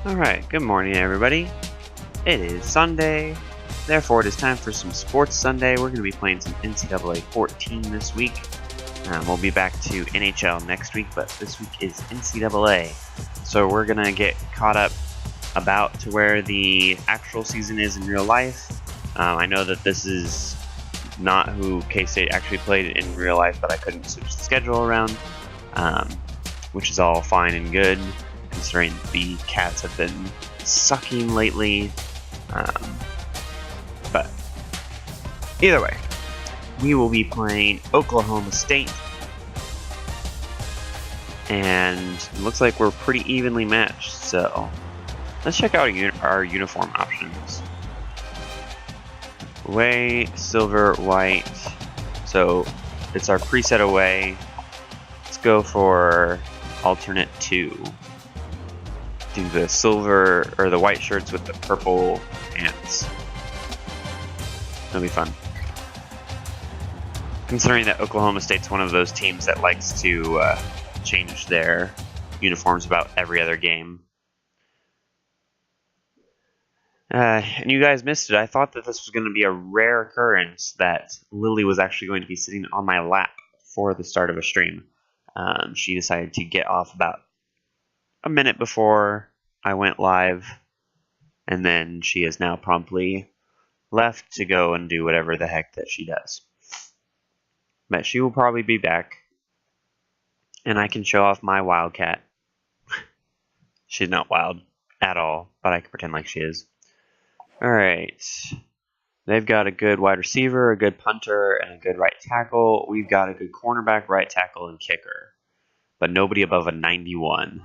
Alright, good morning everybody. It is Sunday, therefore it is time for some Sports Sunday. We're going to be playing some NCAA 14 this week. We'll be back to NHL next week, but this week is NCAA. So we're going to get caught up about to where the actual season is in real life. I know that this is not who K-State actually played in real life, but I couldn't switch the schedule around, which is all fine and good, considering the Cats have been sucking lately. But either way, we will be playing Oklahoma State, and it looks like we're pretty evenly matched. So let's check out our uniform options. Away, silver, white. So it's our preset away. Let's go for alternate 2. Do the silver or the white shirts with the purple pants. That'll be fun. Considering that Oklahoma State's one of those teams that likes to change their uniforms about every other game. And you guys missed it. I thought that this was going to be a rare occurrence that Lily was actually going to be sitting on my lap for the start of a stream. She decided to get off about a minute before I went live, and then she has now promptly left to go and do whatever the heck that she does. But she will probably be back, and I can show off my Wildcat. She's not wild at all, but I can pretend like she is. Alright, they've got a good wide receiver, a good punter, and a good right tackle. We've got a good cornerback, right tackle, and kicker, but nobody above a 91.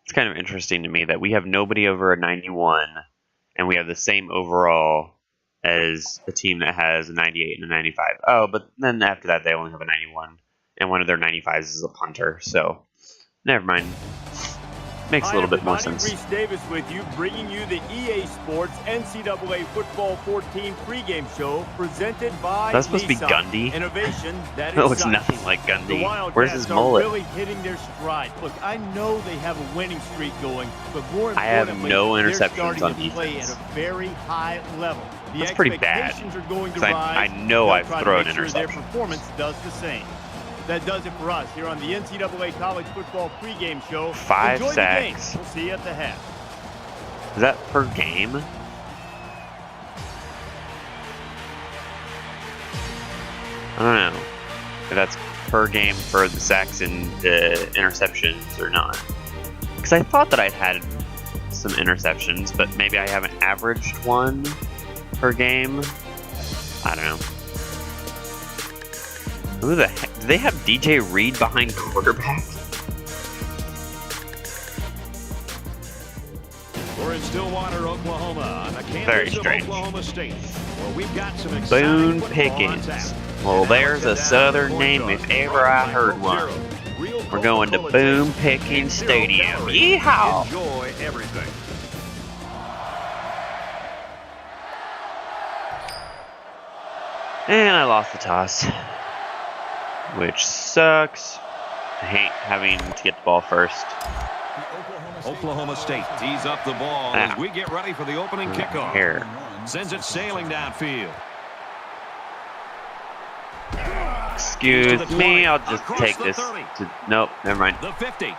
It's kind of interesting to me that we have nobody over a 91, and we have the same overall as a team that has a 98 and a 95. Oh, but then after that, they only have a 91, and one of their 95s is a punter, so never mind. Makes a little bit more sense. Reese Davis with you, bringing you the EA Sports NCAA Football 14 pregame show presented by That's supposed to be Gundy. Innovation that No, it's nothing like Gundy. Where's his mullet? Really hitting their stride. Look, I know they have a winning streak going, but more importantly, I have no interceptions on defense. Play at a very high level. That's pretty bad. Are going to rise. I know I've thrown sure interceptions. Their performance does the same. That does it for us here on the NCAA College Football pregame show. 5 Enjoy sacks. We'll see you at the half. Is that per game? I don't know if that's per game for the sacks and interceptions or not. Because I thought that I'd had some interceptions, but maybe I haven't averaged one per game. I don't know. Who the heck? Do they have DJ Reed behind quarterback? We're in Stillwater, Oklahoma, on the Very campus of strange. Oklahoma State, where we've got some exciting Boone football on Pickens. tap. Well, And there's now a let's get southern down name to the if point ever guard. I heard one. Real We're going to Coca-Cola Boone tastes Pickens zero Stadium. calories. Yeehaw! Enjoy everything. And I lost the toss, which sucks. I hate having to get the ball first. Oklahoma State tees up the ball as we get ready for the opening kickoff. Here. Sends it sailing downfield. Excuse me, I'll just take this. Nope, never mind. The 50.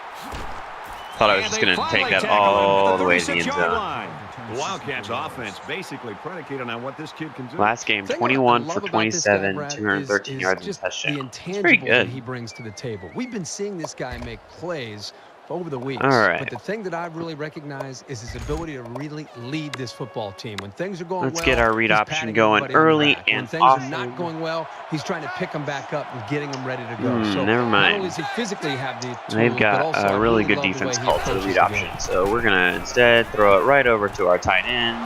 Thought I was just going to take that all the way to the end zone. The Wildcats offense basically predicated on what this kid can do. Last game, 21 for 27, 213 yards and touchdown. It's pretty good. He brings to the table. We've been seeing this guy make plays over the weeks. All right. But the thing that I really recognize is his ability to really lead this football team. When things are going Let's well, get our read he's option patting going everybody on the early back. and when things often. are not going well, he's trying to pick them back up and getting them ready to go. So never not mind. only does he physically have the tools, They've but got also a I really good love the way defense he called for the approaches read the option. game. So we're going to instead throw it right over to our tight end.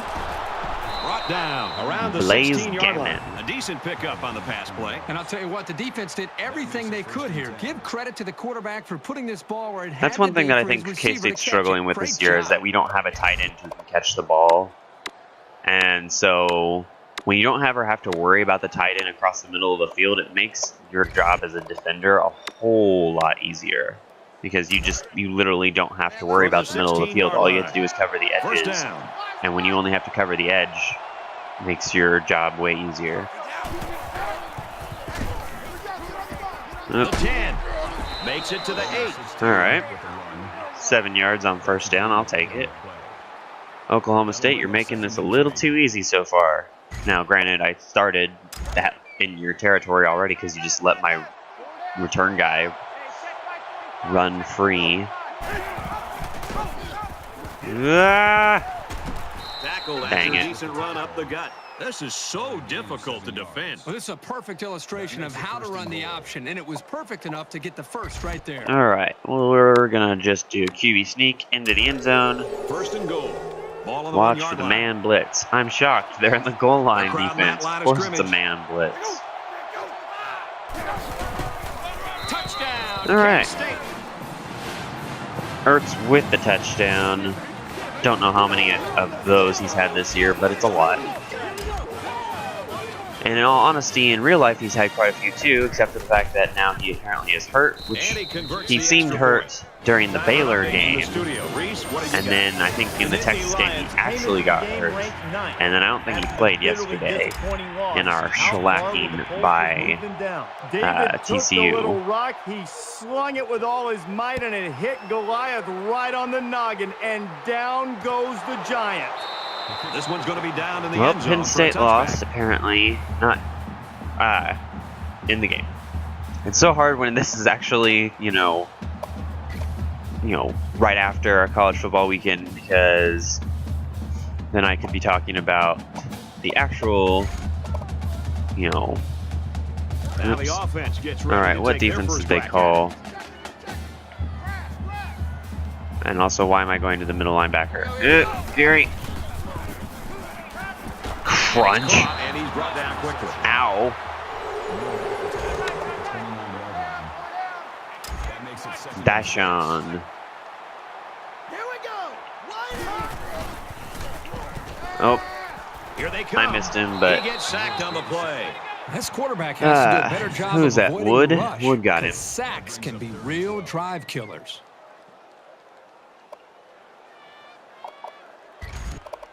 Brought down around the Blaze 16-yard line. Gammon. A decent pickup on the pass play. And I'll tell you what, the defense did everything they could here. Give credit to the quarterback for putting this ball where it had That's one to thing be that I for his think receiver to K-State's catch struggling it. with Great this year is job. that we don't have a tight end who can catch the ball. And so when you don't ever have to worry about the tight end across the middle of the field, it makes your job as a defender a whole lot easier. because you literally don't have to worry about the middle of the field. All you have to do is cover the edges, and when you only have to cover the edge, it makes your job way easier. The 10 makes it to the 8. All right, 7 yards on first down. I'll take it. Oklahoma State, you're making this a little too easy so far. Now, granted, I started that in your territory already because you just let my return guy run free. Tackle after a decent run up the gut. This is so difficult to defend. Well, this is a perfect illustration of how to run the option, and it was perfect enough to get the first right there. All right, well, we're going to just do QB sneak into the end zone. First and goal. Ball on the Watch 1 yard for the line. man blitz. I'm shocked. They're in the goal line The crowd defense. line Of of course it's a scrimmage. man blitz. Touchdown, All right. Kansas State. Ertz with the touchdown. Don't know how many of those he's had this year, but it's a lot. And in all honesty, in real life, he's had quite a few too, except for the fact that now he apparently is hurt, which And he converts he the seemed extra hurt point. during the Baylor In game. the studio. Reese, what have you And got? then I think in the Texas game, he actually got hurt. And then I don't think he played yesterday in our shellacking by TCU. The little rock, he slung it with all his might, and it hit Goliath right on the noggin, and down goes the Giant. This one's going to be down in the Well, end zone Penn for a State touchback. lost, apparently, not in the game. It's so hard when this is actually, right after a college football weekend, because then I could be talking about the actual, Now the oops. offense gets All ready right, to what take their defense first did they crack at call? And also, why am I going to the middle linebacker? Gary. Crunch. it. And he's brought down quickly. Ow. Dashon. Oh, Here they come. I missed him, but He gets sacked on the play. This quarterback has to do a better job who's of that? avoiding Wood? the rush, Wood got him. 'cause sacks can be real drive killers.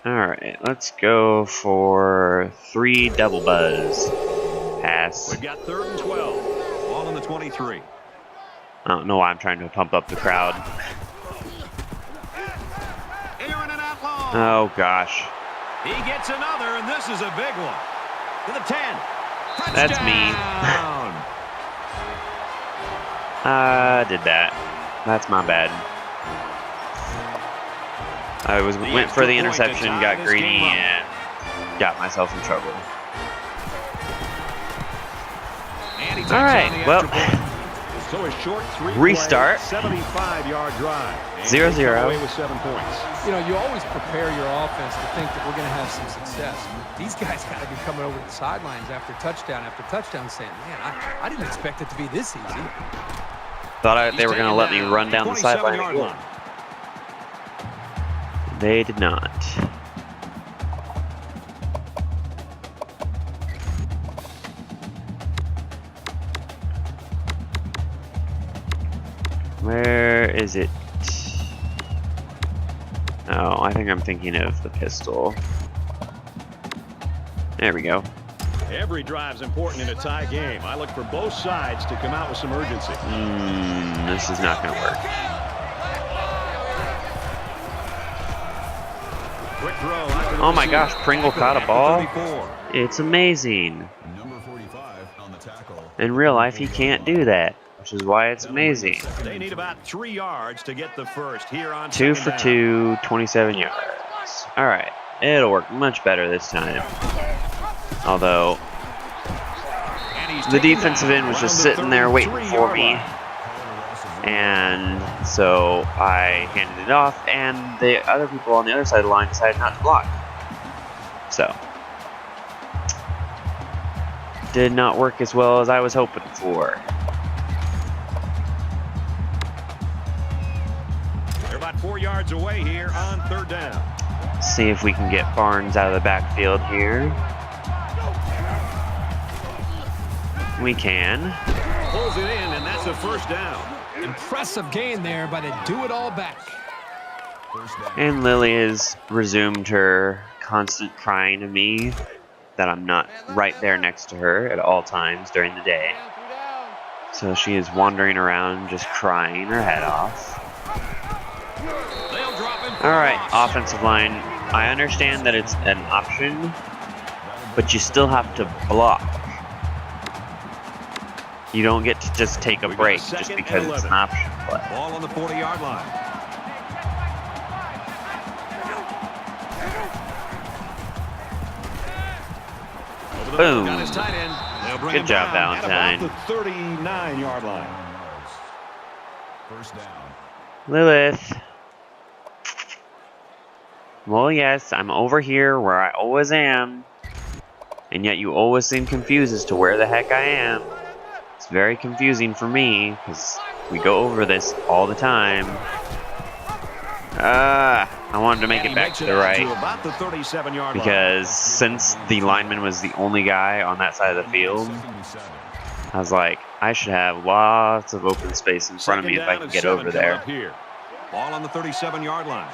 all right. Let's go for 3 double buzz. Pass. We've got 3rd and 12. Ball on the 23. I don't know why I'm trying to pump up the crowd. Aaron and Outlaw. Oh gosh, He gets another, and this is a big one. To the 10. that's me. Touchdown. Did that. That's my bad. I went for the interception, got greedy, and got myself in trouble. And he takes All right, on the well, extra point. So a short 3-play, restart. 75-yard drive. And 0-0. they come away with 7 points. You know, you always prepare your offense to think that we're going to have some success. These guys got to be coming over the sidelines after touchdown saying, man, I didn't expect it to be this easy. Thought they were going to let me run down the sideline 27-yard again. line. They did not. Where is it? Oh, I think I'm thinking of the pistol. There we go. Every drive's important in a tie game. I look for both sides to come out with some urgency. This is not going to work. Quick throw out to the Oh my receiver. gosh, Pringle caught a ball. 34. It's amazing. Number 45 on the tackle. In real life, he can't do that, which is why it's amazing. They need about 3 yards to get the first here on 2 second for down. 2, 27 yards. All right, it'll work much better this time. Although And he's the taken defensive down end was around just the sitting there waiting for 33-yard me, line. and so I handed it off, and the other people on the other side of the line decided not to block. So did not work as well as I was hoping for. They're about 4 yards away here on 3rd down. See if we can get Barnes out of the backfield here. We can. Pulls it in, and that's a first down. Impressive gain there, but they do it all back. And Lily has resumed her constant crying to me that I'm not right there next to her at all times during the day. So she is wandering around just crying her head off. Alright, offensive line. I understand that it's an option, but you still have to block. You don't get to just take a break just because it's an option play. Ball on the 40-yard line. Boom. Got his tight end. They'll bring Good him job, down at Valentine. about the 39-yard line. First down. Lilith. Well, yes, I'm over here where I always am. And yet you always seem confused as to where the heck I am. It's very confusing for me, because we go over this all the time. I wanted to make it back to the right. About the 37-yard Because since the lineman was the only guy on that side of the field, I was like, I should have lots of open space in front of me if I can get over there. Ball on the 37-yard line.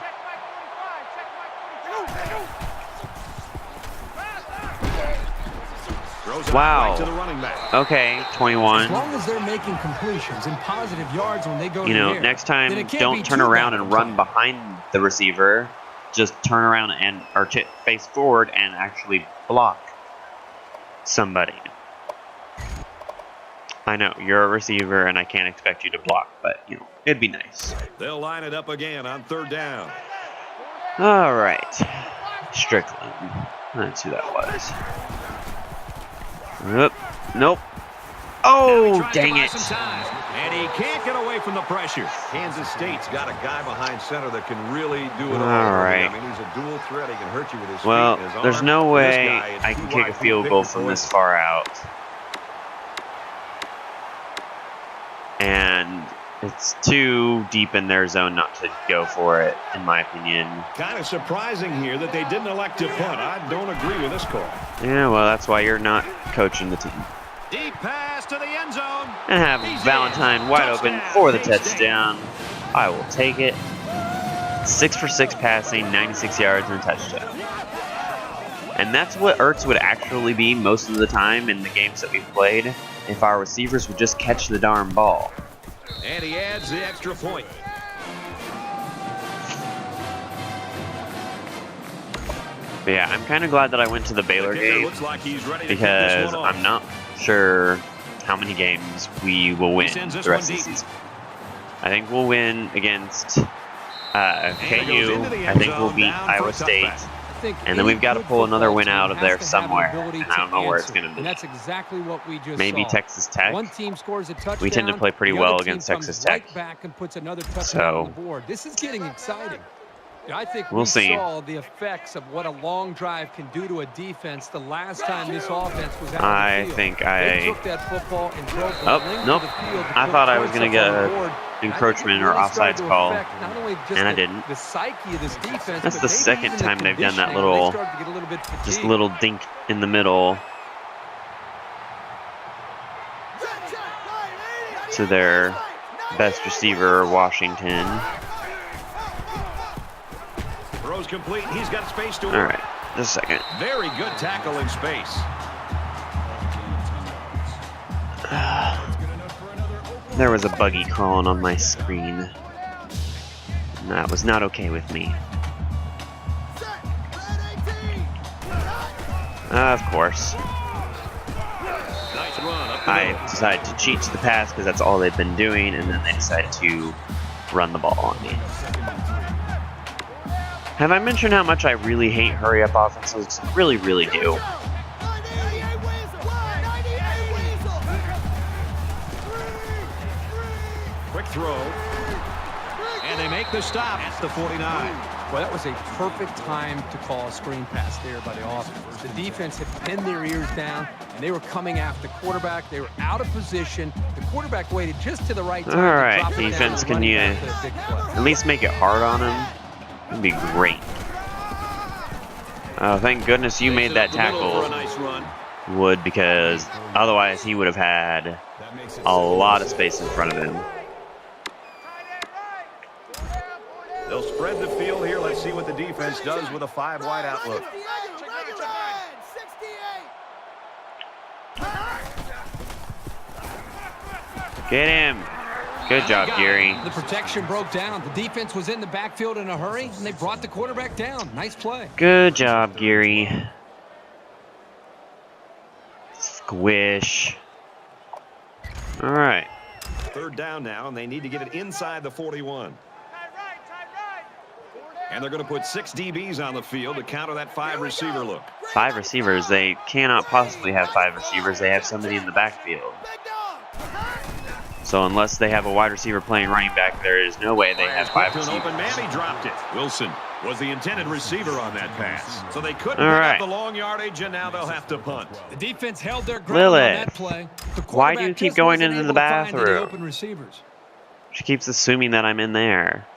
Wow. Right to the running back. Okay, 21. As long as they're making completions and positive yards when they go You to know, the air, next then time, it can't don't be turn too around bad and of a run play. behind the receiver. Just turn around and or face forward and actually block somebody. I know you're a receiver and I can't expect you to block, but you know it'd be nice. They'll line it up again on third down. All right, Strickland. That's who that was. Nope. Oh, dang it. And he can't get away from the pressure. Kansas State's got a guy behind center that can really do it all. All right. I mean, he's a dual threat. He can hurt you with his Well, feet and his there's arm. no This way guy, I it's can too kick wide a to field pick goal the from point. this far out. And it's too deep in their zone not to go for it, in my opinion. Kind of surprising here that they didn't elect to punt. I don't agree with this call. Yeah, well, that's why you're not coaching the team. Deep pass to the end zone. And have Valentine wide open for the touchdown. I will take it. 6 for 6 passing, 96 yards and a touchdown. And that's what Ertz would actually be most of the time in the games that we've played, if our receivers would just catch the darn ball. And he adds the extra point. But yeah, I'm kind of glad that I went to the Baylor game Looks like he's ready to because kick this one off. I'm not sure how many games we will win the rest of the season. I think we'll win against KU. I think we'll beat Iowa State. And then we've got to pull another win out of there somewhere. And I don't know where it's going to be. And that's exactly what we just Maybe saw. Texas Tech. One team scores a touchdown. We tend to play pretty the well other team against comes Texas Tech. Right back and puts another touchdown So, on the board. This is getting exciting. I think we'll we see. saw the effects of what a long drive can do to a defense the last time this offense was out I of the field. think They I... took that football and drove the Oh, length nope. of the field to I put thought I was points going to up get on the an board. encroachment or Really started offsides to call. affect not only just And I didn't. the psyche of this defense, That's but the maybe second even time the they've done that conditioning. little- They started to get a little bit Just a fatigued. little dink in the middle to their best receiver, Washington. Throws complete. He's got space to work. All right, just a second. Very good tackle in space. There was a buggy crawling on my screen. And that was not okay with me. Of course. Nice run up the I middle. decided to cheat to the pass because that's all they've been doing, and then they decided to run the ball on me. Have I mentioned how much I really hate hurry-up offenses? Really, really do. Quick throw. And they make the stop at the 49. Well, that was a perfect time to call a screen pass there by the offense. The defense had pinned their ears down, and they were coming after the quarterback. They were out of position. The quarterback waited just to the right time. All to right, drop it down defense, and can run you back to the big play. at least make it hard on him? That'd be great. Oh, thank goodness you made that For a tackle, nice run. Wood, because otherwise he would have had That makes it a lot of space in front of him. They'll spread the field here. Let's see what the defense does with a 5-wide outlook. Get him. Good job, Gary. The protection broke down. The defense was in the backfield in a hurry, and they brought the quarterback down. Nice play. Good job, Gary. Squish. All right. 3rd down now, and they need to get it inside the 41. And they're going to put 6 DBs on the field to counter that 5-receiver look. 5 receivers. They cannot possibly have 5 receivers. They have somebody in the backfield. So unless they have a wide receiver playing running back, there is no way they have 5 receivers. Open man, he dropped it. Wilson was the intended receiver on that pass. So they couldn't All pick right. up the long yardage, and now they'll have to punt. The defense held their ground on that play. Why do you keep going into the bathroom? Open receivers. She keeps assuming that I'm in there.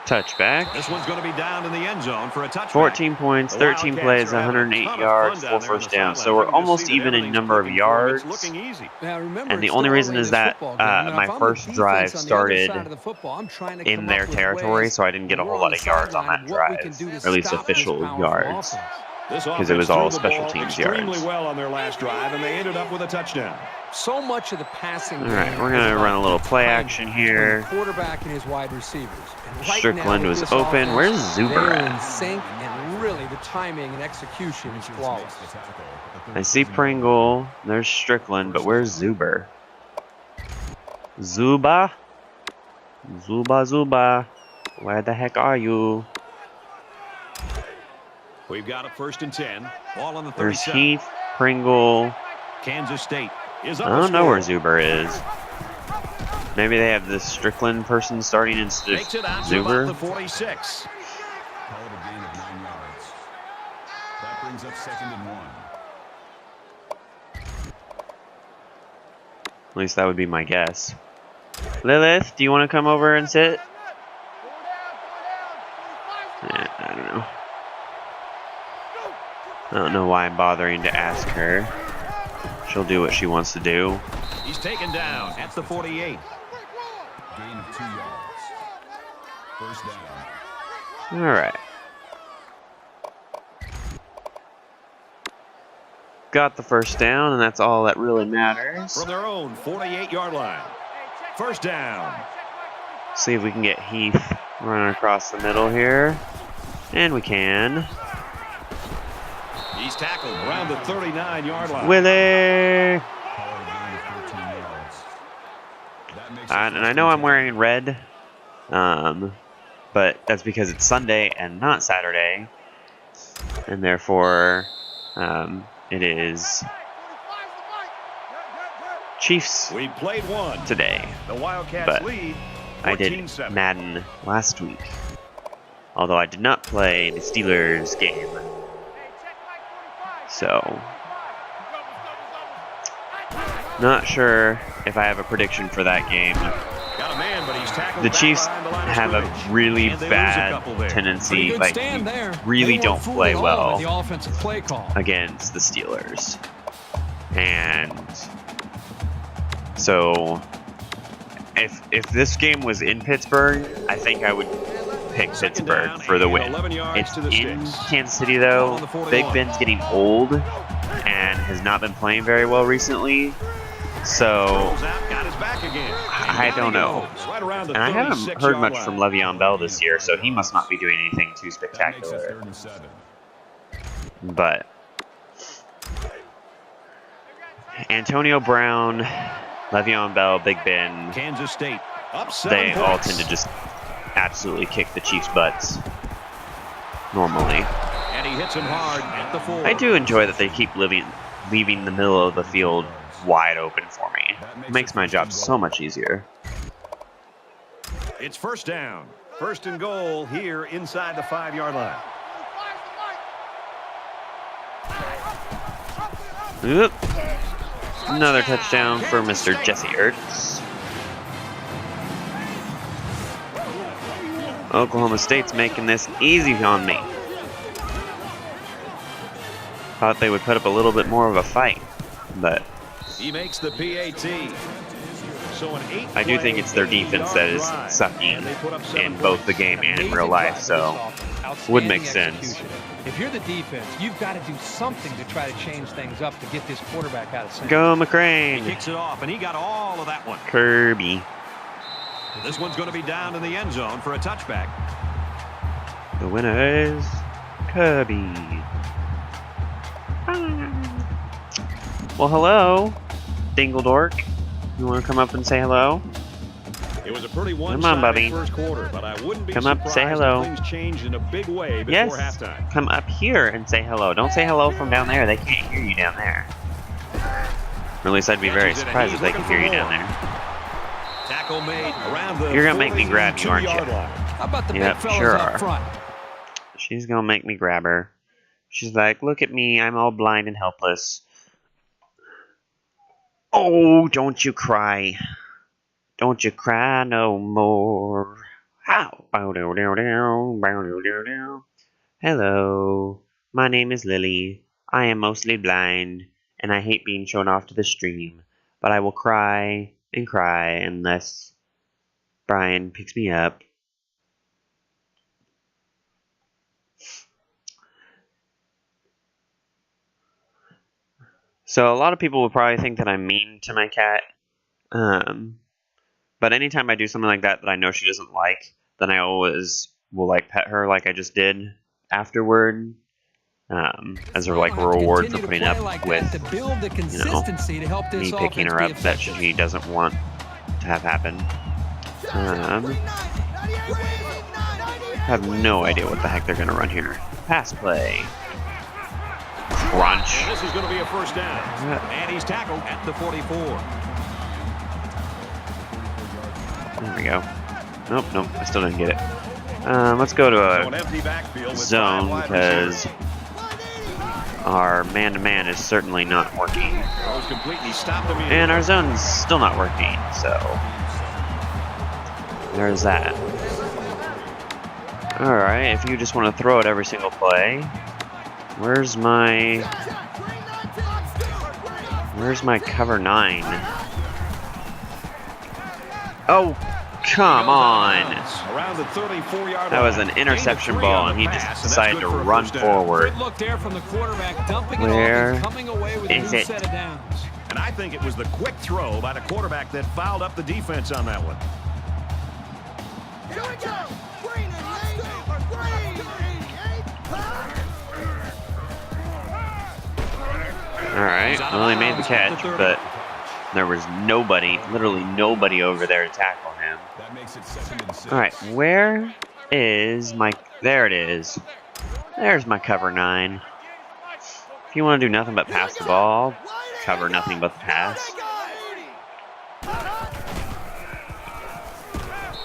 Touchback. This one's going to be down in the end zone for a touchback. 14 points, 13 plays, 108 yards, 4 first downs. So we're almost even in number of yards. And the only reason is that my first drive started in their territory, so I didn't get a whole lot of yards on that drive, or at least official yards, because it was all special teams yards. Extremely well on their last drive, and they ended up with a touchdown. So much of the passing. All right, we're going to run a little play action here. Quarterback and his wide receivers. Strickland was open. Where's Zuber at? In sync, and really the timing and execution is flawless. I see Pringle. There's Strickland, but where's Zuber? Zuba? Zuba. Where the heck are you? We've got a 1st and 10. Ball on the 37. There's Heath, Pringle. Kansas State is I up. don't know where Zuber is. Maybe they have this Strickland person starting instead of Zuber. The 46. Call it a gain of 9 yards. That brings up 2nd and 1. At least that would be my guess. Lilith, do you want to come over and sit? I don't know. I don't know why I'm bothering to ask her. She'll do what she wants to do. He's taken down at the 48. Gain of 2 yards. 1st down. All right. Got the 1st down, and that's all that really matters. From their own 48-yard line. 1st down. See if we can get Heath running across the middle here. And we can. He's tackled around the 39-yard line. Willie! Call it a gain of 13 yards. That makes it And I know I'm wearing red, but that's because it's Sunday and not Saturday. And therefore, it is Chiefs We played one. today. The Wildcats But lead. I did 14-7. Madden last week. Although I did not play the Steelers game. So, not sure if I have a prediction for that game. Got a man, but he's tackled The back Chiefs behind the line of have a scrimmage. really And they lose a bad couple there. tendency, Good like stand there. really They don't weren't fooled play at all well with the offensive play call. against the Steelers. And so if this game was in Pittsburgh, I think I would pick Pittsburgh for the win. 11 yards It's to the in sticks. Kansas City though. Ball on the 41. Big Ben's getting old and has not been playing very well recently. So Goes out, got his back again. I don't know. Right around the And I haven't 36 heard yard much line. from Le'Veon Bell this year, so he must not be doing anything too That makes it spectacular. 3rd and 7. But Antonio Brown, Le'Veon Bell, Big Ben, Kansas State up 7 they all points. tend to just absolutely kick the Chiefs' butts normally. And he hits him hard at the 4. I do enjoy that they keep leaving the middle of the field wide open for me. It makes my job so much easier. It's 1st down. 1st and goal here inside the 5-yard line. Oop. Another touchdown for Mr. Jesse Ertz. Oklahoma State's making this easy on me. Thought they would put up a little bit more of a fight, but He makes the PAT. So an 8 I do think it's their defense that is sucking in both the game and in real life, so would make sense. If you're the defense, you've got to do something to try to change things up to get this quarterback out of sync. Go He McCrane. kicks it off, and he got all of that one. Kirby. This one's going to be down in the end zone for a touchback. The winner is Kirby. Well, hello, Dingledork. You want to come up and say hello? It was a pretty Come on, Bubby. first quarter, but I wouldn't be Come up, surprised say hello. if things changed in a big way before Yes. halftime. Come up here and say hello. Don't say hello from down there. They can't hear you down there. Or at least I'd be very surprised if they could hear you down there. Tackle made around the You're gonna make me grab you, aren't you? 42-yard line. How about the Yep, big fellas sure up are. front? She's gonna make me grab her. She's like, look at me. I'm all blind and helpless. Oh, don't you cry. Don't you cry no more. How? Hello. My name is Lily. I am mostly blind, and I hate being shown off to the stream. But I will cry and cry unless Brian picks me up. So a lot of people will probably think that I'm mean to my cat. But anytime I do something like that I know she doesn't like, then I always will like pet her like I just did afterward. As a like reward for putting up with, to build the consistency to help this me picking her up that she doesn't want to have happen. I have no idea what the heck they're gonna run here. Pass play. Crunch. And this is going to be a first down. Yeah. And he's tackled at the 44. There we go. Nope, I still didn't get it. Let's go to So an a empty backfield with zone 5 wide because receivers. our man-to-man is certainly not working. Throws complete, and he stopped immediately. And our zone's still not working, so there's that. Alright, if you just want to throw it every single play, where's my cover 9? Oh, come on! Around the 34-yard That was line. an interception Gained 3 ball, on and the he pass, just and that's decided good to for a run first down. forward. Good look there from the quarterback, dumping Where it off and coming away with a is new it? set of downs. And I think it was the quick throw by the quarterback that fouled up the defense on that one. Here we go. Green and Alright, well, he made the catch, but there was nobody, literally nobody over there to tackle him. That makes it 2nd and 6. Alright, where is my... There it is. There's my cover 9. If you want to do nothing but pass the ball, cover nothing but the pass.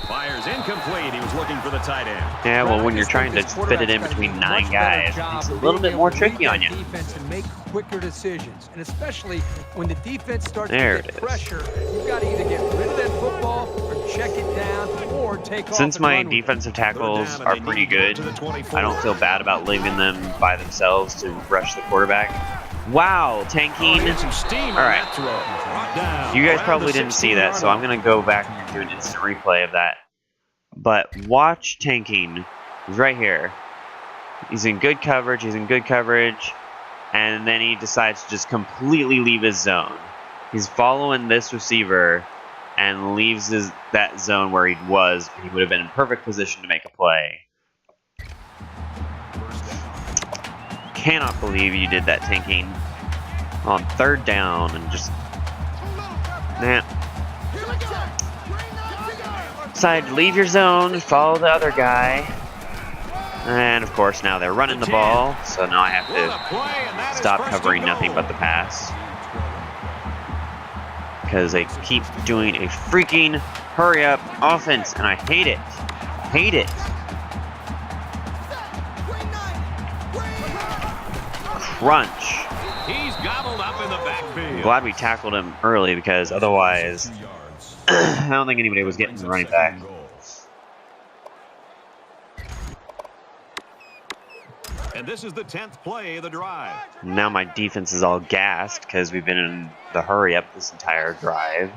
Fires incomplete. He was looking for the tight end. Yeah, well, when you're trying to fit it in between 9 guys, it's a little bit more tricky on you. Defense and make quicker decisions, and especially when the defense starts There to it get is. pressure, you've got to either get rid of that football or check it down or take off. Since and my run with it. defensive tackles Third down, and are they pretty need to get good, to the 24. I don't feel bad about leaving them by themselves to rush the quarterback. Wow, tanking. He had some steam on Alright. that throw. Brought down You guys around probably the didn't see that, 16-yard so I'm line. going to go back and do an instant replay of that. But watch tanking. He's right here. He's in good coverage, and then he decides to just completely leave his zone. He's following this receiver and leaves that zone where he was. He would have been in perfect position to make a play. Cannot believe you did that, tanking. On 3rd down and just... Nah. Decide to leave your zone, follow the other guy. And of course now they're running the ball, so now I have What a to play, and that is stop first and covering goal. nothing but the pass. Because they keep doing a freaking hurry up offense, and I hate it. Hate it. Crunch. He's gobbled up in the backfield. Glad we tackled him early because otherwise 2 yards. I don't think anybody was getting the running back. 2nd and goal. And this is the 10th play of the drive. Now my defense is all gassed because we've been in the hurry up this entire drive.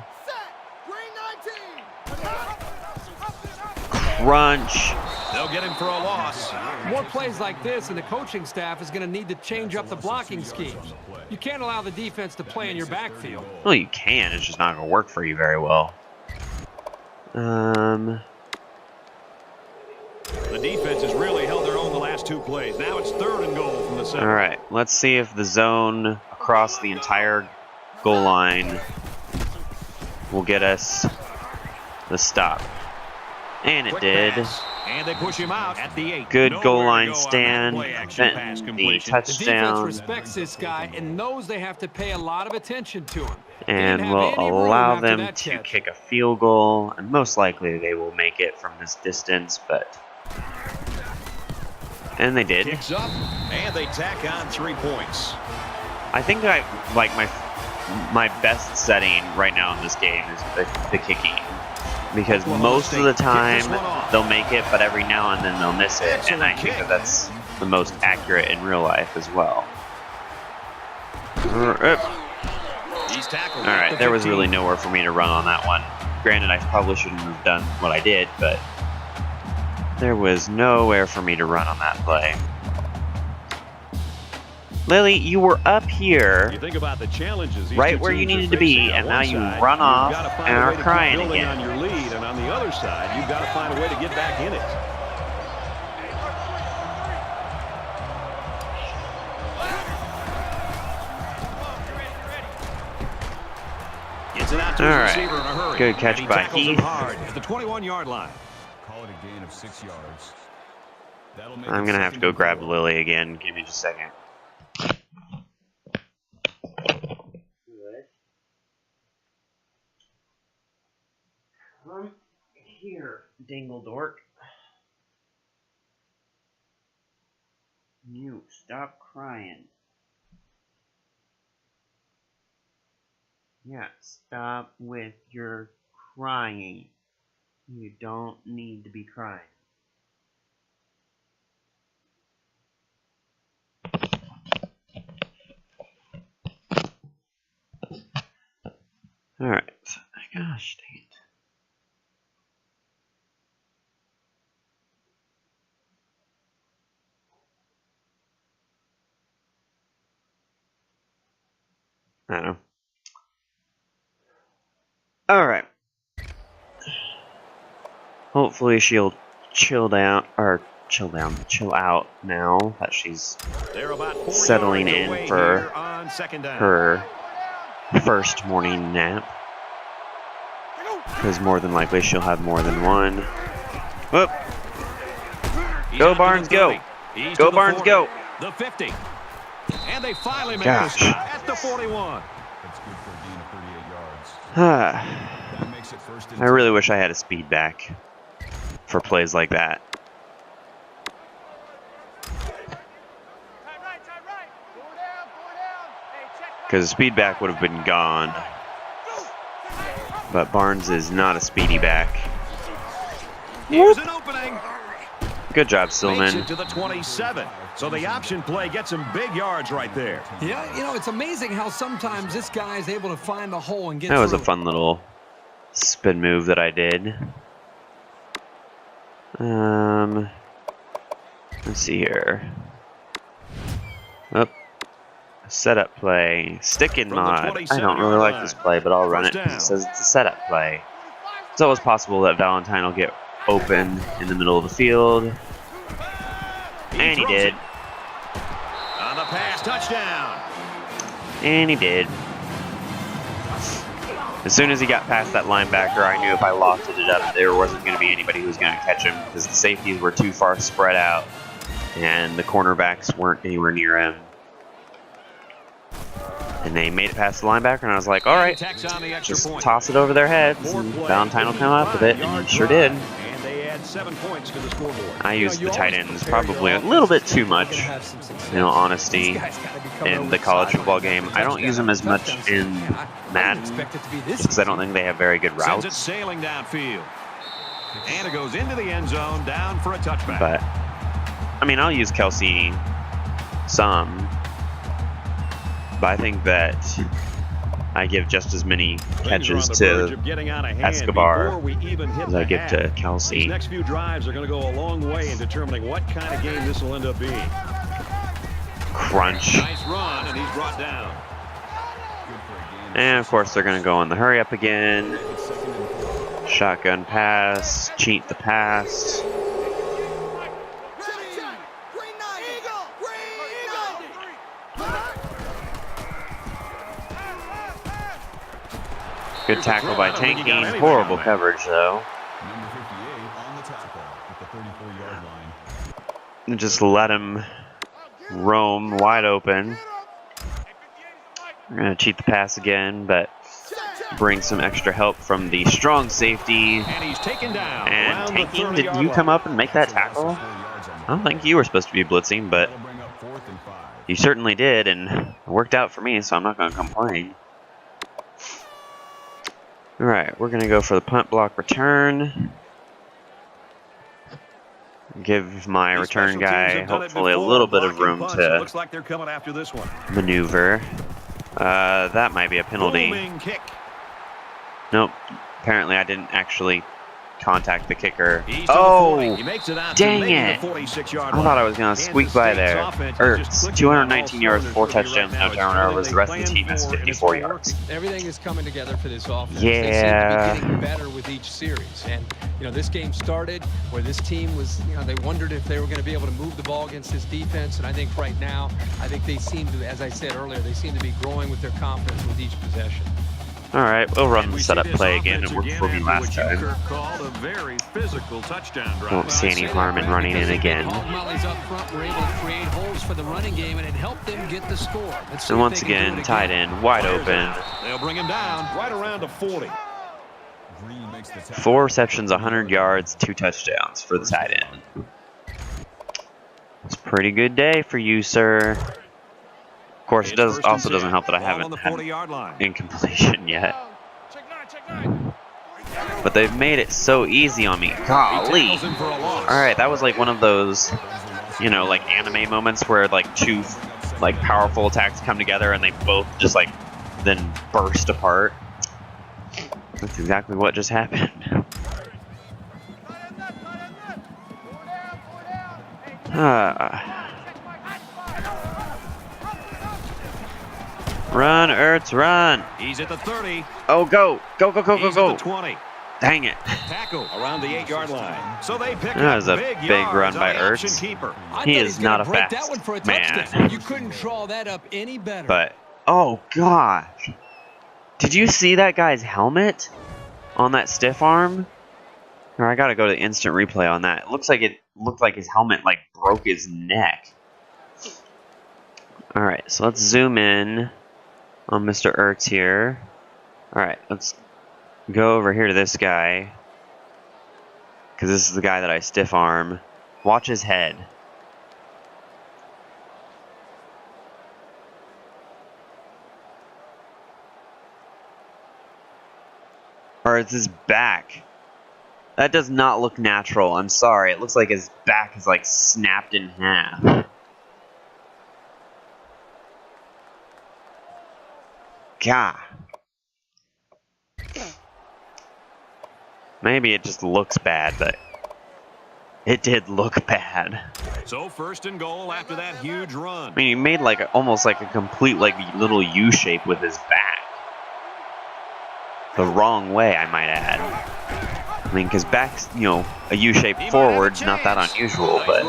Crunch. They'll get him for a loss. More plays like this, and the coaching staff is going to need to change up the blocking schemes. You can't allow the defense to play in your backfield. Well, you can. It's just not going to work for you very well. The defense has really held their own the last 2 plays. Now it's 3rd and goal from the 7. All right. Let's see if the zone across the entire goal line will get us the stop. And it Quick did. pass. And they push him out at the 8. Good Nowhere goal to line go on that stand. play-action pass Benton, the completion. The defense touchdown. respects this guy and knows they have to pay a lot of attention to him. They And didn't will have any room allow after them that to catch. kick a field goal. And most likely they will make it from this distance, but... And they did. Kicks up, and they tack on 3 points. I think I like my best setting right now in this game is the kicking. Because most of the time they'll make it, but every now and then they'll miss it. And I think that that's the most accurate in real life as well. He's tackled. Alright, there was really nowhere for me to run on that one. Granted, I probably shouldn't have done what I did, but there was nowhere for me to run on that play. Lily, you were up here, You think about the challenges these right two where you teams are needed to be, facing. On and now one you side, run you've off gotta find and a way are to keep crying building again. on your lead, and on the other side, you've got to find a way to get back in it. Gets it out to All his right. receiver in a hurry. Good catch And he by tackles him Heath. hard at the 21-yard line. Call it a gain of 6 yards. That'll make I'm it gonna have to 2nd go and grab 4. Lily again. Give me just a second. Come here, dingle dork. You stop crying. Yeah, stop with your crying. You don't need to be crying. Alright. Gosh dang it. I don't know. Alright. Hopefully she'll chill out now that she's They're about 4 settling yards in away for here on 2nd down. her first morning nap. Because more than likely she'll have more than one. Whoop! He's Go out to Barnes, the go! 30. He's Go to the Barnes, 40, go! The 50. And they finally make Gosh. the stop at the 41. That's good for a gain of 38 yards. I That makes it 1st and really wish I had a speed back for plays like that. Because a speed back would have been gone. But Barnes is not a speedy back. Here's an opening. Good job, Makes Stillman. it to the 27. So the option play gets some big yards right there. Yeah, you know, it's amazing how sometimes this guy is able to find the hole and get That was a through it. fun little spin move that I did. Let's see here. Oh, setup play. Stick in From the mod. I 27 don't really yard like this line. play, but I'll run it First because it down. says it's a setup play. It's always possible that Valentine will get open in the middle of the field. And he throws did. it. On the pass, touchdown. And he did. As soon as he got past that linebacker, I knew if I lofted it up, there wasn't going to be anybody who was going to catch him because the safeties were too far spread out and the cornerbacks weren't anywhere near him. And they made it past the linebacker, and I was like, all right, Tacks on the extra just point. toss it over their heads, and Valentine will come up with it, and he sure did. And they add 7 points to the scoreboard. I used the you tight always ends prepare probably your a little bit offense too to much, have some success. in all honesty, These guys gotta be coming in over the college sideline football for game. a I don't use them as much touchdown. in Yeah, I Madden, didn't expect it to be this because I don't think they have very good Sends it routes, sailing downfield. And it goes into the end zone, down for a touchback. but, I mean, I'll use Kelsey some, but I think that I give just as many catches to Escobar as I give to Kelsey. These next few drives are going to go a long way in determining what kind of game this will end up being. Crunch. Nice run, and he's brought down. And of course they're going to go on the hurry up again. Shotgun pass, cheat the pass. Good tackle by Tanking. Horrible coverage, though. Number 58 on the tackle at the 34-yard line. And just let him roam wide open. We're going to cheat the pass again, but bring some extra help from the strong safety. And he's taken down. And Tanking, did you come up and make that tackle? I don't think you were supposed to be blitzing, but you certainly did, and it worked out for me, so I'm not going to complain. Alright, we're going to go for the punt block return. Give my return guy hopefully a little bit of room to maneuver. That might be a penalty. Nope. Apparently I didn't actually contact the kicker. Oh, dang it. I thought I was going to squeak by there. Ertz, 219 yards, 4 touchdowns, no turnovers. The rest of the team has 54 yards. Everything is coming together for this offense. Yeah. They seem to be getting better with each series. And, you know, this game started where this team was, you know, they wondered if they were going to be able to move the ball against this defense. And I think right now, I think they seem to, as I said earlier, they seem to be growing with their confidence with each possession. Alright, we'll run the setup play again. It worked for me last time. Don't see any harm in running in again. And once again, tight end, wide open. They'll bring him down right around to 40. 4 receptions, 100 yards, 2 touchdowns for the tight end. It's a pretty good day for you, sir. Of course, it also doesn't help that I haven't had incompletion yet. But they've made it so easy on me. Golly. Alright, that was like one of those, you know, like anime moments where like 2 like powerful attacks come together and they both just like then burst apart. That's exactly what just happened. Run, Ertz, run! He's at the 30. Oh, go! Go, go, go, go, He's at go! the 20. Dang it. Tackle around the 8-yard line. So they pick That was a big run by Ertz. Ertz. He is not a fast man. You couldn't draw that up any better. But, oh gosh. Did you see that guy's helmet on that stiff arm? Or I gotta go to instant replay on that. It looked like his helmet like broke his neck. Alright, so let's zoom in on Mr. Ertz here. Alright, let's go over here to this guy. Because this is the guy that I stiff arm. Watch his head. Or it's his back. That does not look natural. I'm sorry. It looks like his back is like snapped in half. God. Maybe it just looks bad, but it did look bad. So 1st and goal after that huge run. I mean, he made like almost like a complete like little U shape with his back. The wrong way, I might add. I mean, because back's, you know, a U shape forward's not that unusual, but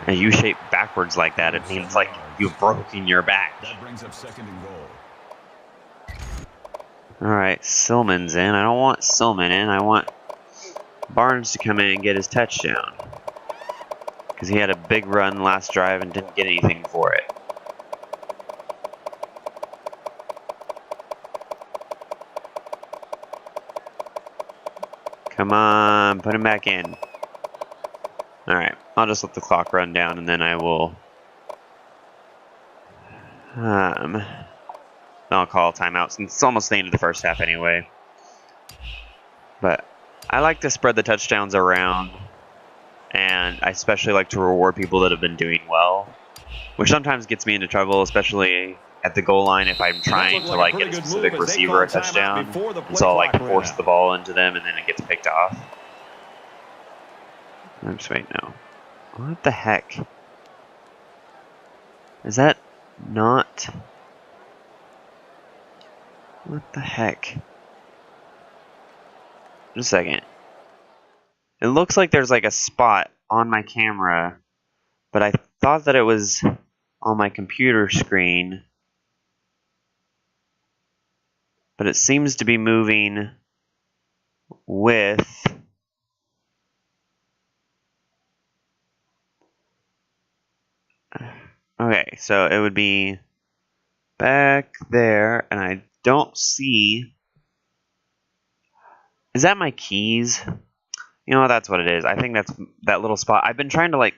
a U shape backwards like that, it means like you've broken your back. That brings up 2nd and goal. Alright, Silman's in. I don't want Silman in. I want Barnes to come in and get his touchdown. Because he had a big run last drive and didn't get anything for it. Come on, put him back in. Alright, I'll just let the clock run down and then I will... I'll call a timeout since it's almost the end of the first half anyway. But I like to spread the touchdowns around, and I especially like to reward people that have been doing well. which sometimes gets me into trouble, especially at the goal line if I'm trying to like get a specific receiver a touchdown. And so I'll like force the ball into them and then it gets picked off. Oops, wait, no. What the heck? Is that not... What the heck? Just a second. It looks like there's like a spot on my camera, but I thought that it was on my computer screen. But it seems to be moving with... Okay, so it would be back there, and I don't see... Is that my keys? You know what, that's what it is. I think that's that little spot. I've been trying to, like,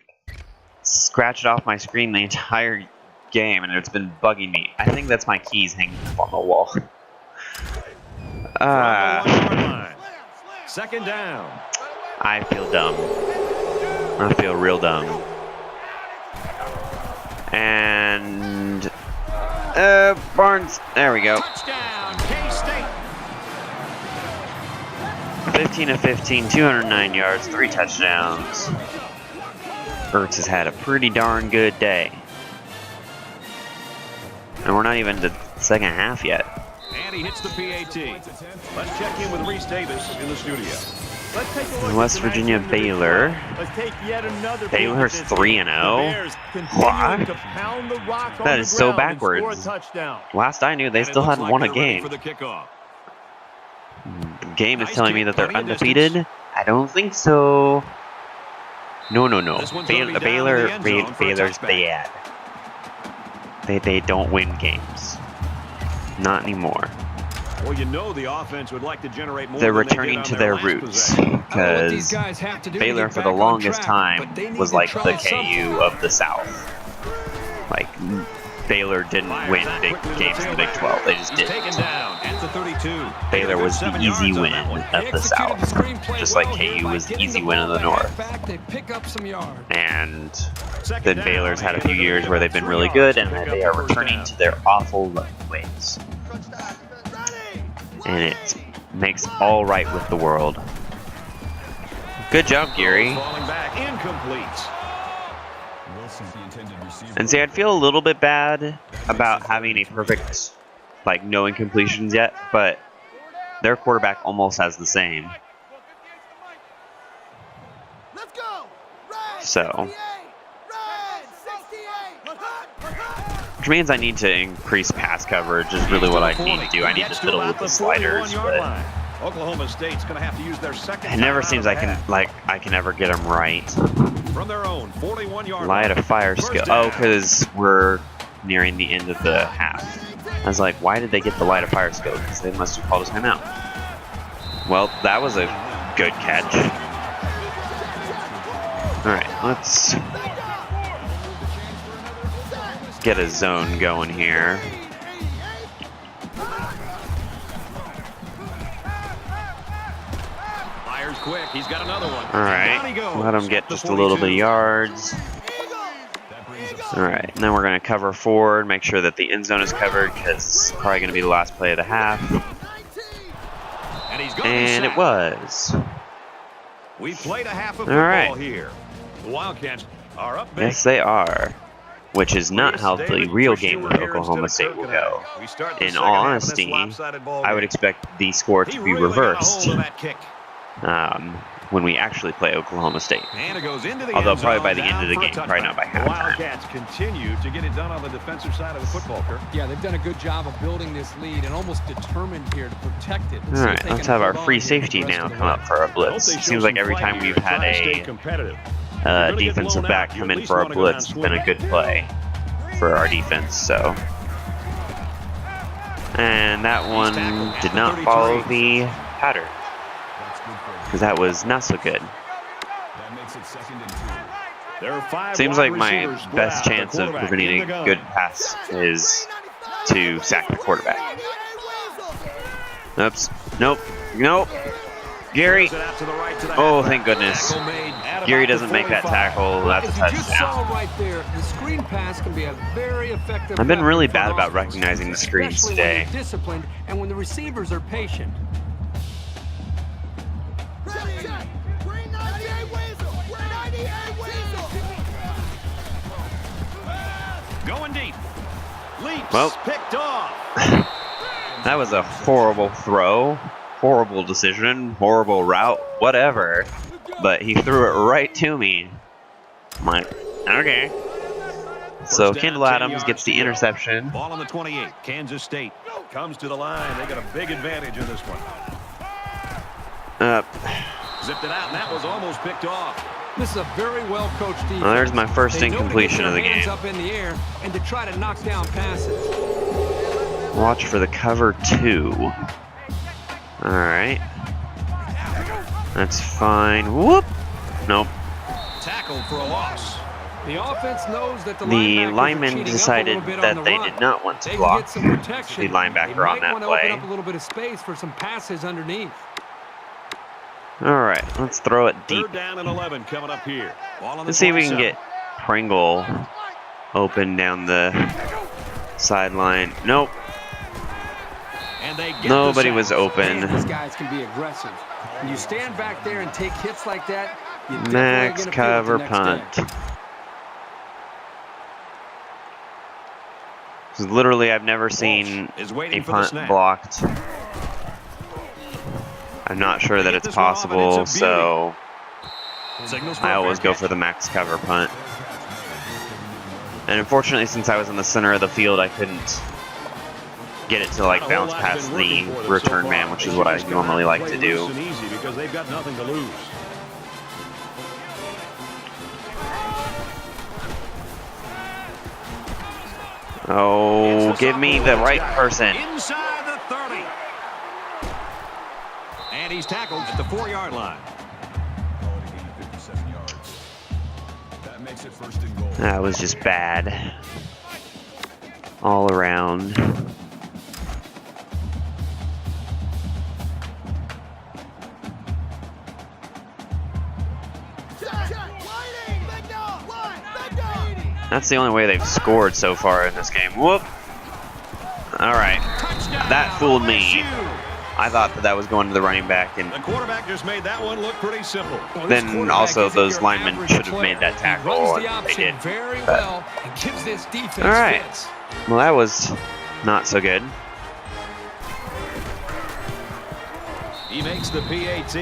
scratch it off my screen the entire game, and it's been bugging me. I think that's my keys hanging up on the wall. Second down. I feel dumb. I feel real dumb. And Barnes, there we go. Touchdown, K-State. 15 of 15, 209 yards, 3 touchdowns. Ertz has had a pretty darn good day. And we're not even to the second half yet. And he hits the PAT. Let's check in with Reese Davis in the studio. Let's take a look West at Virginia tonight's game. Baylor. Let's take yet another peek Baylor's at this 3-0. Bears continuing What? to pound the rock on That the is so ground and score a backwards. touchdown. Last I knew, they still hadn't won a game. For the kickoff. The game is Nice telling me kick, that they're plenty of undefeated. distance. I don't think so. No. This one's gonna be down in the Baylor, end zone for a Baylor's touchback. bad. They don't win games. Not anymore. Well, you know the offense would like to generate more. They're than they did returning on to their their last roots possession. because Baylor, for the longest time, was like the KU of the South. Like Baylor didn't win big games in the Big 12. They just He's taken didn't. down at the 32. Baylor was the 7 easy yards on win that one. of the South, just like KU was the easy win of the North. They pick up some yards. And Second then down. Baylor's had a few years where they've been really good, and then they are returning to their awful ways. And it makes all right with the world. Good job, Geary. Falling back, incomplete. Wilson, the intended receiver. And see, I'd feel a little bit bad about having a perfect, like, no incompletions yet, but their quarterback almost has the same. So, which means I need to increase pass coverage is really what I need to do. I need to fiddle with the sliders, but Oklahoma State's going to have to use their second. it never seems I can ever get them right. From their own 41-yard Light a fire First skill. down. Oh, because we're nearing the end of the half. I was like, why did they get the light of fire skill? Because they must have called us timeout. Well, that was a good catch. Alright, let's get a zone going here. Fires quick. He's got another one. Alright, Down he goes. let them get The just a little bit of 42. yards. Alright, and then we're going to cover forward, make sure that the end zone is covered, because it's probably going to be the last play of the half. And he's gonna be And it sacked. was. We played a half of All football right. here. The Wildcats are up big. Yes, they are. Which is not Chris, how the David, real wish you game were with here Oklahoma instead State of will Kirk go. tonight. We start the In second all half of this honesty, lopsided ball I would game. expect the score He to be really got a reversed hold of that kick. when we actually play Oklahoma State. And it goes into the Although end probably zone, by the end down of the for a game, probably not by touchback. The halftime. Wildcats continue to get it done on the defensive side of the football, Kirk. Yeah, they've done a good job of building this lead and almost determined here to protect it. All right, let's have our free safety now come up for our blitz. It seems like every time we've had a defensive back come in for our blitz, it's been a good play for our defense. So, and that one did not follow the pattern because that was not so good. That makes it 2nd and 2. There are 5 Seems wide like my receivers split best out. The chance of quarterback preventing in the a gun. good pass is to sack the quarterback. Oops. Nope. Gary. Throws it out to the right to the Oh, halfback. thank goodness. Tackle made at Gary about the doesn't make that 45. tackle. That's a As you just saw touchdown. right there, the screen pass can be a very effective. I've been weapon really for bad an about offense, recognizing the screens especially today. when they're disciplined and when the receivers are patient. Going deep. Leaps. Well. Picked off. That was a horrible throw, horrible decision, horrible route, whatever. But he threw it right to me. I'm like, okay. So First down, Kendall 10 Adams yards gets to the go. interception. Ball on the 28. Kansas State comes to the line. They got a big advantage in this one. Zipped it out, and that was almost picked off. This is a very well-coached defense. Well, there's my first They know to get incompletion of their the hands game. up in the air and to try to knock down passes. Watch for the cover 2. Alright. That's fine. Whoop! Nope. Tackled for a loss. The offense knows that the lineman linemen decided that they did not want to They can block get some protection. the linebacker They on might that want to play. open up a little bit of space for some passes underneath. Alright, let's throw it deep. Third down and 11 coming up here. Ball on the Let's see if we can 27. get Pringle open down the sideline. Nope. And they get Nobody the was sack. open. Man, these guys can be aggressive. When you stand back there and take hits like that, you definitely Max gonna feel it the cover next punt. day. 'Cause literally, I've never seen is a waiting for the punt snap. blocked. I'm not sure that Get it's this one off, and it's a possible, so Signals for I a always fair go catch. for the max cover punt. And unfortunately, since I was in the center of the field, I couldn't get it to like Not a whole bounce lot's past been the working for them return so man, far. which They is what I just come normally out like and to play do. loose and easy because they've got nothing to lose. Oh, give me the right person. Inside the 30. And he's tackled at the 4-yard line. Call it a gain of 57 yards. That makes it first and goal. That was just bad. All around. That's the only way they've scored so far in this game. Whoop. Alright. That fooled me. I thought that was going to the running back, and The quarterback just made that one look pretty simple. Well, this then quarterback also isn't those your linemen average should have player. made that He tackle, runs the and they option did. very But- well and gives this defense All right. fits. Well, that was not so good. He makes the PAT.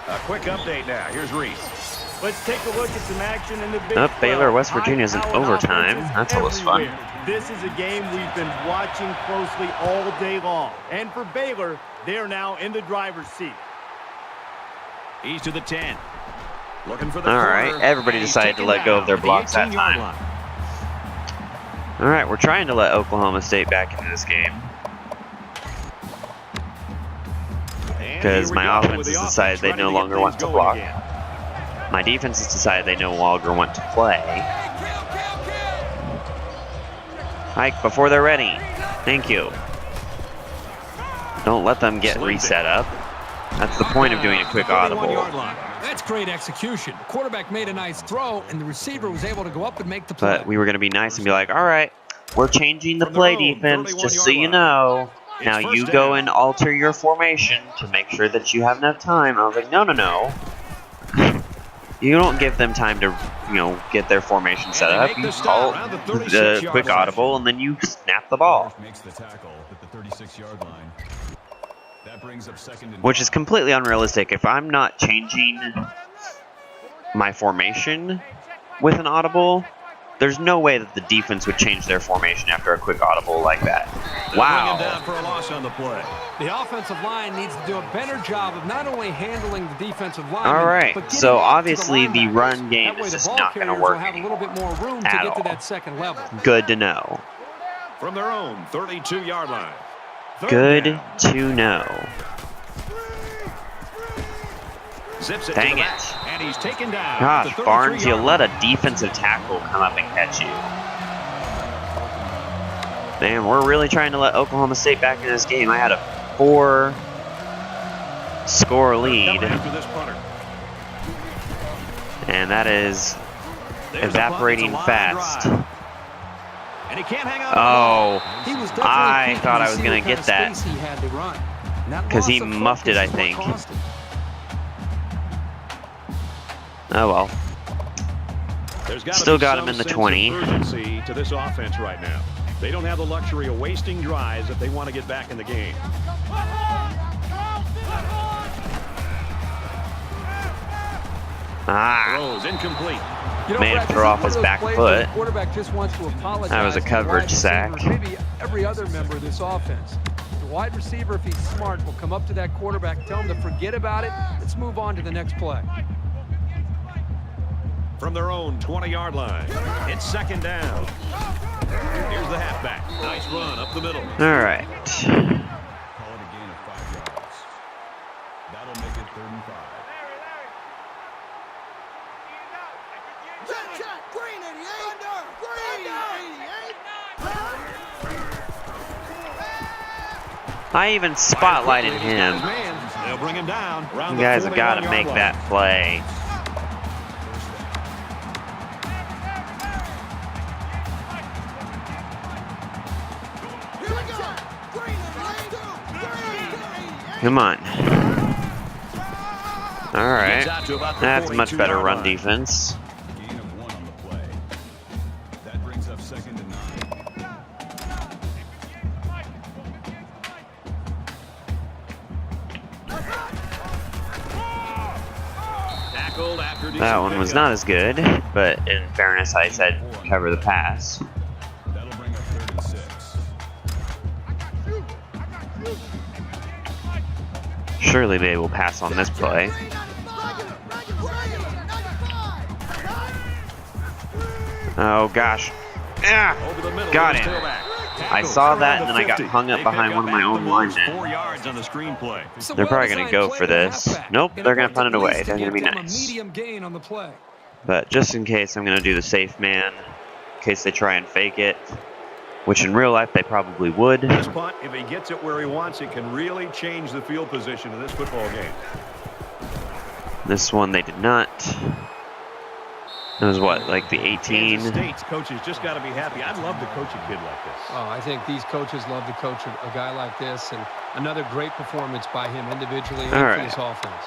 A quick update now. Here's Reese. Let's take a look at some action in the Big Up, 12. Baylor, West Virginia's in High-powered overtime. offenses That's always fun. everywhere. This is a game we've been watching closely all day long. And for Baylor, they're now in the driver's seat. He's to the 10. Looking for the All corner. right, everybody And he's decided to taken let go of down their at the blocks that 18-yard time. line. All right, we're trying to let Oklahoma State back into this game And because here we my go offense with the has offense decided they ready no to get longer things want to going block. again. My defense has decided they no longer want to play. Hike before they're ready. Thank you. Don't let them get reset up. That's the point of doing a quick 31-yard audible. line. That's great execution. The quarterback made a nice throw, and the receiver was able to go up and make the play. But we were going to be nice and be like, all right, we're changing the From their play own defense, just so 31-yard you line. know. It's Now first you down. go and alter your formation to make sure that you have enough time. I was like, no, no, no. You don't give them time to, get their formation set they up. make You the stop call around the the 36-yard quick line. audible, and then you snap the ball. Makes the tackle at the 36-yard line. That brings up second and Which is completely unrealistic. If I'm not changing my formation with an audible, there's no way that the defense would change their formation after a quick audible like that. They'll bring him down Wow. for a loss on the play. The offensive line needs to do a better job of not only handling the defensive line, All right, but getting so it out to obviously the linebackers. run game That way is the just ball not gonna carriers work will have a little bit more room to at get to all. that second level. Good to know. From their own 32-yard line. Third Good down. to know. Zips it Dang to the it. back, and he's taken down. at Gosh, the Barnes, you 33-yard let a line. defensive tackle come up and catch you. Man, we're really trying to let Oklahoma State back in this game. I had a score lead. After this punter. And that is There's a evaporating punt. It's a line fast. drive. And he can't hang on. Oh, He was definitely I quick, thought and I you was see going what to kind get of that. space he had to run. And that 'Cause he loss of muffed it, I focus is think. what cost him. Oh well. There's gotta Still be got some him in the sense of 20. urgency to this offense right now. They don't have the luxury of wasting drives if they want to get back in the game. Ah, Throws incomplete. You know, Made him Brad, this throw is off one his of those back plays where foot. the quarterback just wants to apologize. That was a to the coverage wide sack. receiver, maybe every other member of this offense. The wide receiver, if he's smart, will come up to that quarterback, tell him to forget about it. Let's move on to the next play. From their own 20-yard line. It's second down. Here's the halfback. Nice run up the middle. all right. Call it a gain of 5 yards. That'll make it 3rd and 5. I even spotlighted him. They'll bring him down. Around You the guys have got to 41-yard make line. that play. Come on. All right. Gets out to about the That's a much better 42-yard run line. defense. Gain of 1 on the play. That brings up 2nd and 9. Tackled after That one was not as good, but in fairness, I said cover the pass. That'll bring up 3rd and 6. Surely they will pass on this play. Oh gosh. Yeah. Over the middle. Got with his him. tailback. I Tackled saw around that, the and then I got 50. hung up They behind pick one of my up own after the linemen. 4 yards on the screenplay. It's a They're probably going to well-designed go play for the this. halfback. Nope, And they're going to avoid punt it the away. least They're to going to be give them a nice. medium gain on the play. But just in case, I'm going to do the safe man, in case they try and fake it, which in real life they probably would. This punt, if he gets it where he wants, it can really change the field position of this football game. This one they did not. It was what, like the 18? Kansas State's coaches just got to be happy. I'd love to coach a kid like this. Oh, I think these coaches love to coach a guy like this, and another great performance by him individually and All for right. this offense.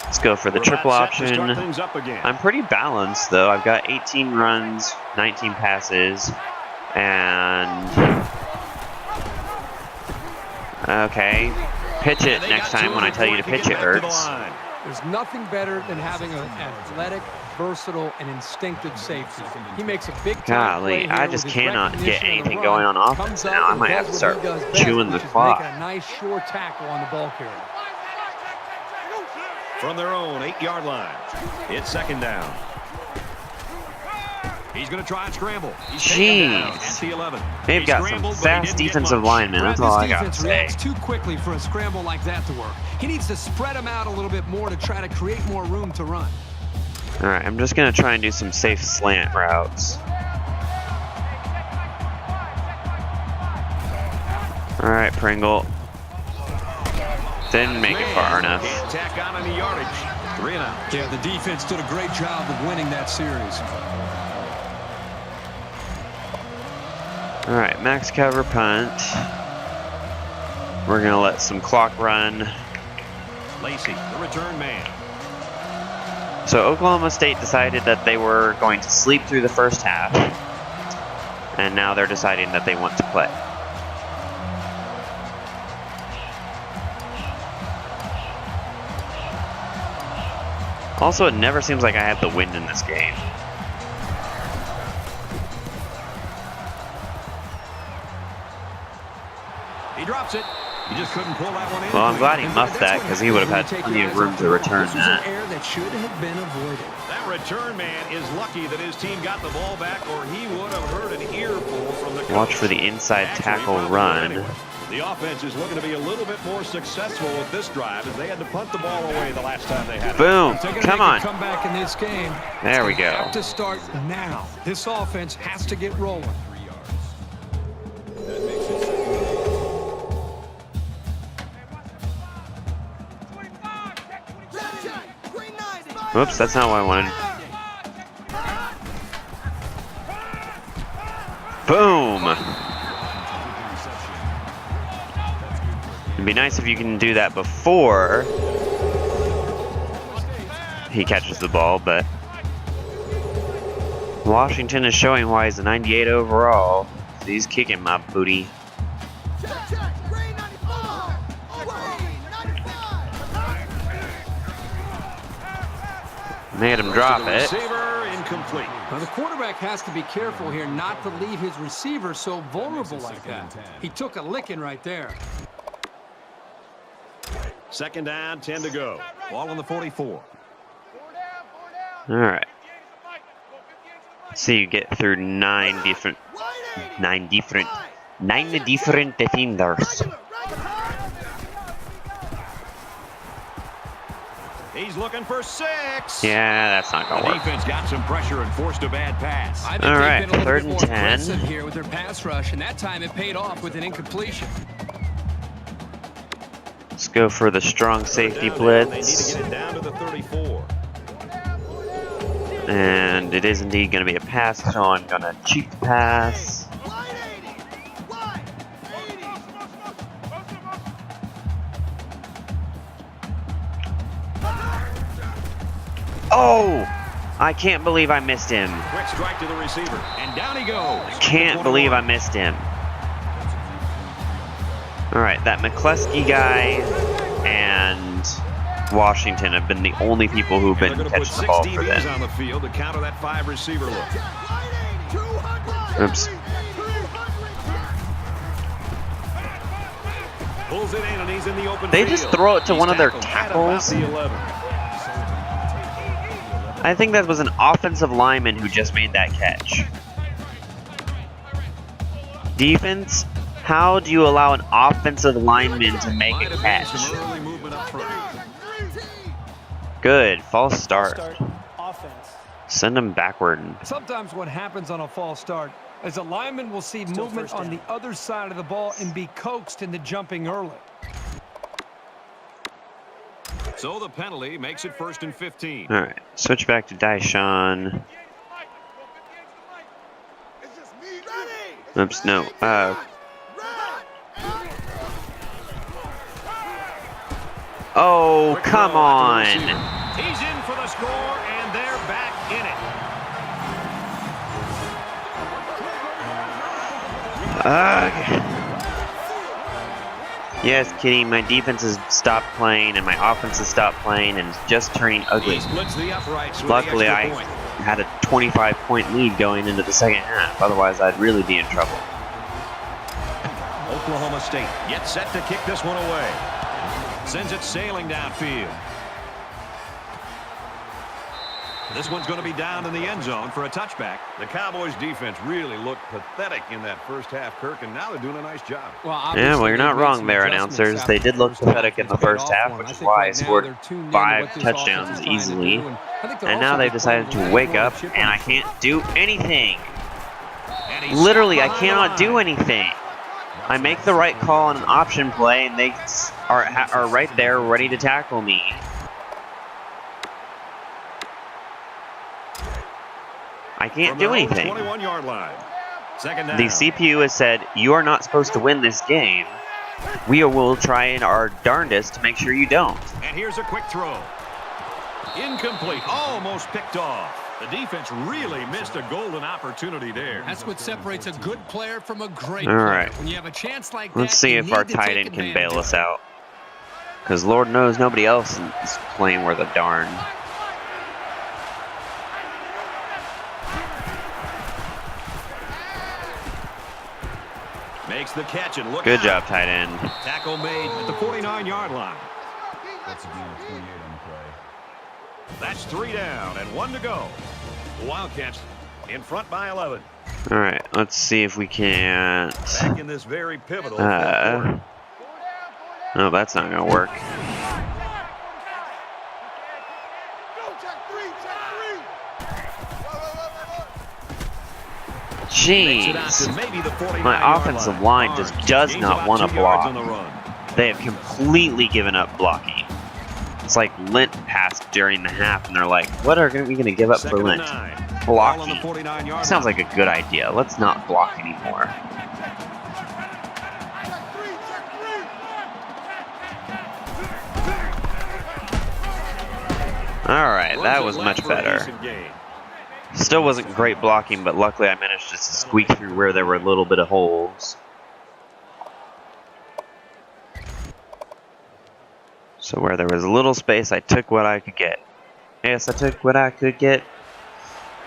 Let's go for the We're triple about set to option. start things up again. I'm pretty balanced, though. I've got 18 runs, 19 passes, and... Okay. Pitch it And they next got time two when I before tell you he to can pitch get it, back to the Ertz. line. There's nothing better than having an athletic, versatile, and instinctive safety. He makes a big time play Golly, here I with just his cannot get recognition and anything run, going on offense comes up now. I and might have does to what start he does best, chewing the which is clock. make a nice, sure tackle on the ball carrier. From their own 8-yard line, it's second down. He's going to try and scramble. He's taken down at Jeez. the 11. They've He got some scrambled, but he fast didn't get defensive much. linemen. That's all I got to Defense say. reacts too quickly for a scramble like that to work. He needs to spread them out a little bit more to try to create more room to run. All right, I'm just going to try and do some safe slant routes. All right, Pringle. Didn't make it far enough. Can't tack on any yardage. 3 and out. Yeah, the defense did a great job of winning that series. All right, max cover punt. We're going to let some clock run. Lacey, the return man. So Oklahoma State decided that they were going to sleep through the first half. And now they're deciding that they want to play. Also, it never seems like I have the wind in this game. He drops it. He just couldn't pull that one in. Well, I'm glad he And muffed that because he would have had Take plenty your of eyes room off to the ball. return This was an that. error that should have been avoided. That return man is lucky that his team got the ball back, or he would have heard an earful from the coach. Watch for the inside Actually, tackle probably run. anyway. The offense is looking to be a little bit more successful with this drive as they had to punt the ball away the last time they had it. Boom! If they're gonna Come make a on. comeback in this game. There we they go. have to start now. This offense has to get rolling. 3 yards. That makes it 2nd and 8. Whoops, that's not what I wanted. Boom! It'd be nice if you can do that before he catches the ball, but Washington is showing why he's a 98 overall. He's kicking my booty. Made him drop it. Receiver incomplete. Now the quarterback has to be careful here not to leave his receiver so vulnerable like that. He took a licking right there. Second down, 10 to go. Ball on the 44. All right. Let's see you get through nine different defenders. He's looking for 6. Yeah, that's not gonna The work. defense got some pressure and forced a bad pass. I think All they've right, been a little third bit and more 10. aggressive here with their pass rush, and that time it paid off with an incompletion. Let's go for the strong safety blitz. They need to get it down to the 34. And it is indeed going to be a pass, so I'm going to cheat the pass. Oh! I can't believe I missed him. Quick strike to the receiver, and down he goes. Can't believe I missed him. Alright, that McCluskey guy and Washington have been the only people who've been They're going to catching put the ball 6 for DBs them. on the field to counter that 5 receiver look. Oops. Pulls it in, and he's in the open They field. just throw it to He's one of their tackled at about tackles. the 11. I think that was an offensive lineman who just made that catch. Defense, how do you allow an offensive lineman to make Might a have been catch? some early movement up front. Good, false start. Offense. Send him backward. Sometimes what happens on a false start is a lineman will see movement on the other side of the ball and be coaxed into jumping early. So the penalty makes it 1st and 15. All right, switch back to Dyshawn. Oops, no. Oh, Quick come throw out on. to the receiver. He's in for the score, and they're back in it. Yes, Kitty, my defense has stopped playing and my offense has stopped playing and it's just turning ugly. He splits the uprights with Luckily, the I extra point. had a 25-point lead going into the second half. Otherwise, I'd really be in trouble. Oklahoma State gets set to kick this one away. Sends it sailing downfield. This one's going to be down in the end zone for a touchback. The Cowboys defense really looked pathetic in that first half, Kirk, and now they're doing a nice job. Yeah, well, you're not wrong there, announcers. They did look pathetic in the first half, which is why I scored 5 touchdowns easily. And now they've decided to wake up, and I can't do anything. Literally, I cannot do anything. I make the right call on an option play, and they are right there ready to tackle me. I can't do anything. 21-yard line. Second down. The CPU has said, you are not supposed to win this game. We will try our darndest to make sure you don't. And here's a quick throw. Incomplete. Almost picked off. The defense really missed a golden opportunity there. That's what separates a good player from a great All player. right. When you have a chance like Let's that, see you if need our to tight take end can advantage bail of us it. out. Because Lord knows nobody else is playing worth a darn. Makes the catch and look Good out. job, tight end. Tackle made at the 49-yard line. That's a gain of 28 on the play. That's 3 down and 1 to go. Wildcats in front by 11. All right, let's see if we can't. Back in this very pivotal fourth quarter. No, that's not gonna work. Makes it out Jeez. to maybe the 49-yard My offensive line just does Gains not about want to 2 yards on block. the run. They have completely given up blocking. It's like Lent passed during the half, and they're like, what are we going to give up for Second and Lent? 9. Blocking. Ball on the 49-yard Sounds line. like a good idea. Let's not block anymore. Alright, that was much better. Still wasn't great blocking, but luckily I managed to squeak through where there were a little bit of holes. So where there was a little space, I took what I could get. Yes, I took what I could get.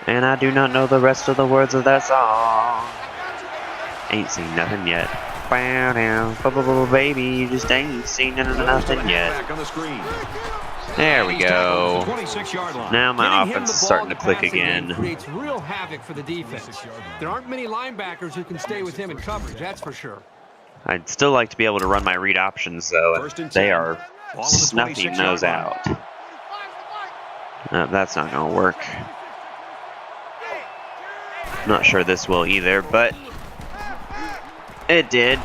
And I do not know the rest of the words of that song. Ain't seen nothing yet. Bow down, baby, you just ain't seen nothing yet. Back on the screen. There we go. 26-yard line. Now my Getting him offense the is ball starting in to the click passing game again. creates real havoc for the defense. There aren't many linebackers who can stay with him in coverage, that's for sure. I'd still like to be able to run my read options, though, First and and they 10. are Ball on the snuffing 26-yard those line. out. That's not going to work. Not sure this will either, but it did.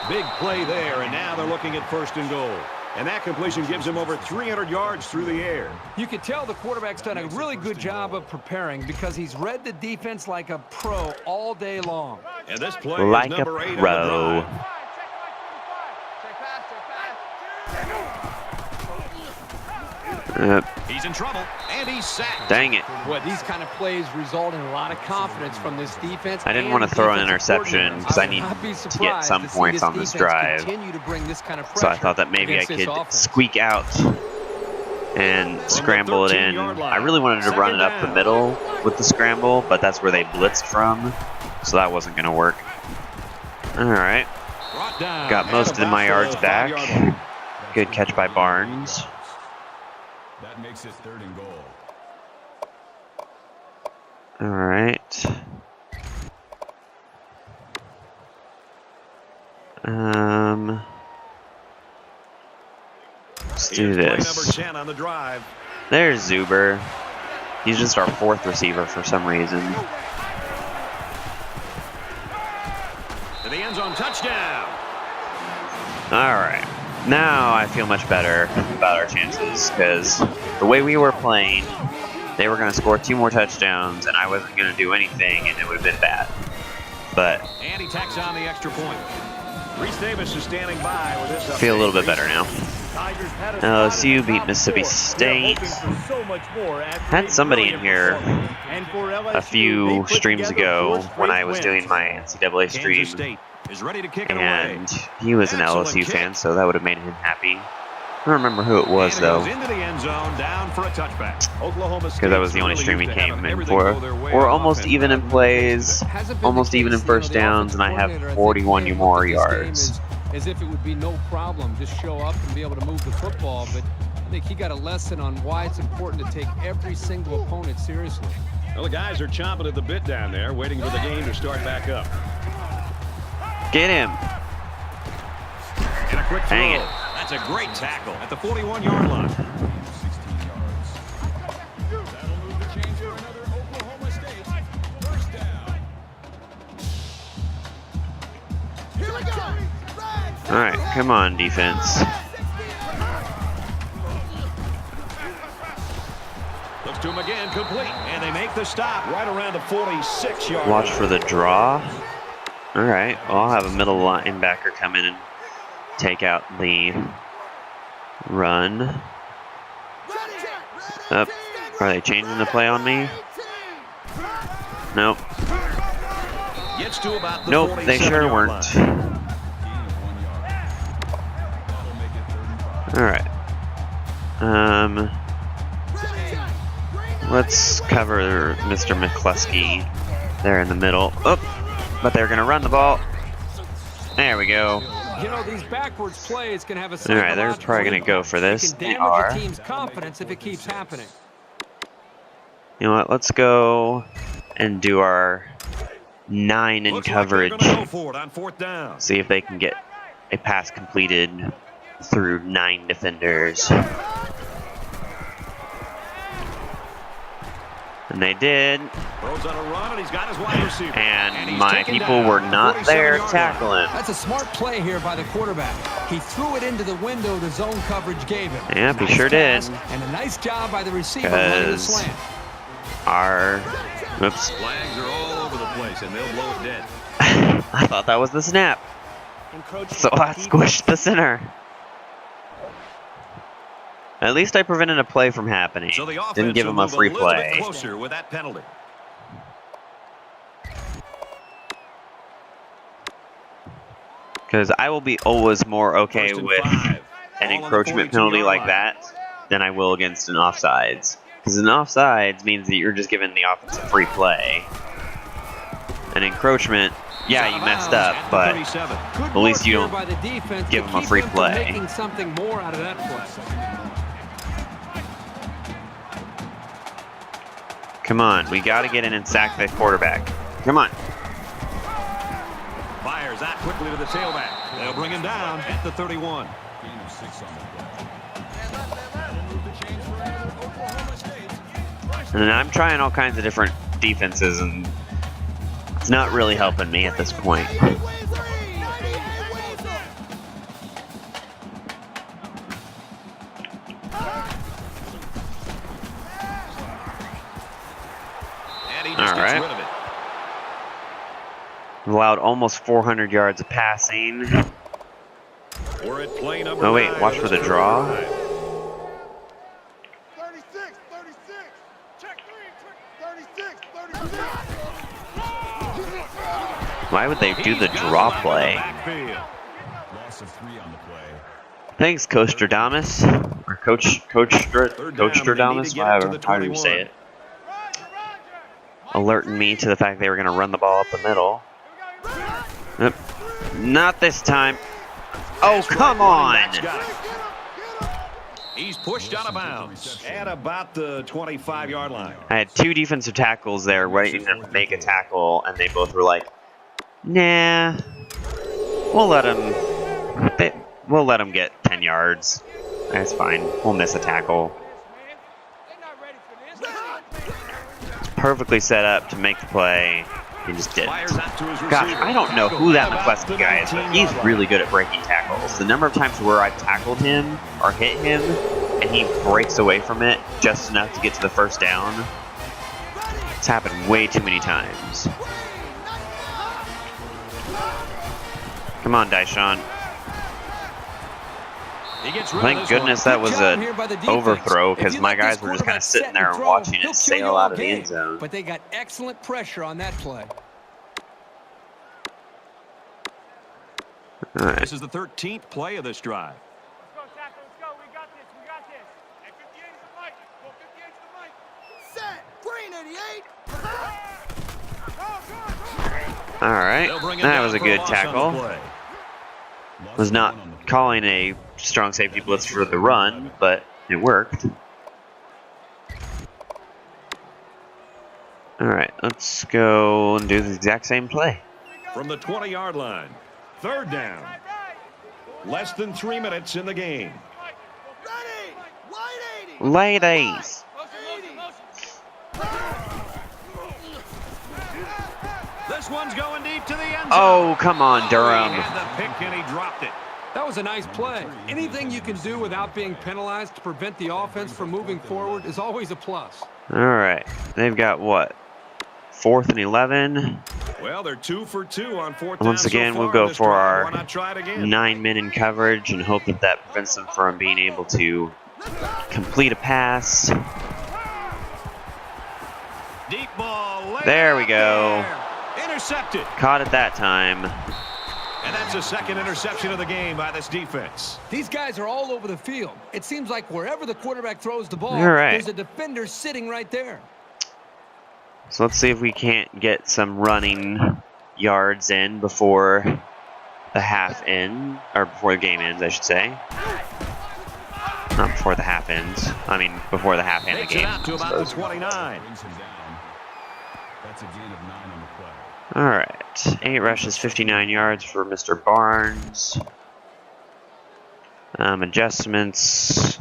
Big play there, and now they're looking at first and goal. And that completion gives him over 300 yards through the air. You can tell the quarterback's done a really good job of preparing because he's read the defense like a pro all day long. And this play Like is a number 8 pro. on the drive. He's in trouble, and he's sacked. Dang it. Boy, these kind of plays result in a lot of confidence from this defense. I didn't and want to throw an defensive interception because I need would not be to get surprised some to see points on this defense drive. continue to bring this kind of So I pressure thought that maybe I against this could offense. squeak out and scramble it in. 13-yard line. I really wanted to run it up the Second middle with the scramble, but that's where they blitzed from, so that wasn't going to work. Alright, Brought down got at most of my about yards the back. 5-yard line. Good catch by Barnes. That makes it 3rd and goal. Alright. Let's do Here's play number this. 10 on the drive. There's Zuber. He's just our 4th receiver for some reason. To the end zone, touchdown. Alright. Now I feel much better about our chances because the way we were playing, they were going to score 2 more touchdowns and I wasn't going to do anything and it would have been bad. But And he tacks on the extra point. Reese Davis is standing by with this. I feel a little bit better now. Tigers had a LSU spot in the beat top Mississippi 4. State. They're hoping for so much more after Had a somebody in brilliant here performance. And for LSU, a few they put streams together ago 4 when I straight was wins. doing my NCAA stream, Kansas State is ready to kick it away. and he was an Excellent LSU kick. fan, so that would have made him happy. I don't remember who it was, And it goes though, into the end zone, down for a touchback. Oklahoma because that was the only State's stream he really used to came having in everything for. go their way We're on almost offense. even in plays, Hasn't been almost the even in case. first The downs, and I offensive have coordinator, I think, 41 came more up with this game yards. as if it would be no problem, just show up and be able to move the football. But I think he got a lesson on why it's important to take every single opponent seriously. Well, the guys are chomping at the bit down there, waiting for the game to start back up. Get him! And a quick throw. Dang it. That's a great tackle at the 41-yard line. 16 yards. That'll move the chains for another Oklahoma State first down. Here we go. Alright, come on, defense. Looks to him again, complete. And they make the stop right around the 46-yard line. Watch for the draw. Alright, well, I'll have a middle linebacker come in and take out the run. Up. Are they changing the play on me? Nope. Gets to about the Nope, they sure 47-yard weren't. line. Gain of 1 yard. That'll make it 3rd and 5. Alright. Let's cover Mr. McCluskey there in the middle. Oh, but they're going to run the ball. There we go. You know, these backwards plays can have a All right, they're probably going to go for this. It They can damage are. a team's confidence if it keeps happening. You know what? Let's go and do our 9 in Looks like coverage. they're gonna go for it on 4th down. See if they can get a pass completed through 9 defenders. And they did. Throws on a run, and he's got his wide receiver. And he's my taken people down were at the not there to 47-yard tackle line. him. That's a smart play here by the quarterback. He threw it into the window the zone coverage gave him. Yep, he Nice sure did. pass, and a nice job by the receiver running the 'Cause slant. Oops. Flags are all over the place, and they'll blow it dead. I thought that was the snap. So I squished the center. At least I prevented a play from happening. So the offense Didn't give will him a move free little bit play. closer with that penalty. Because I will be always more okay 1st and with 5. an Ball on the encroachment penalty 42-yard like line. that than I will against an offsides. Because an offsides means that you're just giving the offense a free play. An encroachment, yeah, you messed up, but Good at least work you here don't by the defense give to him a keep free him from play. Making something more out of that play. Come on, we got to get in and sack the quarterback. Come on. Fires that quickly to the tailback. They'll bring him down at the 31. Gain of 6 on the play. That'll move the chains for another Oklahoma State. And I'm trying all kinds of different defenses, and it's not really helping me at this point. And he just All gets right. rid of it. Allowed almost 400 yards of passing. We're at play number Oh, wait, 9 watch of for this the draw. drive. 36, 36. Check 36, 36. Why would they do the He's got draw him out play? in the backfield. Loss of 3 on the play. Thanks, Coach Stradamus. Or Coach Third down, Stradamus, they need to get it to the however you say 21. it. Alerting me to the fact they were going to run the ball up the middle. Yep. Not this time. Oh, That's come right, running on! back's got it. He's pushed out of bounds at about the 25-yard line. I had two defensive tackles there waiting to make a tackle, and they both were like, "Nah, we'll let him get 10 yards. That's fine. We'll miss a tackle." It's perfectly set up to make the play. He just didn't. Fires out to his Gosh, receiver. I don't know who that About McCleskey the guy is, but he's 19-yard line. really good at breaking tackles. The number of times where I've tackled him or hit him, and he breaks away from it just enough to get to the first down, it's happened way too many times. Come on, Dyshawn. He gets rid of Thank this goodness one. that was Good job an here by the defense. overthrow, If because you my let this guys were just kind of quarterback sitting set there and and throw, watching he'll it kill you sail all out of the game. end zone. But they got excellent pressure on that play. All right. This is the 13th play of this drive. Set. Green 88. All right. They'll bring him That down was a for good loss on the tackle. play. Loss Was of not 1 on the play. calling a strong safety blitz for the run, but it worked. All right, let's go and do the exact same play. From the 20-yard line. 3rd down. Less than 3 minutes in the game. Ready. Wide 80. Ladies. 80. This one's going deep to the end zone. Oh, come on, He Durham. had the pick and he dropped it. That was a nice play. Anything you can do without being penalized to prevent the offense from moving forward is always a plus. All right, they've got what? 4th and 11. Well, they're 2 for 2 on 4th down. Once again, so we'll far go in this for drive. our Why not try it again? 9 men in coverage and hope that that prevents them from being able to complete a pass. Deep ball. Laid There we out go. there. Intercepted. Caught it that time. And that's the second interception of the game by this defense. These guys are all over the field. It seems like wherever the quarterback throws the ball, All right. there's a defender sitting right there. So let's see if we can't get some running yards in before the half end, or before the game ends, I should say. Not before the half ends. I mean, before the half end of the Takes it game. out to I about the suppose. 29. Brings him down. That's a gain of 9 on the play. All right, 8 rushes, 59 yards for Mr. Barnes. Adjustments.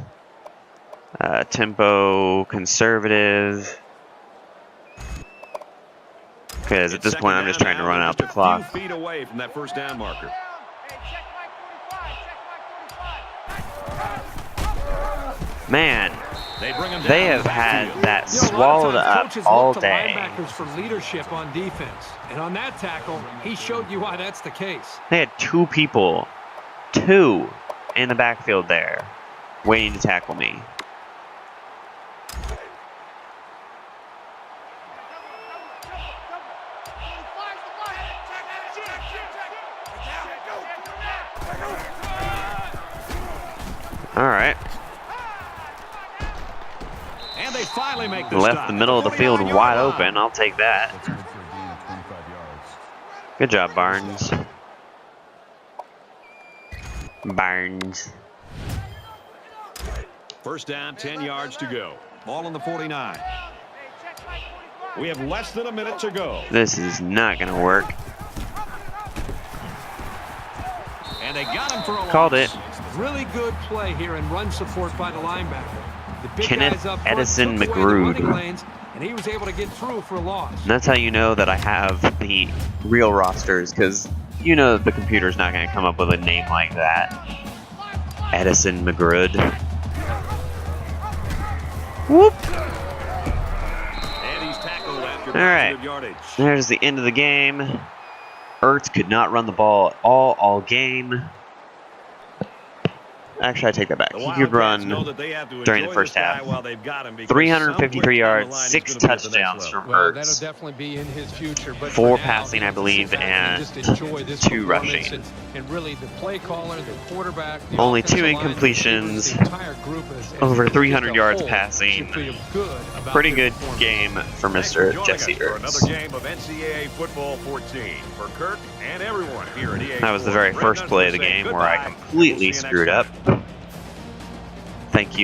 Tempo conservative. Because at this point, I'm just trying to run out the clock. A few feet away from that first down marker. Man, they have had that You know, a lot of swallowed times up coaches all look to day. linebackers for leadership on defense. And on that tackle, he showed you why that's the case. They had two in the backfield there, waiting to tackle me. All right. And they finally make the Left stop. the middle of the field 49-yard wide line. open. I'll take that. That's good for a gain of 25 yards. Good job, Barnes. Barnes. First down, 10 yards to go. Ball on the 49. We have less than a minute to go. This is not going to work. And they got him for a Called loss. it. Really good play here in run support by the linebacker. The big Kenneth guys up front Edison took away the McGrude. running lanes, and he was able to get through for a loss. And that's how you know that I have the real rosters, because you know the computer's not going to come up with a name like that. Edison McGrude. Whoop! And he's tackled after All right. positive yardage. There's the end of the game. Ertz could not run the ball at all game. Actually, I take that back. The He Wildcats could run know that they have to during the enjoy first this guy half. while they've got him, because 353 somewhere down the yards, line, he's 6 gonna be at the next touchdowns level. from Well, that'll Ertz. definitely be in his future. But 4 for now, passing, I he believe, sits back and just enjoy this 2 performance rushing. And really, the play caller, the quarterback, the Only 2 offensive line, incompletions, the entire group as over just 300 a yards whole passing. should feel good about Pretty their good performance. game for Thanks for Mr. joining Jesse us for another Ertz. game of NCAA Football 14. For Kirk and everyone here at EA That was the Sports, very Brent first play of the Nussbaum saying game where I goodbye, and completely we'll see you screwed next up. time. Thank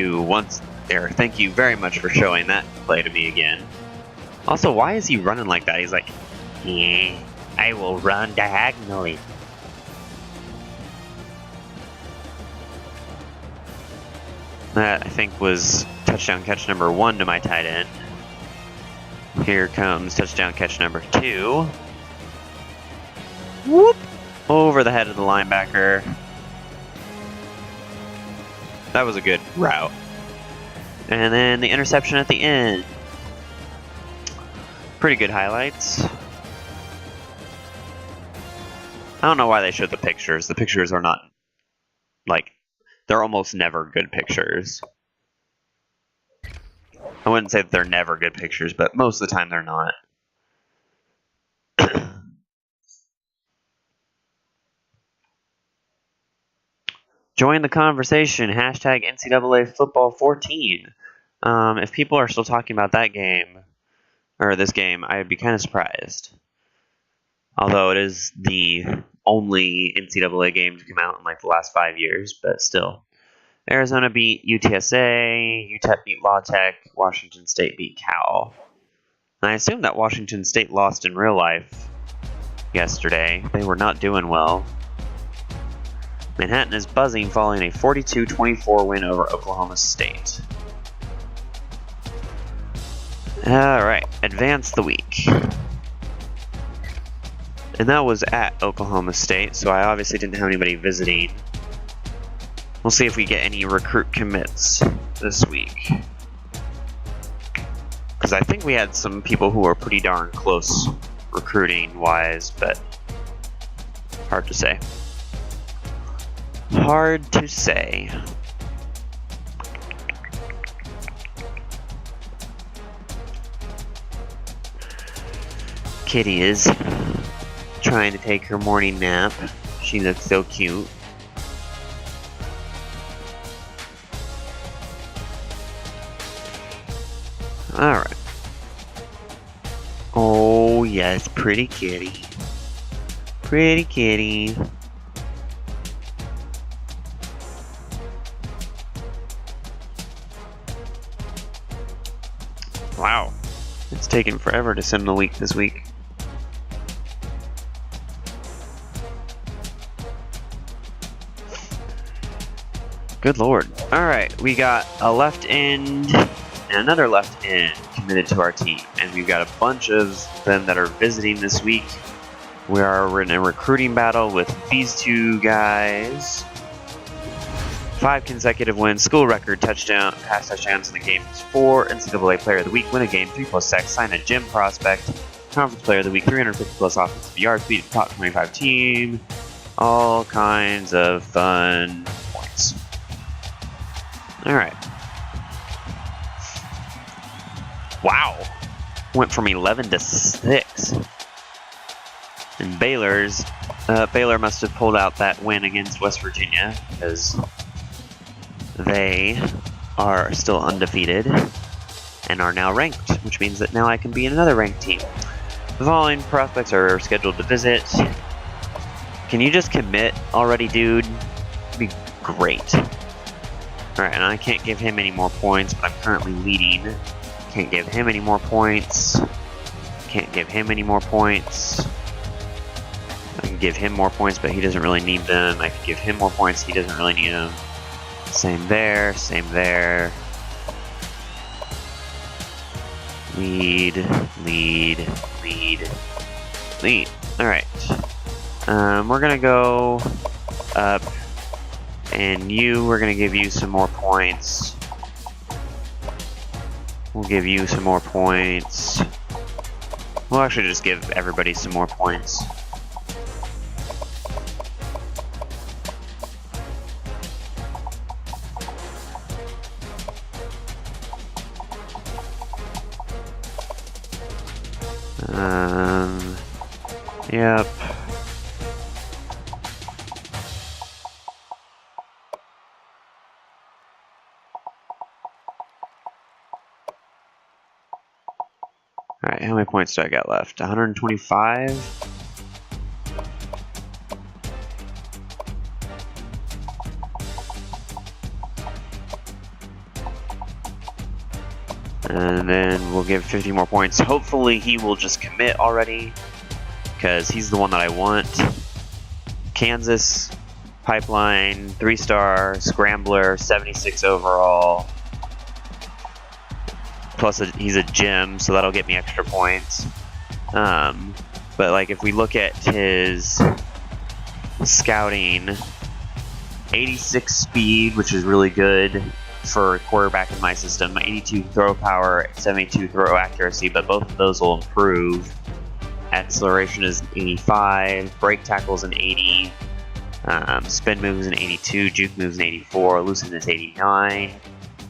you very much for showing that play to me again. Also, why is he running like that? He's like, yeah, I will run diagonally. That, I think, was touchdown catch number 1 to my tight end. Here comes touchdown catch number 2. Whoop! Over the head of the linebacker. That was a good route. And then the interception at the end. Pretty good highlights. I don't know why they showed the pictures. The pictures are not, like, they're almost never good pictures. I wouldn't say that they're never good pictures, but most of the time they're not. Join the conversation, hashtag NCAA Football 14. If people are still talking about that game, or this game, I'd be kind of surprised. Although it is the only NCAA game to come out in like the last 5 years, but still. Arizona beat UTSA, UTEP beat La Tech, Washington State beat Cal. And I assume that Washington State lost in real life yesterday. They were not doing well. Manhattan is buzzing following a 42-24 win over Oklahoma State. Alright, advance the week. And that was at Oklahoma State, so I obviously didn't have anybody visiting. We'll see if we get any recruit commits this week. Because I think we had some people who were pretty darn close recruiting-wise, but hard to say. Hard to say. Kitty is trying to take her morning nap. She looks so cute. Alright. Oh, yes, pretty kitty. Pretty kitty. Wow. It's taken forever to send the week this week. Good lord. Alright, we got a left end and another left end committed to our team, and we've got a bunch of them that are visiting this week. We're in a recruiting battle with these two guys. 5 consecutive wins, school record pass touchdowns in the games, 4 NCAA Player of the Week, win a game, 3+ sacks, sign a gym prospect, Conference Player of the Week, 350+ offensive yards, beat top 25 team, all kinds of fun points. Alright. Wow. Went from 11 to 6. And Baylor must have pulled out that win against West Virginia because they are still undefeated and are now ranked, which means that now I can be in another ranked team. The following prospects are scheduled to visit. Can you just commit already, dude? That'd be great. Alright, and I can't give him any more points, but I'm currently leading. Can't give him any more points. Can't give him any more points. I can give him more points, but he doesn't really need them. I can give him more points, he doesn't really need them. Same there, same there. Lead, lead, lead, lead. Alright. We're gonna go up, and we're gonna give you some more points. We'll give you some more points. We'll actually just give everybody some more points. Yep. Alright, how many points do I got left? 125? And then we'll give 50 more points. Hopefully he will just commit already, because he's the one that I want. Kansas, Pipeline, 3-star, Scrambler, 76 overall. Plus he's a gym, so that'll get me extra points. But like if we look at his scouting, 86 speed, which is really good for a quarterback in my system, 82 throw power, 72 throw accuracy, but both of those will improve. Acceleration is 85, brake tackle is an 80, spin move is an 82, juke move is an 84, loosen is 89.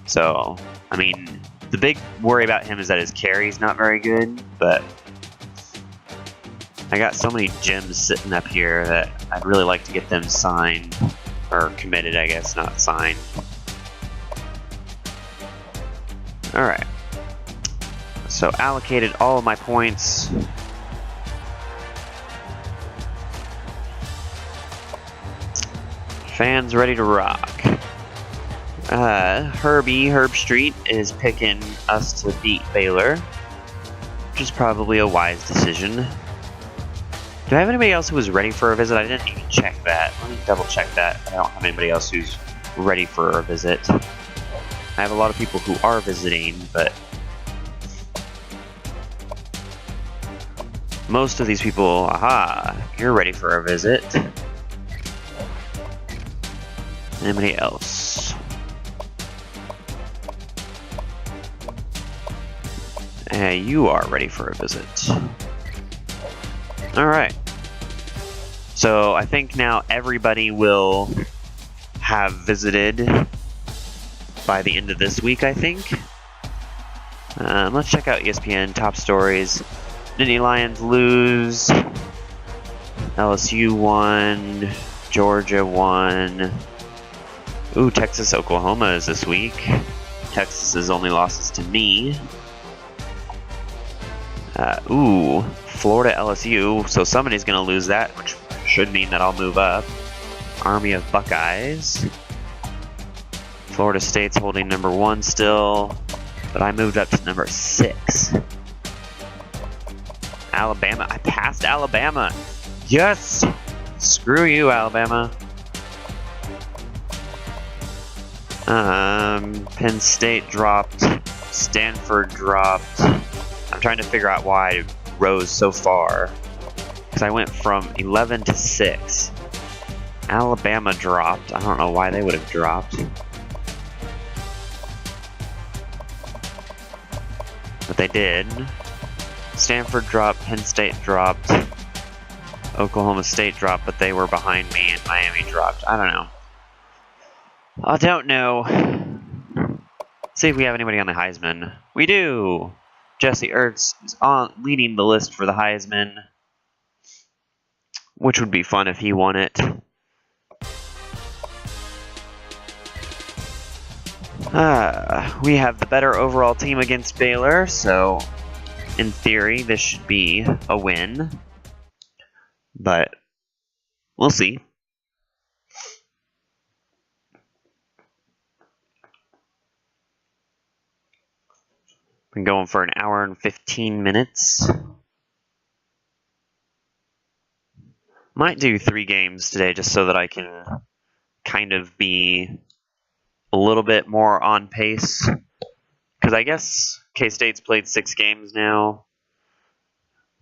So, I mean, the big worry about him is that his carry is not very good, but I got so many gems sitting up here that I'd really like to get them signed, or committed, I guess, not signed. Alright, so allocated all of my points. Fans ready to rock. Herb Street is picking us to beat Baylor, which is probably a wise decision. Do I have anybody else who was ready for a visit? I didn't even check that. Let me double check that. I don't have anybody else who's ready for a visit. I have a lot of people who are visiting, but most of these people, aha, you're ready for a visit. Anybody else? You are ready for a visit. Alright. So I think now everybody will have visited by the end of this week, I think. Let's check out ESPN top stories. Nittany Lions lose. LSU won. Georgia won. Ooh, Texas, Oklahoma is this week. Texas's only losses to me. Ooh, Florida, LSU. So somebody's going to lose that, which should mean that I'll move up. Army of Buckeyes. Florida State's holding number 1 still, but I moved up to number 6. Alabama, I passed Alabama. Yes! Screw you, Alabama. Penn State dropped Stanford dropped. I'm trying to figure out why I rose so far. Because I went from 11 to 6. Alabama dropped. I don't know why they would have dropped. But they did. Stanford dropped. Penn State dropped. Oklahoma State dropped, but they were behind me, and Miami dropped. I don't know. I don't know. See if we have anybody on the Heisman. We do! Jesse Ertz is leading the list for the Heisman, which would be fun if he won it. We have the better overall team against Baylor, so in theory this should be a win. But we'll see. Been going for an hour and 15 minutes. Might do 3 games today just so that I can kind of be a little bit more on pace. Because I guess K-State's played 6 games now.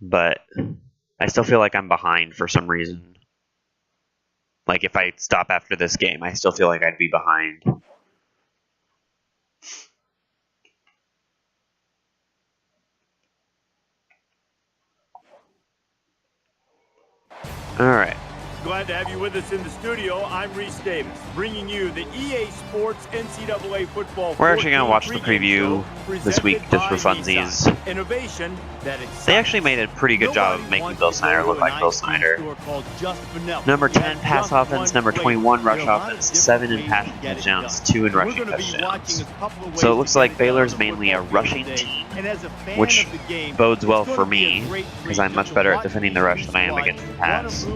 But I still feel like I'm behind for some reason. Like if I stop after this game, I still feel like I'd be behind. Alright. Glad to have you with us in the studio. I'm Reese Davis, bringing you the EA Sports NCAA Football. We're actually going to watch the preview this week just for funsies. Innovation that excites. They actually made a pretty good job of making Bill Snyder look like Bill Snyder. Number 10 pass offense, number 21 rush offense, 7 in passing touchdowns, 2 in rushing touchdowns. So it looks like Baylor's mainly a rushing team, which bodes well for me, because I'm much better at defending the rush than I am against the pass.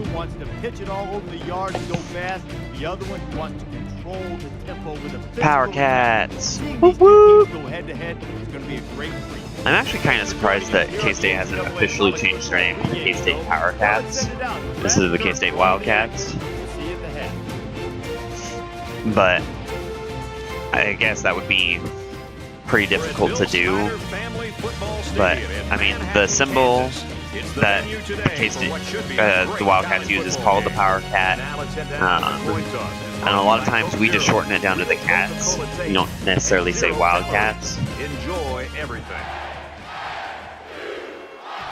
Pitch it all over the yard and go fast. The other one wants to control the tempo with a Power Cats. Whoop, whoop. Go head to head. It's going to be a great treat. I'm actually kind of surprised that K-State hasn't officially changed their name to the K-State Power Cats. This is the K-State Wildcats. But I guess that would be pretty difficult to do. But I mean, the symbol that the Wildcats use is called the Power Cat. And a lot of times we just shorten it down to the Cats. You don't necessarily say Wildcats. Enjoy everything.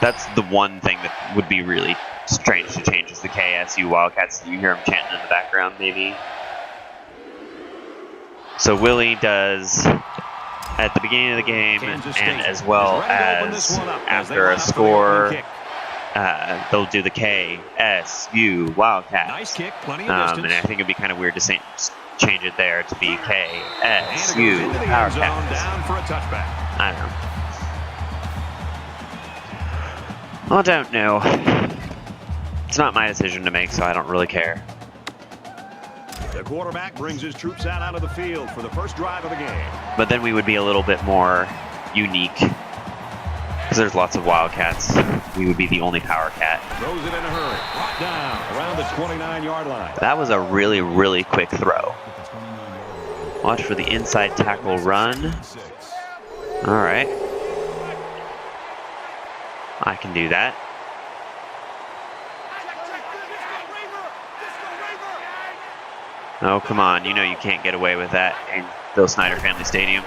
That's the one thing that would be really strange to change is the KSU Wildcats. You hear them chanting in the background, maybe. So Willie does at the beginning of the game, and as well as after a score, they'll do the KSU Wildcats. Nice kick, plenty of And distance. I think it'd be kind of weird to change it there to be KSU Power Cats. Down for a touchback. I don't know. I don't know. It's not my decision to make, so I don't really care. The quarterback brings his troops out of the field for the first drive of the game. But then we would be a little bit more unique. Because there's lots of Wildcats. We would be the only Power Cat. Throws it in a hurry. Brought down around the 29-yard line. That was a really, really quick throw. Watch for the inside tackle run. Alright. I can do that. Oh, come on. You know you can't get away with that in Bill Snyder Family Stadium.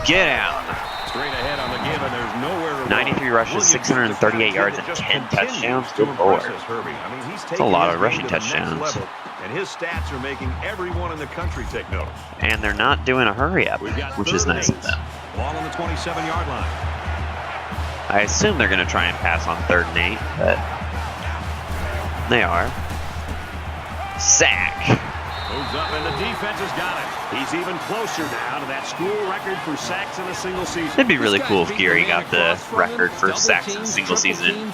Get down. Straight ahead on the give, and there's nowhere to 93 rushes, 638 yards, and 10 touchdowns. Good lord. That's a lot of rushing touchdowns. And his stats are making everyone in the country take notice. And they're not doing a hurry up, which is nice of them. Ball on the 27-yard line. I assume they're going to try and pass on 3rd and 8, but they are. Sack. Moves up, and the defense has got it. He's even closer now to that school record for sacks in a single season. It'd be really cool if Geary got the record for sacks in a single season.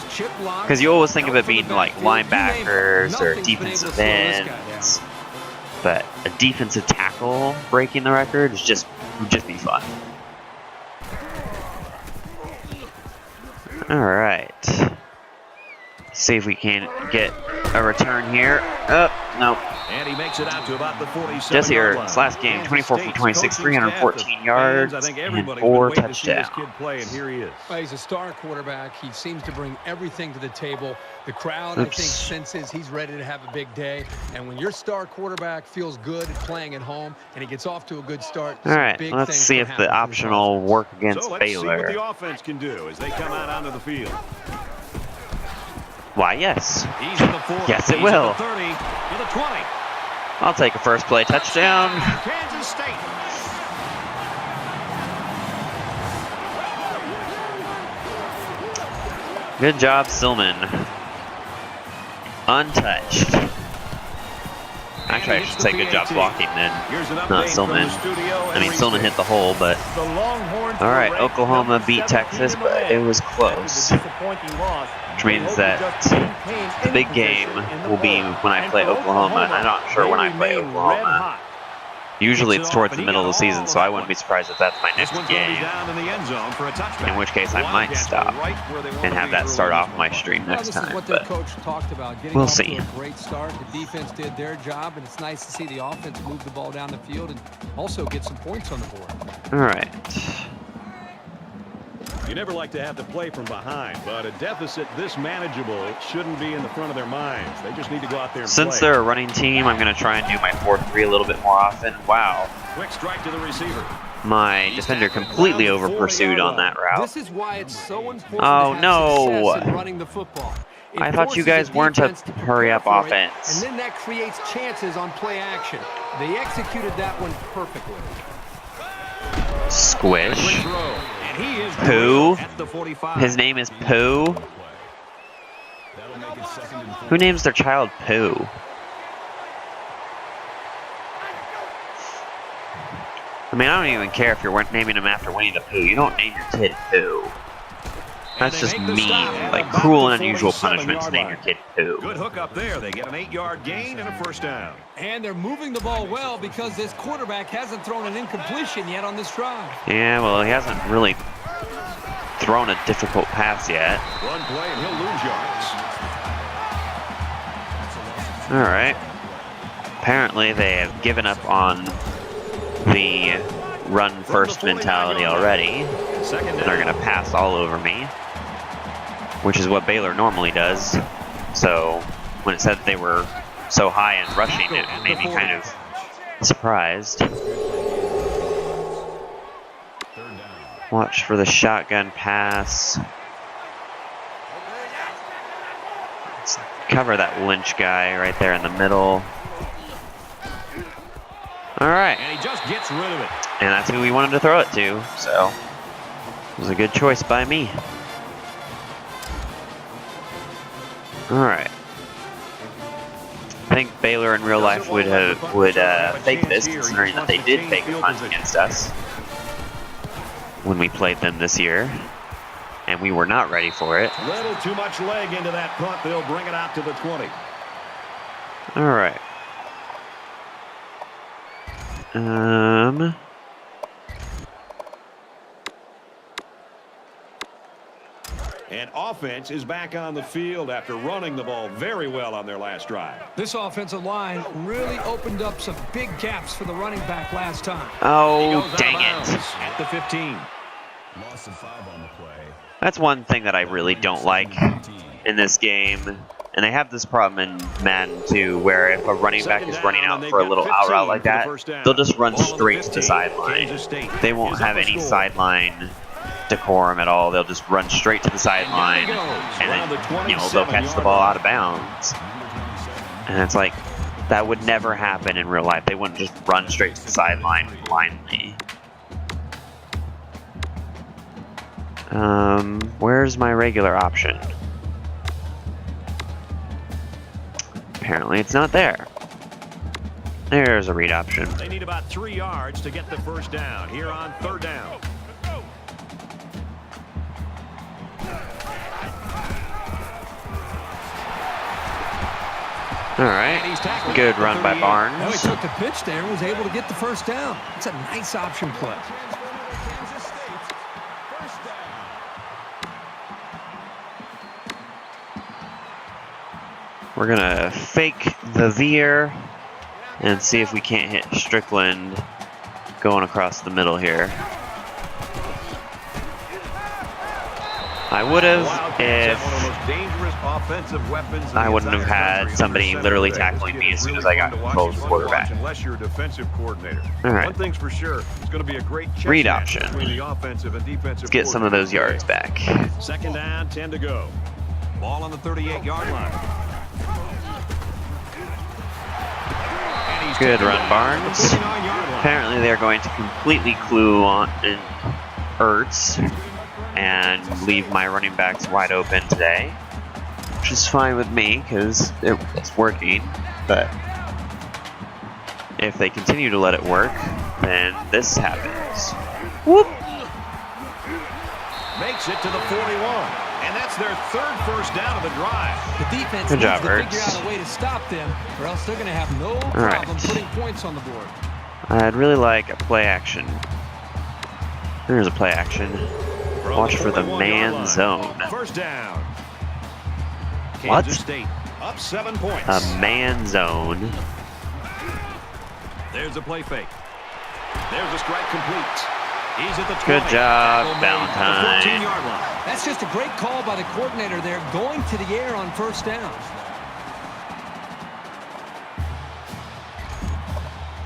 Because you always think of it being like linebackers or defensive ends. But a defensive tackle breaking the record would just be fun. Alright. See if we can get a return here. Oh, no. And he makes it out to about the 47-yard Jesse line. Ertz, last game, 24 for 26, 314 yards, I think and everybody 4 would wait to see this touchdowns. kid play, and here he is. Well, he's a star quarterback. He seems to bring everything to the table. The crowd, I think, senses he's ready to have a big day. And when your star quarterback feels good at playing at home and he gets off to a good start, All right, let's see if the optional work against So let's see what Baylor. the offense can do as they come out onto the field. Why, yes. He's in the 40. Yes, it He's will. in the 30, to the 20. I'll take a first play touchdown. Kansas State. Good job, Silman. Untouched. Actually, I should say good job blocking then, Here's an not update from the Silman. studio I and mean, Silman reset. hit the hole, but The Longhorns all right, were ranked Oklahoma number beat 17 Texas, in the but it land. was After the close. disappointing loss, Which they means hope to that just maintain the big any game position in the will be poll. when I And play for Oklahoma, and I'm not sure they when I play remain Oklahoma. red-hot. Usually Gets it's it off, towards and the he middle got of the season, all so of I that wouldn't be one. surprised if that's my This next one's going to be game. down in the end zone for a touchback. In which case I might Wildcats stop are right where they want and to have be that early start in off this my ball. stream Well, next this is time, what their but coach talked about. Getting we'll off see. to a great start. The defense did their job, and it's nice to see the offense move the ball down the field and also get some points on the board. All right. You never like to have to play from behind, but a deficit this manageable shouldn't be in the front of their minds. They just need to go out there and Since play. they're a running team, I'm going to try and do my 4-3 a little bit more often. Wow. Quick strike to the receiver. My defender completely over pursued on that route. This is why it's so important Oh, to have no. success in running the football. It I thought you forces guys the weren't a defense to hurry up prepare for it, offense. And then that creates chances on play action. They executed that one perfectly. Squish. Quick throw. And he is Pooh. at the 45. His name is Pooh. That'll make it 2nd and 4. Who names their child Pooh? I mean, I don't even care if you're naming him after Winnie the Pooh. You don't name your kid Pooh. That's just mean, like cruel and unusual punishment to name your kid Pooh. Good hook up there. They get an 8-yard gain and a first down. And they're moving the ball well because this quarterback hasn't thrown an incompletion yet on this drive. Yeah, well, he hasn't really thrown a difficult pass yet. One play and he'll lose yards. All right. Apparently, they have given up on the run-first mentality already. Second And down. they're going to pass all over me, which is what Baylor normally does. So when it said that they were so high in rushing, it made me kind of surprised. Watch for the shotgun pass. Let's cover that Lynch guy right there in the middle. All right. And he just gets rid of it. And that's who we wanted to throw it to, so it was a good choice by me. All right. I think Baylor in real life would fake this, considering that they did fake a punt against us when we played them this year, and we were not ready for it. Little too much leg into that punt. They'll bring it out to the 20. All right. And offense is back on the field after running the ball very well on their last drive. This offensive line really opened up some big gaps for the running back last time. He Oh, goes out of dang bounds it. at the 15. Loss of 5 on the play. That's one thing that I really don't like in this game. And they have this problem in Madden too, where if a running back is running out for a little out route like that, they'll just run straight to the sideline. They won't have any sideline decorum at all. They'll just run straight to the sideline, and then they'll catch the ball out of bounds. And it's like, that would never happen in real life. They wouldn't just run straight to the sideline blindly. Where's my regular option? Apparently it's not there. There's a read option. They need about 3 yards to get the first down here on 3rd down. All right, good run by Well, he Barnes. took the pitch there and was able to get the first down. It's a nice option play. Kansas State. First down. We're gonna fake the veer and see if we can't hit Strickland going across the middle here. I would have if I wouldn't have had somebody literally tackling me as soon as I got control of the quarterback. Unless you're a defensive coordinator. All right. One thing's for sure, it's going to be a great read match option. between the offensive and defensive. Let's get some of those yards back. Second down, 10 to go. Ball on the 38-yard line. Good run, Barnes. Apparently they're going to completely clue on Ertz and leave my running backs wide open today, which is fine with me because it's working. But if they continue to let it work, then this happens. Whoop! Makes it to the 41, and that's their third first down of the drive. The defense Good needs job, to Ertz. figure out a way to stop them, or else they're going to have no problem putting points on the board. I'd really like a play action. There's a play action. Watch for the man zone. First down. What? Kansas State up 7 points. A man zone. There's a play fake. There's a strike complete. He's at the 20. Good job, Tackle made at the Valentine. 14-yard line. That's just a great call by the coordinator there, going to the air on first down.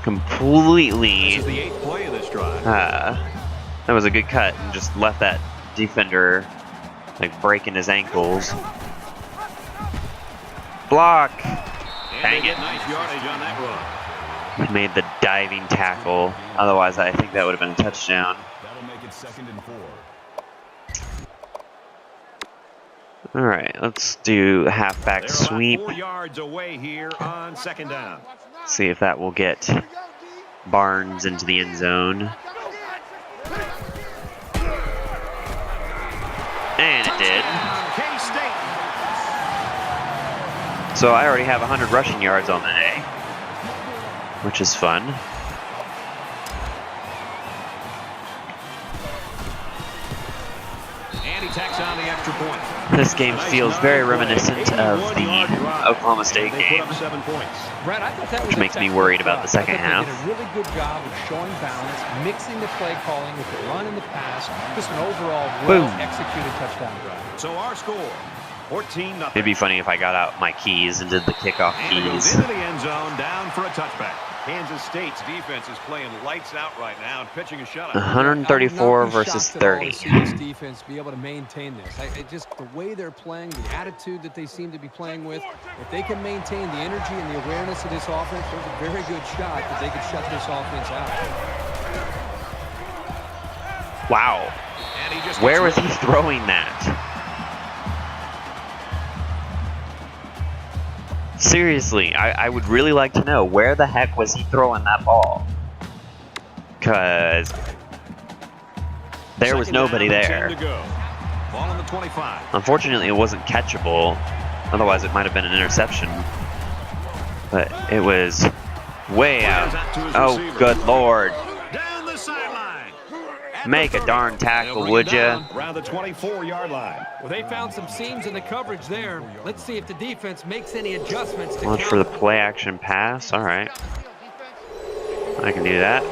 Completely. This is the 8th play of this drive. That was a good cut and just left that defender like breaking his ankles. Block. And Dang they it. get nice yardage on that run. Made the diving tackle. Otherwise, I think that would have been a touchdown. That'll make it 2nd and 4. All right, let's do a halfback They're sweep. about 4 yards away here on second down. See if that will get Barnes into the end zone. And it did. K-State. So I already have 100 rushing yards on the day, which is fun. And he tacks on the extra point. This game feels very reminiscent of the Oklahoma State They put game. up 7 points. Brad, I thought that was Which makes me excellent worried about the drive. second I thought half. They did a really good job of showing balance, mixing the play calling with the run and the pass. Just an overall well-executed touchdown drive. So our score, 14-0. It'd be funny if I got out my keys and did the kickoff And it goes keys. into the end zone, down for a touchback. Kansas State's defense is playing lights out right now and pitching a shutout. 134 I would not be versus shocked at all 30. to see this defense be able to maintain this. Just the way they're playing, the attitude that they seem to be playing with, if they can maintain the energy and the awareness of this offense, there's a very good shot that they could shut this offense out. Wow. And he just Where was gets he throwing that? Seriously, I would really like to know where the heck was he throwing that ball? Because there was Second nobody down, 10 there. to go. Ball on the 25. Unfortunately, it wasn't catchable. Otherwise, it might have been an interception. But it was way out. Oh, good lord. Down the sideline. Make a darn tackle, would ya? Around the 24-yard line. Well, they found some seams in the coverage there. Let's see if the defense makes any adjustments to Watch for the play action pass. All right. I can do that.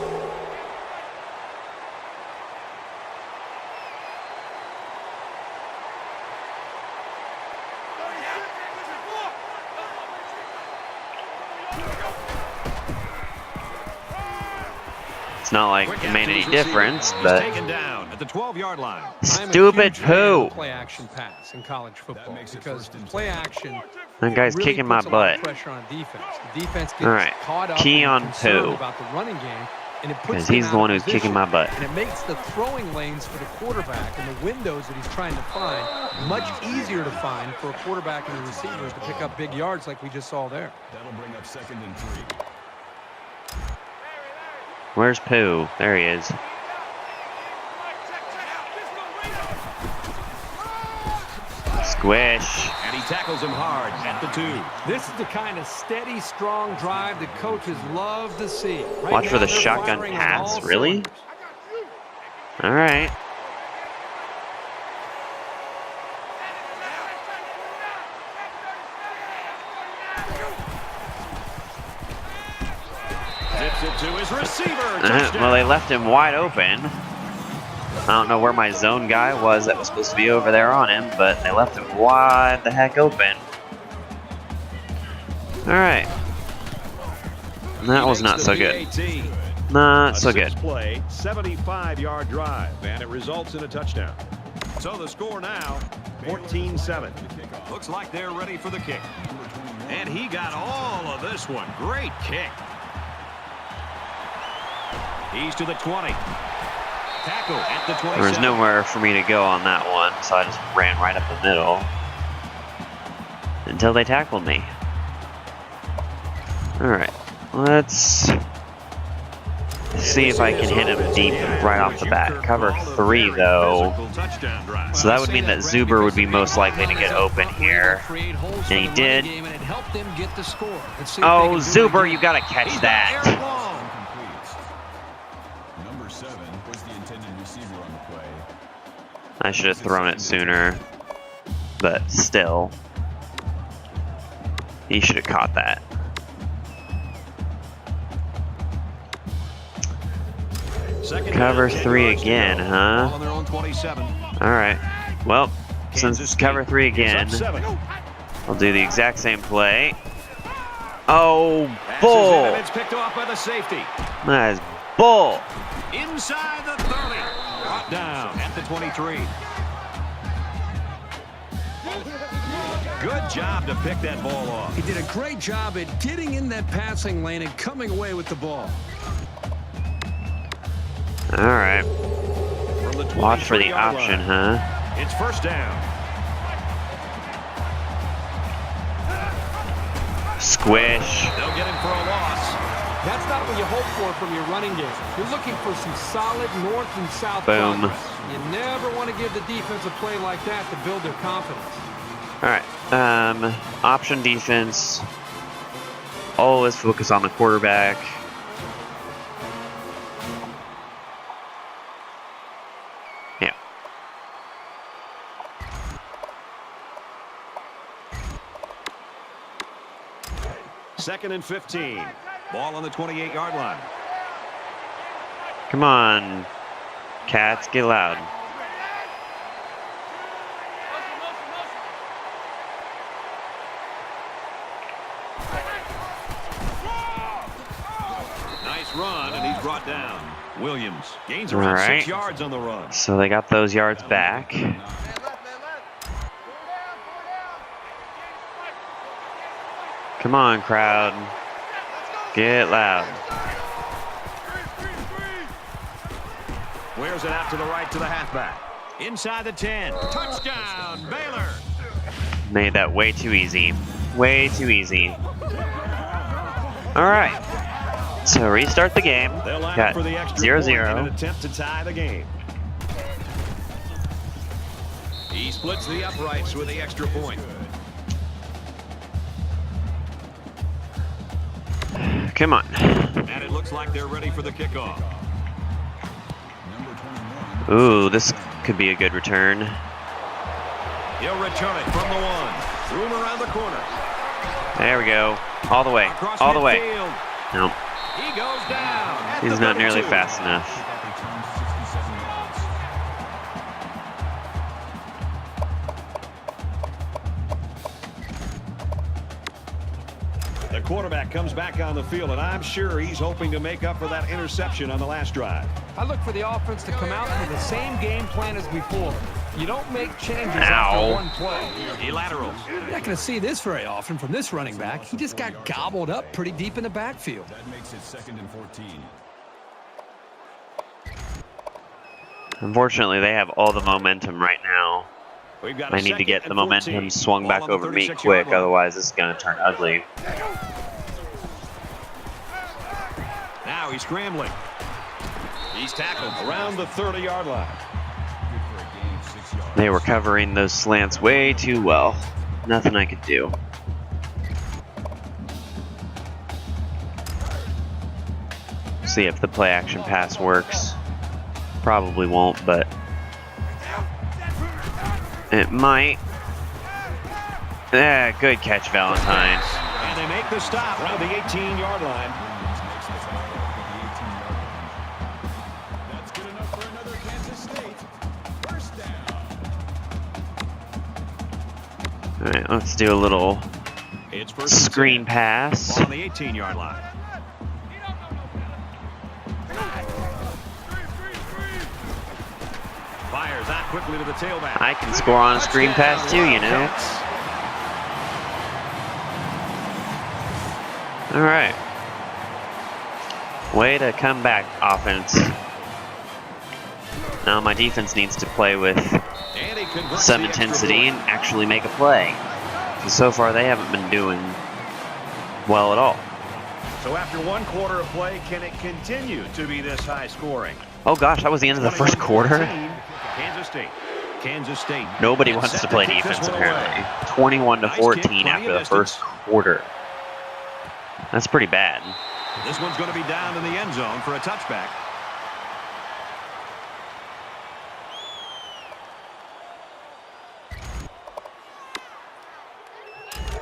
It's not like it made any difference, He's but taken down at the 12-yard line. stupid poo. Play action pass in college football makes it because 1st and play action That guy's really kicking my puts a lot of butt. pressure on defense. The defense gets All right. caught up Key and on concerned poo. about the running game, and it puts Because them he's out the one of who's kicking position, my butt. and it makes the throwing lanes for the quarterback and the windows that he's trying to find much easier to find for a quarterback and the receivers to pick up big yards like we just saw there. That'll bring up 2nd and 3. Where's Pooh? There he is. Squish. And he tackles him hard at the 2. This is the kind of steady, strong drive that coaches love to see. Right Watch for now, the they're shotgun firing on pass. all Really? cylinders. All right. his receiver. Well, they left him wide open. I don't know where my zone guy was that was supposed to be over there on him, but they left him wide the heck open. Alright. That was not so good. Not so good. Play, 75-yard drive, and it results in a touchdown. So the score now, 14-7. Looks like they're ready for the kick. And he got all of this one. Great kick. He's to the 20. Tackle at the 27. There was nowhere for me to go on that one, so I just ran right up the middle until they tackled me. Alright, let's see if I can hit him deep right off the bat. Cover 3 though, so that would mean that Zuber would be most likely to get open here, and he did. Oh, Zuber, you gotta catch that. Number 7 was the intended receiver on the play. I should have thrown it sooner, but still, he should have caught that. Cover 3 again, huh? Alright. Well, since it's cover 3 again, I'll do the exact same play. Oh, bull! It's picked off by the safety. That is bull! Inside the 30. Brought down at the 23. Good job to pick that ball off. He did a great job at getting in that passing lane and coming away with the ball. Alright. Watch for the option, huh? It's first down. Squish. They'll get him for a loss. That's not what you hope for from your running game. You're looking for some solid north and south Boom. progress. You never want to give the defense a play like that to build their confidence. Alright. Option defense. Always focus on the quarterback. Yeah. Second and 15. Ball on the 28-yard line. Come on, Cats, get loud. Nice run, and he's brought down. Williams gains around 6 yards on the run. So they got those yards back. Come on, crowd. Get loud. Wears it out to the right to the halfback. Inside the 10. Touchdown, Baylor. Made that way too easy. Way too easy. All right. So restart the game. They'll line Got up for the extra 0-0. point in an attempt to tie the game. He splits the uprights with the extra point. Come on. And it looks like they're ready for the kickoff. Ooh, this could be a good return. He'll return it from the 1. Room around the corner. There we go. All the way. Across All the way. midfield. Nope. He goes down. At He's the not nearly 32. fast enough. The quarterback comes back on the field, and I'm sure he's hoping to make up for that interception on the last drive. I look for the offense to come out with the same game plan as before. You don't make changes Ow. after one play. He laterals. You're not going to see this very often from this running back. He just got gobbled up pretty deep in the backfield. That makes it 2nd and 14. Unfortunately, they have all the momentum right now. We've got I need to get the momentum swung back over me quick, otherwise this is going to turn ugly. Now he's scrambling. He's tackled around the 30-yard line. They were covering those slants way too well. Nothing I could do. See if the play action pass works. Probably won't, but it might. Yeah, good catch, Valentine. And they make the stop around the 18-yard line. All right, let's do a little It's first and screen 10. pass. Ball on the 18-yard line. Fires out quickly to the tailback. I can score on a screen pass too, you know. All right. Way to come back, offense. Now my defense needs to play with And he converts some the extra intensity point. and actually make a play. So far, they haven't been doing well at all. So after one quarter of play, can it continue to be this high scoring? Oh gosh, that was the end of the first quarter. 21-14, Kansas State. Nobody It's wants set to play kick this defense one away. apparently. 21 to Nice 14 kick, plenty after of the first quarter. That's pretty bad. This one's going to be down in the end zone for a touchback.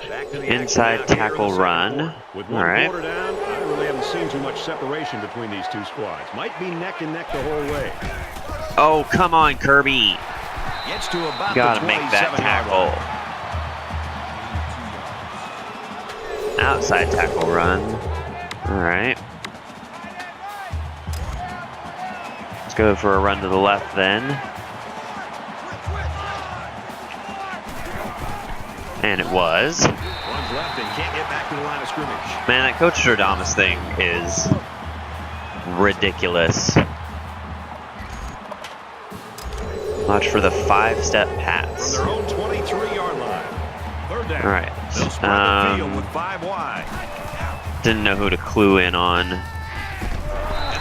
Back to the action Inside now here in tackle the second run. quarter. With All one right. quarter down, I really haven't seen too much separation between these two squads. Might be neck and neck the whole way. Oh, come on, Kirby. Gets to about Gotta the make that 27-yard tackle. line. Outside tackle run. All right. Let's go for a run to the left then. And it was. Runs left and can't get back to the line of scrimmage. Man, that Coach Stradamus thing is ridiculous. Watch for the 5-step From pass. their own 23-yard line. Third down. All right. They'll spread the field with 5 wide. Didn't know who to clue in on.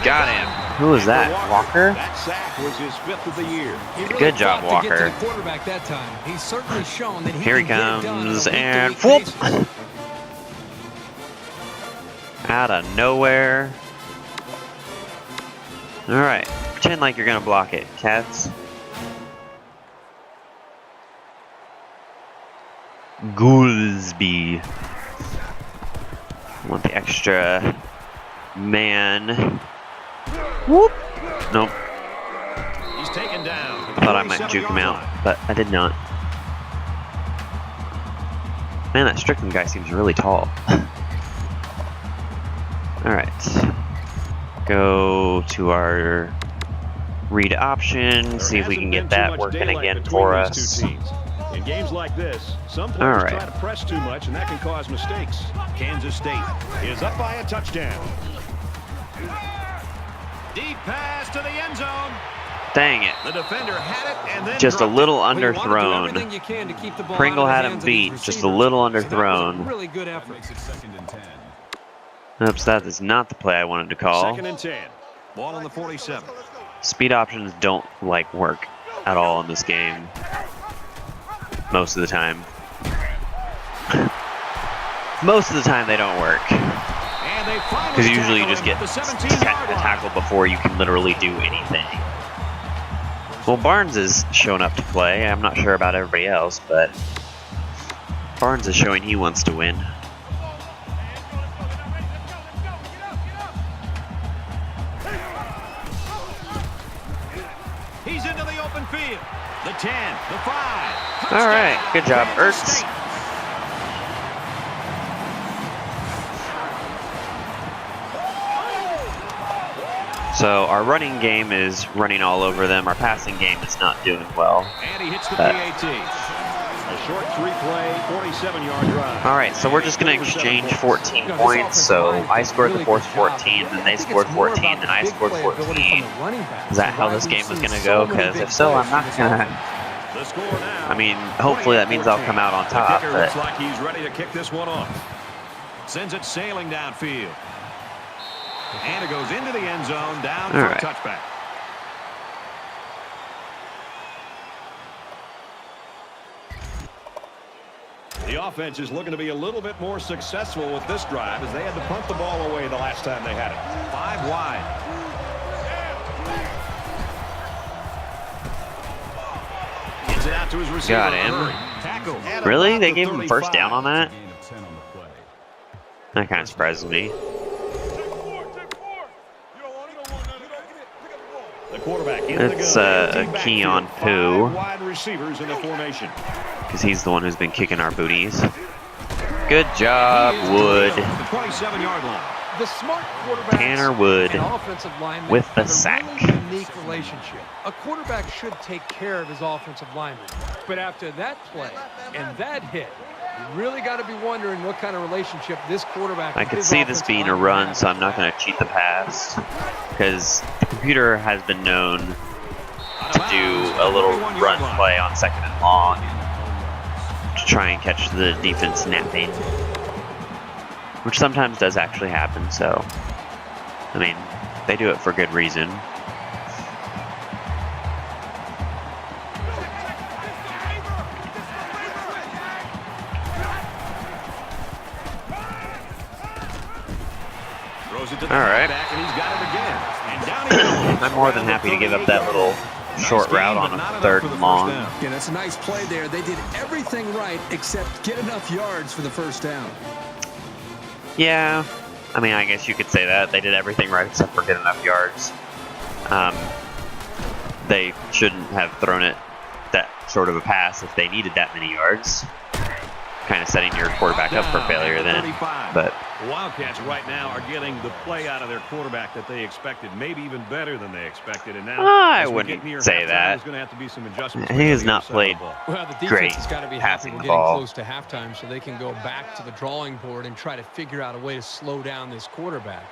Got him. Who was that? Walker? That sack was his 5th of the year. He really Good job, fought to get to Walker. the quarterback that time. He's certainly shown that he Here he can get it done on a comes week-to-week and whoop! basis. Out of nowhere. All right. Pretend like you're gonna block it, Cats. Goolsby. Want the extra man. Whoop. Nope. He's taken down. I thought I might juke him out, but I did not. Man, that Strickland guy seems really tall. Alright. Go to our read option, see if we can get that working again for us. In games like this, some players All right. try to press too much, and that can cause mistakes. Kansas State is up by a touchdown. Deep pass to the end zone. Dang it. The defender had it and then Just a dropped little Well, you wanna do underthrown. everything you can to keep the ball Pringle out of had the him hands of these beat, just a receivers. little So that was a underthrown. really good That effort. makes it 2nd and 10. Oops, that is not the play I wanted to call. 2nd and 10. Ball on the 47. Speed options don't like work at all in this game. Most of the time. Most of the time they don't work. And they finally Because usually you tackle just him get at the the 17-yard line. tackle before you can literally do anything. Well, Barnes is showing up to play. I'm not sure about everybody else, but Barnes is showing he wants to win. He's into the open field. The 10, the 5. All right, good job, Kansas Ertz. State. So our running game is running all over them. Our passing game is not doing well. And he hits the But- PAT. A short 3-play, 47-yard drive. All right, so we're just going to exchange 14 points. So I scored the fourth 14, then they scored 14, then I scored 14. Is that how this game is going to go? Because if so, I'm not going to. The score now. I mean, hopefully that means I'll come out on The top. kicker looks But like he's ready to kick this one off. Sends it sailing downfield. And it goes into the end zone, down for All a right. touchback. The offense is looking to be a little bit more successful with this drive as they had to punt the ball away the last time they had it. 5 wide. Gets it out to his receiver. Got him. Hurry. Tackle. At really, about they the gave him first 35. down on that? Gain of 10 on the play. That kind of surprises me. The quarterback in the It's gun. a Empty key on backfield. Pooh. 5 wide receivers in the formation. because he's the one who's been kicking our booties. Good job, Wood. The 27-yard line. The smart quarterback Tanner Wood and offensive lineman with the have a sack. really unique relationship. A quarterback should take care of his offensive lineman, but after that play and that hit, you really got to be wondering what kind of relationship this quarterback. I could see this being a run, so I'm not going to cheat the pass, because the computer has been known to do a little run play on 2nd and long to try and catch the defense napping, which sometimes does actually happen. So, I mean, they do it for good reason. All right. I'm more than happy to give up that little short route on a 3rd and long. Yeah, that's a nice play there. They did everything right except get enough yards for the first down. Yeah, I mean, I guess you could say that. They did everything right except for get enough yards. They shouldn't have thrown it that short of a pass if they needed that many yards. Kind of setting your quarterback up for failure then. But Wildcats right now are getting the play out of their quarterback that they expected, maybe even better than they expected. And now I as we wouldn't get near say halftime, that. There's going to have to be some adjustments. he has not played Well, the great defense has got to be happy passing we're the getting ball. close to halftime so they can go back to the drawing board and try to figure out a way to slow down this quarterback.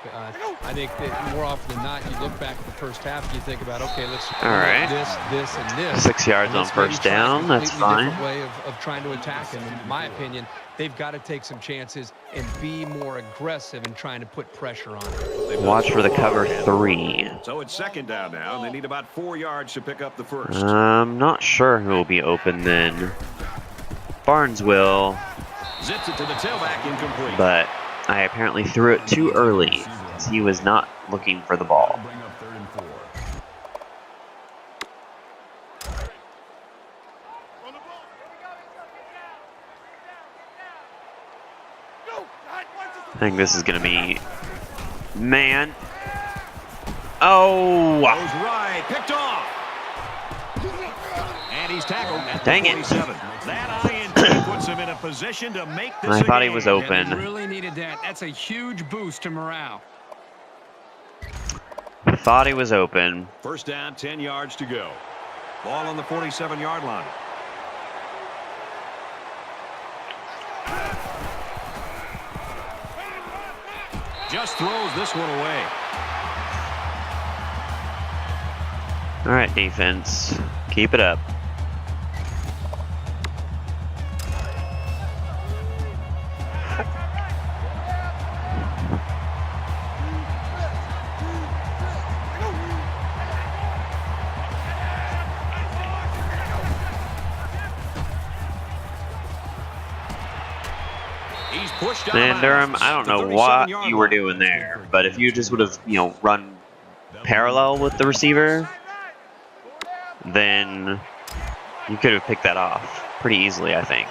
I think that more often than not, you look back at the first half and you think about, okay, let's All right. this, and this. 6 yards And on let's maybe 1st try a down. That's completely fine. different way of trying to attack him. In my opinion, they've got to take some chances and be more aggressive in trying to put pressure on him. Watch for the cover 3. So it's 2nd down now, and they need about 4 yards to pick up the first. I'm not sure who will be open then. Barnes will, Zips it to the tailback, incomplete. but I apparently threw it too early because he was not looking for the ball. Bring up 3rd and 4. I think this is going to be man. Oh, Goes right, picked off. And he's tackled at Dang the it. 47. That INT puts him in a position to make this I a thought he game. was Yeah, open. they really needed that. That's a huge boost to morale. Thought he was open. First down, 10 yards to go. Ball on the 47-yard line. Just throws this one away. All right, defense, keep it up. He's pushed out of And Durham, bounds. I don't The know what 37-yard you were line. doing there, but if you just would have, run parallel with the receiver, then you could have picked that off pretty easily, I think.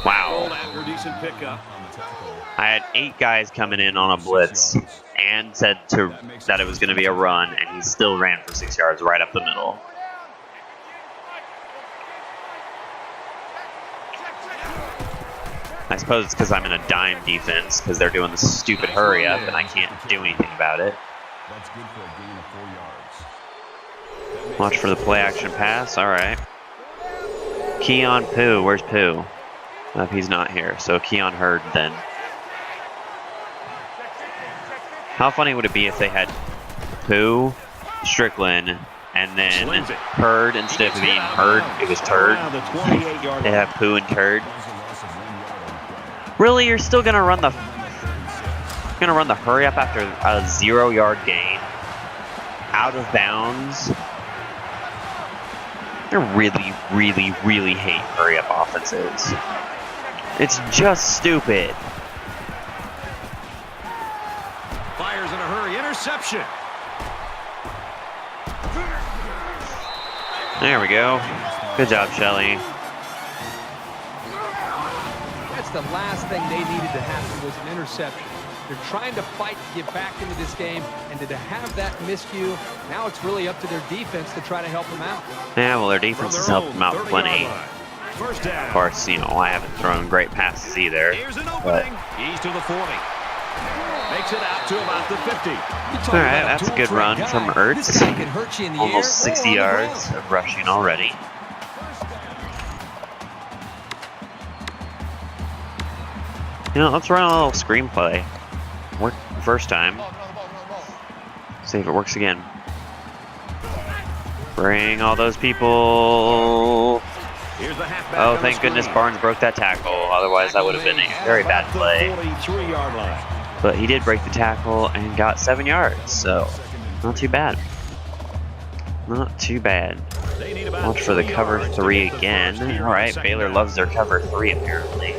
Wow. After a decent pickup. I had 8 guys coming in on a blitz and said that it was going to be a run, and he still ran for 6 yards right up the middle. I suppose it's because I'm in a dime defense because they're doing the stupid hurry up and I can't do anything about it. That's good for a gain of 4 yards. Watch for the play action pass. All right. Keon Pooh. Where's Pooh? He's not here. So Keon Hurd then. How funny would it be if they had Pooh, Strickland, and then Hurd instead of being Hurd, it was Turd. They have Pooh and Turd. Really, you're still gonna run the hurry up after a 0-yard gain, out of bounds. I really, really, really hate hurry up offenses. It's just stupid. Fires in a hurry. Interception. There we go. Good job, Shelley. That's the last thing they needed to happen was an interception. They're trying to fight to get back into this game, and to have that miscue, now it's really up to their defense to try to help them out. Yeah, well, their defense has helped them out plenty. First down. Of course, you know, I haven't thrown great passes either. Here's an But, opening. He's to the 40. Makes it out to about the 50. all right, that's a good run from Ertz. Almost 60 yards of rushing already. You know, let's run a little screenplay. Worked the first time. See if it works again. Bring all those people. Here's the halfback Oh, on the thank goodness screen. Barnes broke that tackle. Otherwise, that would have been a very bad play. 43-yard line. But he did break the tackle and got 7 yards, so not too bad. Not too bad. They need about Watch for the 20 cover yards to 3 get the again. first here in the Alright, second Baylor down. loves their cover 3 apparently.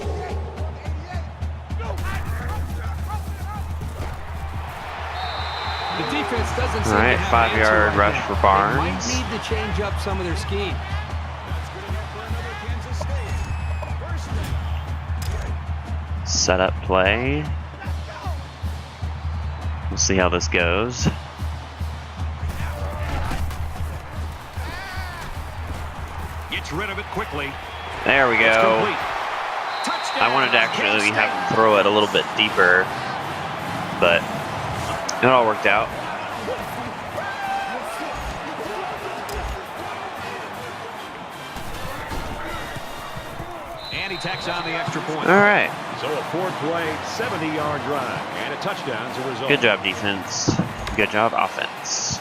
The defense doesn't seem All right, to have an answer 5-yard right rush now. for Barnes. They might need to change up some of their scheme. Set up play. We'll see how this goes. Gets rid of it quickly. There we It's go. complete. Touchdown, I wanted to actually K-State. have him throw it a little bit deeper, but it all worked out. And he tacks on the extra point. All right, So a 4-play, 70-yard drive and a touchdown to result. good job defense. Good job offense.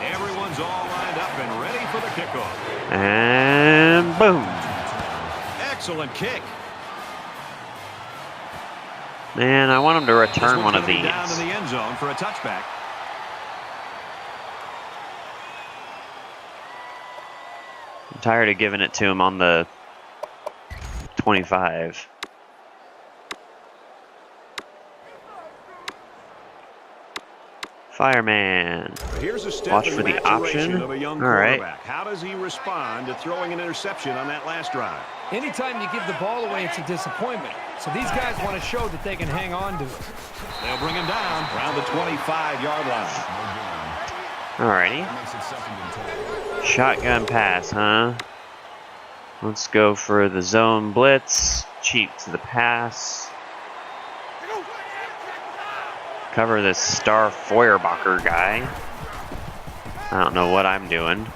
Everyone's all lined up and ready for the kickoff. And boom. Excellent kick. Man, I want him to This return one's one of gonna be these. down to the end zone for a touchback. I'm tired of giving it to him on the 25. Fireman. Here's a step Watch and for the maturation option. of a young All right. quarterback. How does he respond to throwing an interception on that last drive? Anytime you give the ball away, it's a disappointment. So these guys want to show that they can hang on to it. They'll bring him down around the 25-yard line. Alrighty. Makes it second and 10. Shotgun pass, huh? Let's go for the zone blitz. Cheat to the pass. Cover this Star Feuerbacher guy. I don't know what I'm doing.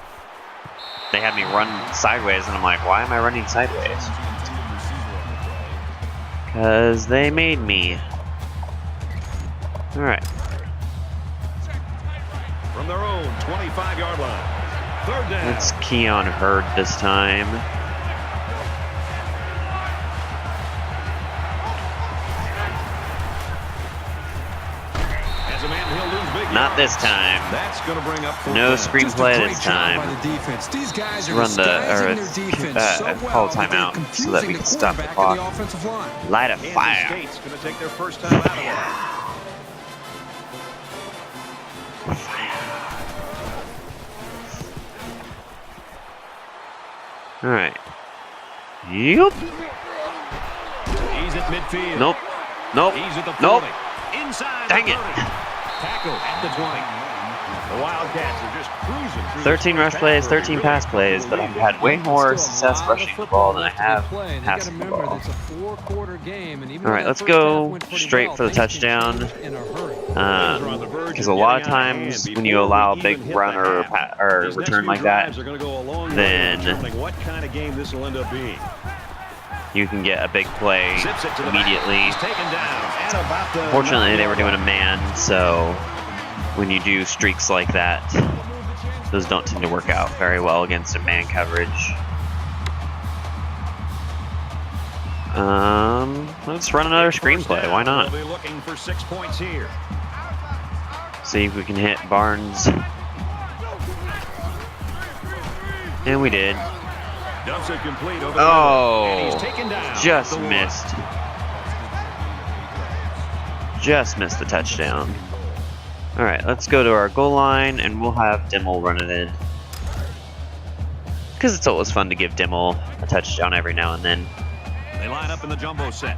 They had me run sideways, and I'm like, why am I running sideways? Because they made me. Alright. From their own 25-yard line. Third down. It's Keon Hurd this time. As a man, he'll lose big Not this yards. time. That's going to bring up fourth No down. screenplay Just a this great job by time. the defense. These guys are Run the disguising or their defense so call well that they're timeout so that we confusing can the stop the quarterback and clock. the offensive line. Light a Kansas fire. State's going to take their first time out of it. All right. Yep. He's at midfield. Nope. Nope. He's at the 40. Nope. Inside Dang the it. 30. Tackle at the 20. The Wildcats are just cruising through 13 this rush first plays, half of the 13 year. pass plays, but I've had way more success rushing the ball than I have passing the ball. It's a four-quarter game, and even All right, let's go straight for the touchdown. Because a lot of times when you allow a big run or return like that, then what kind of game this will end up being. you can get a big play Zips it to the immediately. back. He's taken down at about the Fortunately, they were 9-yard doing a man, so when you do streaks like that, those don't tend to work out very well against a man coverage. Let's run another screenplay. Why not? They'll be looking for 6 points here. See if we can hit Barnes. And we did. Dumps it complete over the middle, and he's Oh, taken down at just the 1. missed. Just missed the touchdown. All right, let's go to our goal line, and we'll have Dimmel run it in. Because it's always fun to give Dimmel a touchdown every now and then. They line up in the jumbo set.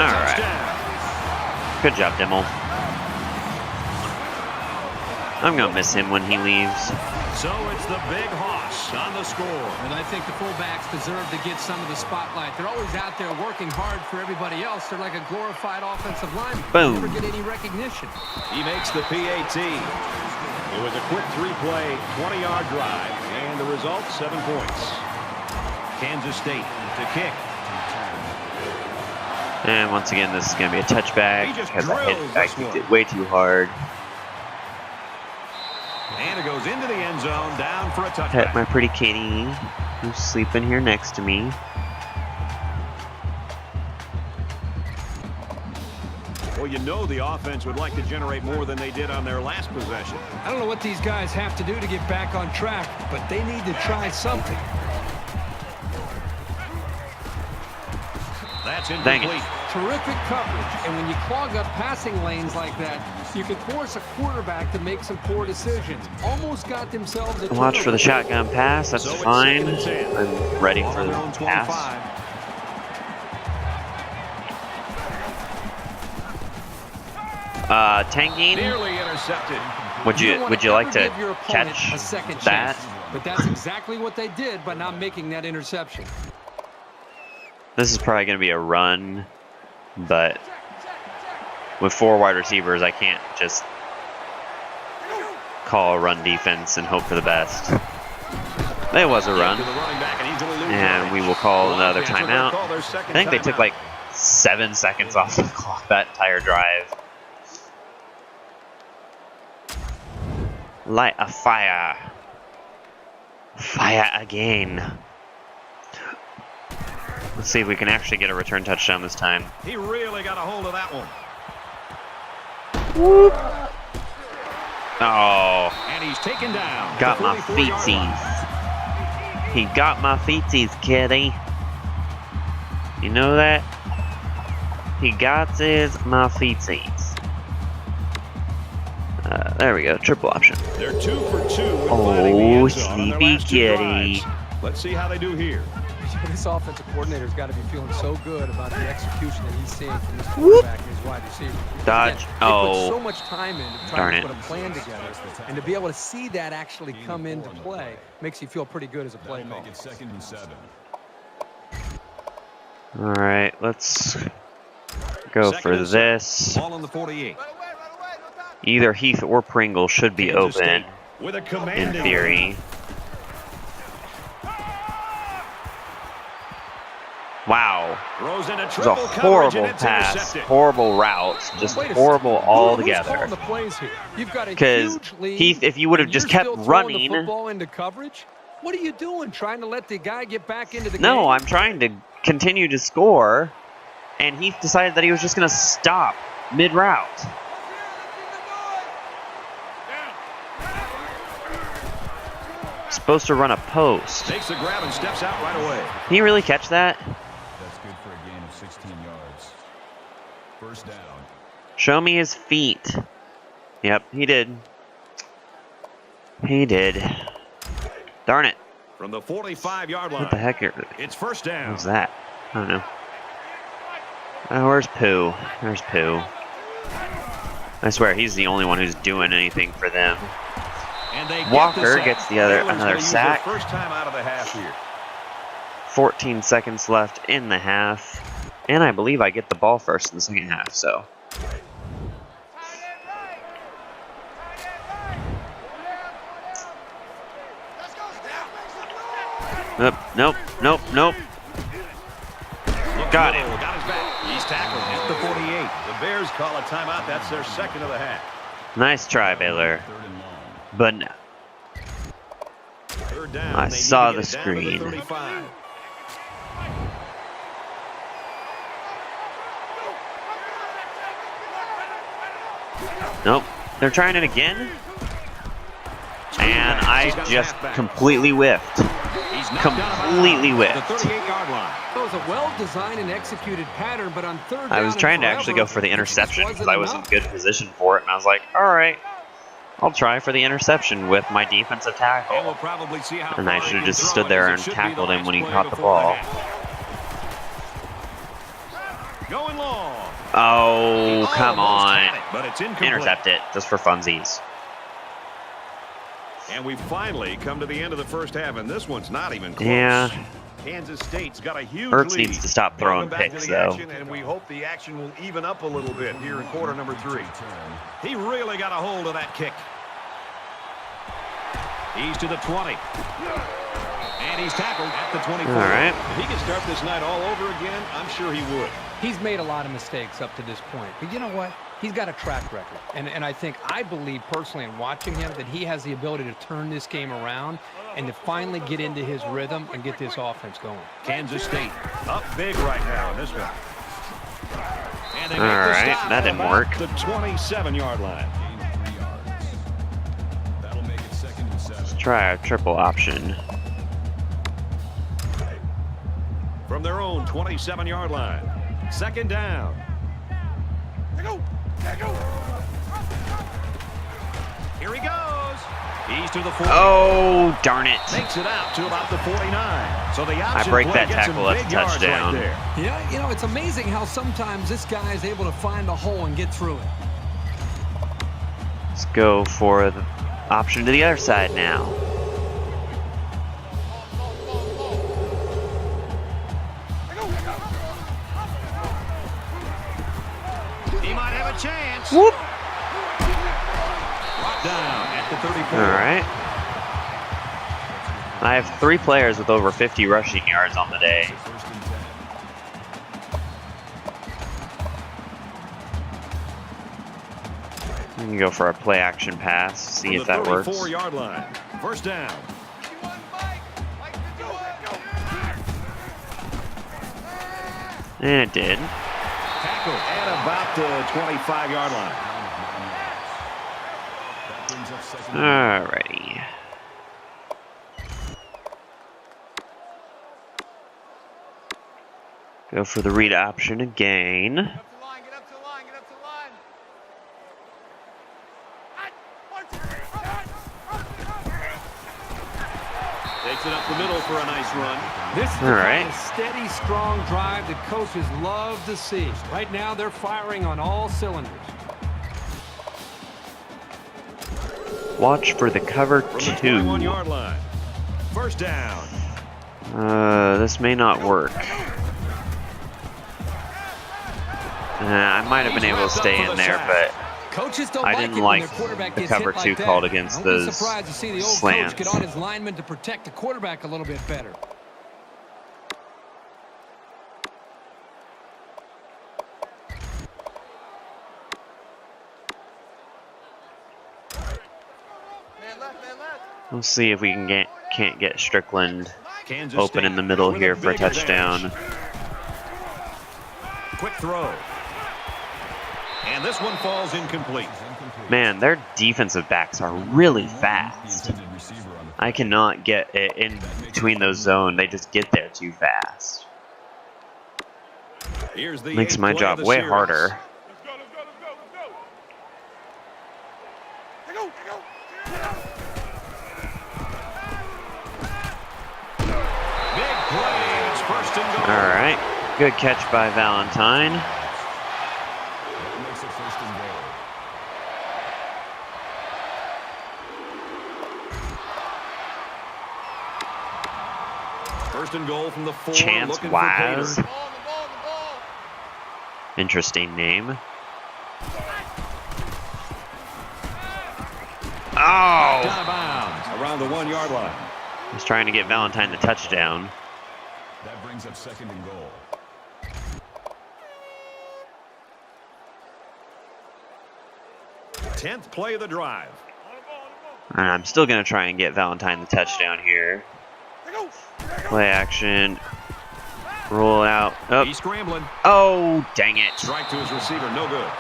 right. Touchdown. Good job, Dimmel. I'm going to miss him when he leaves. So it's the big hoss on the score. And I think the fullbacks deserve to get some of the spotlight. They're always out there working hard for everybody else. They're like a glorified offensive lineman. Boom. They never get any recognition. He makes the PAT. It was a quick 3-play, 20-yard drive, and the result, 7 points. Kansas State to kick. And once again, this is going to be a touchback He just because drills I this kicked one. it way too hard. And it goes into the end zone, down for a Pet touchback. my pretty kitty who's sleeping here next to me. Well, you know the offense would like to generate more than they did on their last possession. I don't know what these guys have to do to get back on track, but they need to try something. That's Dang it. incomplete. Terrific coverage, and when you clog up passing lanes like that, you can force a quarterback to make some poor decisions. Almost got themselves a Watch for the turnover. shotgun pass. That's So it's fine. 2nd and 10. I'm ready Ball for on the their own pass. 25. Tanking. Nearly intercepted. Would you don't wanna like ever to give your opponent catch a second that? chance, but that's exactly what they did by not making that interception. This is probably going to be a run, but with 4 wide receivers, I can't just call a run defense and hope for the best. It was a run, To the running back, and he's gonna lose and yardage. we will call another Offense, we're gonna timeout. call their I second think they took timeout. like 7 seconds off the clock that entire drive. Light a fire. Fire again. Let's see if we can actually get a return touchdown this time. He really got a hold of that one. Oh, And he's taken down. at got the my 44-yard line. feetsies. He got my feetsies, kitty. You know that? He got my feetsies. There we go, triple option. They're 2 for 2 with Oh, finding the end zone on their sleepy last 2 kitty. drives. Let's see how they do here. This offensive coordinator's got to be feeling so good about the execution that he's seeing from this quarterback and his wide receiver. Dodge. Again, Oh. They put so much time in to Darn try it. to put a plan together, and to be able to see that actually come into play makes you feel pretty good as a play That'll call. make it 2nd and 7. All right, let's go Second for and 7. this. Ball on the 48. Either Heath or Pringle should be Kansas open, State with a in commanding theory. Wow, throws into it was a triple coverage, horrible and it's pass, intercepted. horrible route, just Wait a horrible second. all Who's together. calling the plays here? You've got a 'Cause huge lead, Heath, if you would have and just you're kept still throwing running- the football into coverage. What are you doing? Trying to let the guy get back into the game? No, I'm trying to continue to score, and Heath decided that he was just going to stop mid-route. Supposed to run a post. Takes the grab and steps out right away. Can you really catch that? That's good for a gain of 16 yards. First down. Show me his feet. Yep, he did. He did. Darn it. From the 45-yard line. What the heck It's first down. was that? I don't know. Where's Pooh? There's Pooh. I swear, he's the only one who's doing anything for them. And they get Walker the sack. gets Baylor's another gonna use sack. their first time out of the half here. 14 seconds left in the half. And I believe I get the ball first in the second half, so. Nope, nope, nope, nope. Got it. Got his back. He's tackled at the 48. The Bears call a timeout. That's their second of the half. Nice try, Baylor. 3rd and long. But no. Third down. I They need saw to get the it down to screen. 35. Nope. They're trying it again. And I just completely whiffed. He's knocked out of Completely bounds at whiffed. the 38-yard line. It was a well-designed and executed pattern, but on third down I was and trying to forever, actually go for the it just interception because wasn't I was in enough. good position for it, and I was like, all right, I'll try for the interception with my defensive And tackle. we'll probably see how And I far should have he just can stood throw it, there as and it should be tackled the him when he last caught play the before ball. half. Going long. Oh, come Almost on. had it, but it's incomplete. Intercept it, just for funsies. And we've finally come to the end of the first half, and this one's not even close. Yeah. Kansas State's got a huge Ertz lead. needs to stop throwing Welcome back picks, to the though. action, and we hope the action will even up a little bit here in quarter number 3. He really got a hold of that kick. He's to the 20. And he's tackled at the 24. All right. If he could start this night all over again, I'm sure he would. He's made a lot of mistakes up to this point. But you know what? He's got a track record. And I believe personally in watching him that he has the ability to turn this game around and to finally get into his rhythm and get this offense going. Kansas State up big right now in this one. And they All make the right, stop that at didn't about work. the 27-yard line. Gain of 3 yards. That'll make it 2nd and 7. Let's try a triple option. From their own 27-yard line. 2nd down. Here he goes. He's to the 40. Oh, darn it. Makes it out to about the 49. So the option break play that gets some tackle, that's big a yards touchdown. Right there. Yeah, you know, it's amazing how sometimes this guy is able to find a hole and get through it. Let's go for the option to the other side now. He might have a chance. Whoop. Brought down at the 34. All right. I have 3 players with over 50 rushing yards on the day. 1st and 10. We can go for a play action pass, see if that works. 34-yard line. 1st down. And it did. Tackle at about the 25-yard line. That brings up 2nd and Alrighty. Go for the read option again. Get up to the line, get up to the line, get up to the line. Takes it up the middle for a nice run. This is the All kind right. of steady, strong drive that coaches love to see. Right now, they're firing on all cylinders. Watch for the cover From the 2. 21-yard line. 1st down. This may not work. I might have been able to stay in there, but Coaches don't I like didn't it like when their quarterback the gets cover hit 2 like that. called against I wouldn't be those surprised to see the old slants. coach get on his lineman to protect the quarterback a little bit better. Man left, man left. we'll see if we can't get Strickland Kansas open in State the middle with here for a big advantage. touchdown. Quick throw. And this one falls incomplete. Man, their defensive backs are really fast. intended receiver on the I cannot get it in between those zones. They just get there too fast. Here's the Makes 8th my play job of the way series. harder. Let's go, let's go, let's go, let's go. Let go. Big play. It's 1st and goal. All right, good catch by Valentine. That makes it 1st and goal. First and goal from the 4. Chance looking Wise. for Ball, the ball, the ball. Interesting name. Pater. Oh! Out of bounds around the 1-yard line. He's trying to get Valentine the touchdown. That brings up 2nd and goal. Tenth play of the drive. And I'm still going to try and get Valentine the touchdown here. Play action. Roll out. Oh, He's scrambling. oh dang it. Strike to his receiver. No good.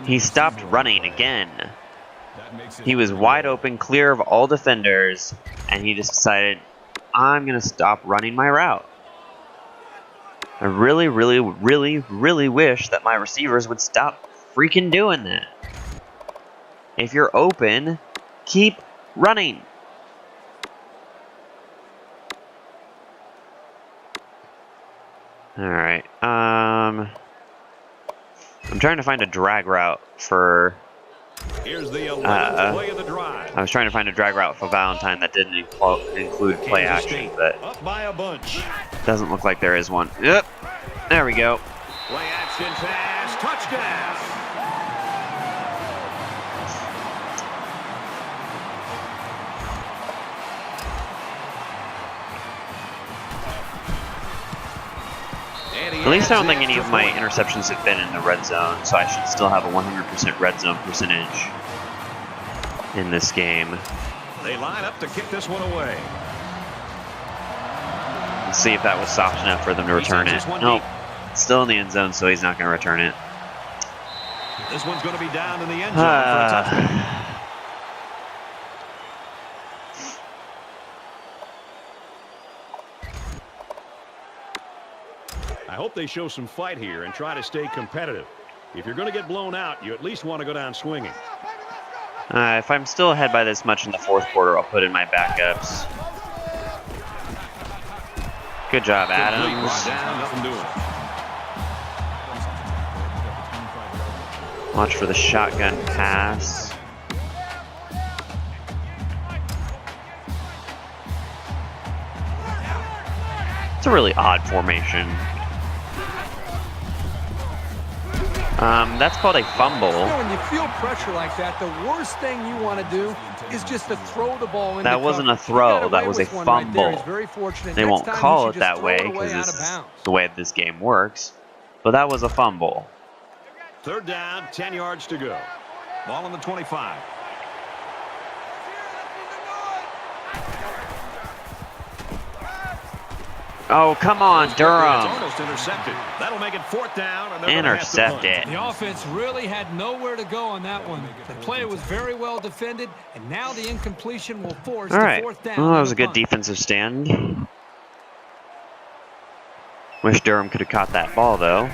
He stopped running again. That makes it He was wide open, clear of all defenders, and he just decided, I'm going to stop running my route. I really, really, really, really wish that my receivers would stop freaking doing that. If you're open, keep running. All right. I'm trying to find a drag route for. Here's the 11th play of the drive. I was trying to find a drag route for Valentine that didn't include play Kansas action, State but up by a bunch. doesn't look like there is one. Yep. There we go. Play action pass, touchdown. At least I don't think any of my interceptions have been in the red zone, so I should still have a 100% red zone percentage in this game. They line up to kick this one away. Let's see if that was soft enough for them to return it. Nope. Still in the end zone, so he's not going to return it. This one's going to be down in the end zone for a touchdown. I hope they show some fight here and try to stay competitive. If you're going to get blown out, you at least want to go down swinging. If I'm still ahead by this much in the fourth quarter, I'll put in my backups. Good job, Adams. Down, nothing doing. Watch for the shotgun pass. It's a really odd formation. That's called a fumble. You know, when you feel pressure like that, the worst thing you want to do is just to throw the ball in. That wasn't a throw. That was a fumble. They won't call it that way because this is the way this game works. But that was a fumble. Third down, 10 yards to go. Ball on the 25. Oh, come on, Durham. It's almost intercepted. That'll make it fourth down. And Intercepted. The offense really had nowhere to go on that one. The play was very well defended, and now the incompletion will force the fourth down. Well, that was a good defensive stand. Wish Durham could have caught that ball, though.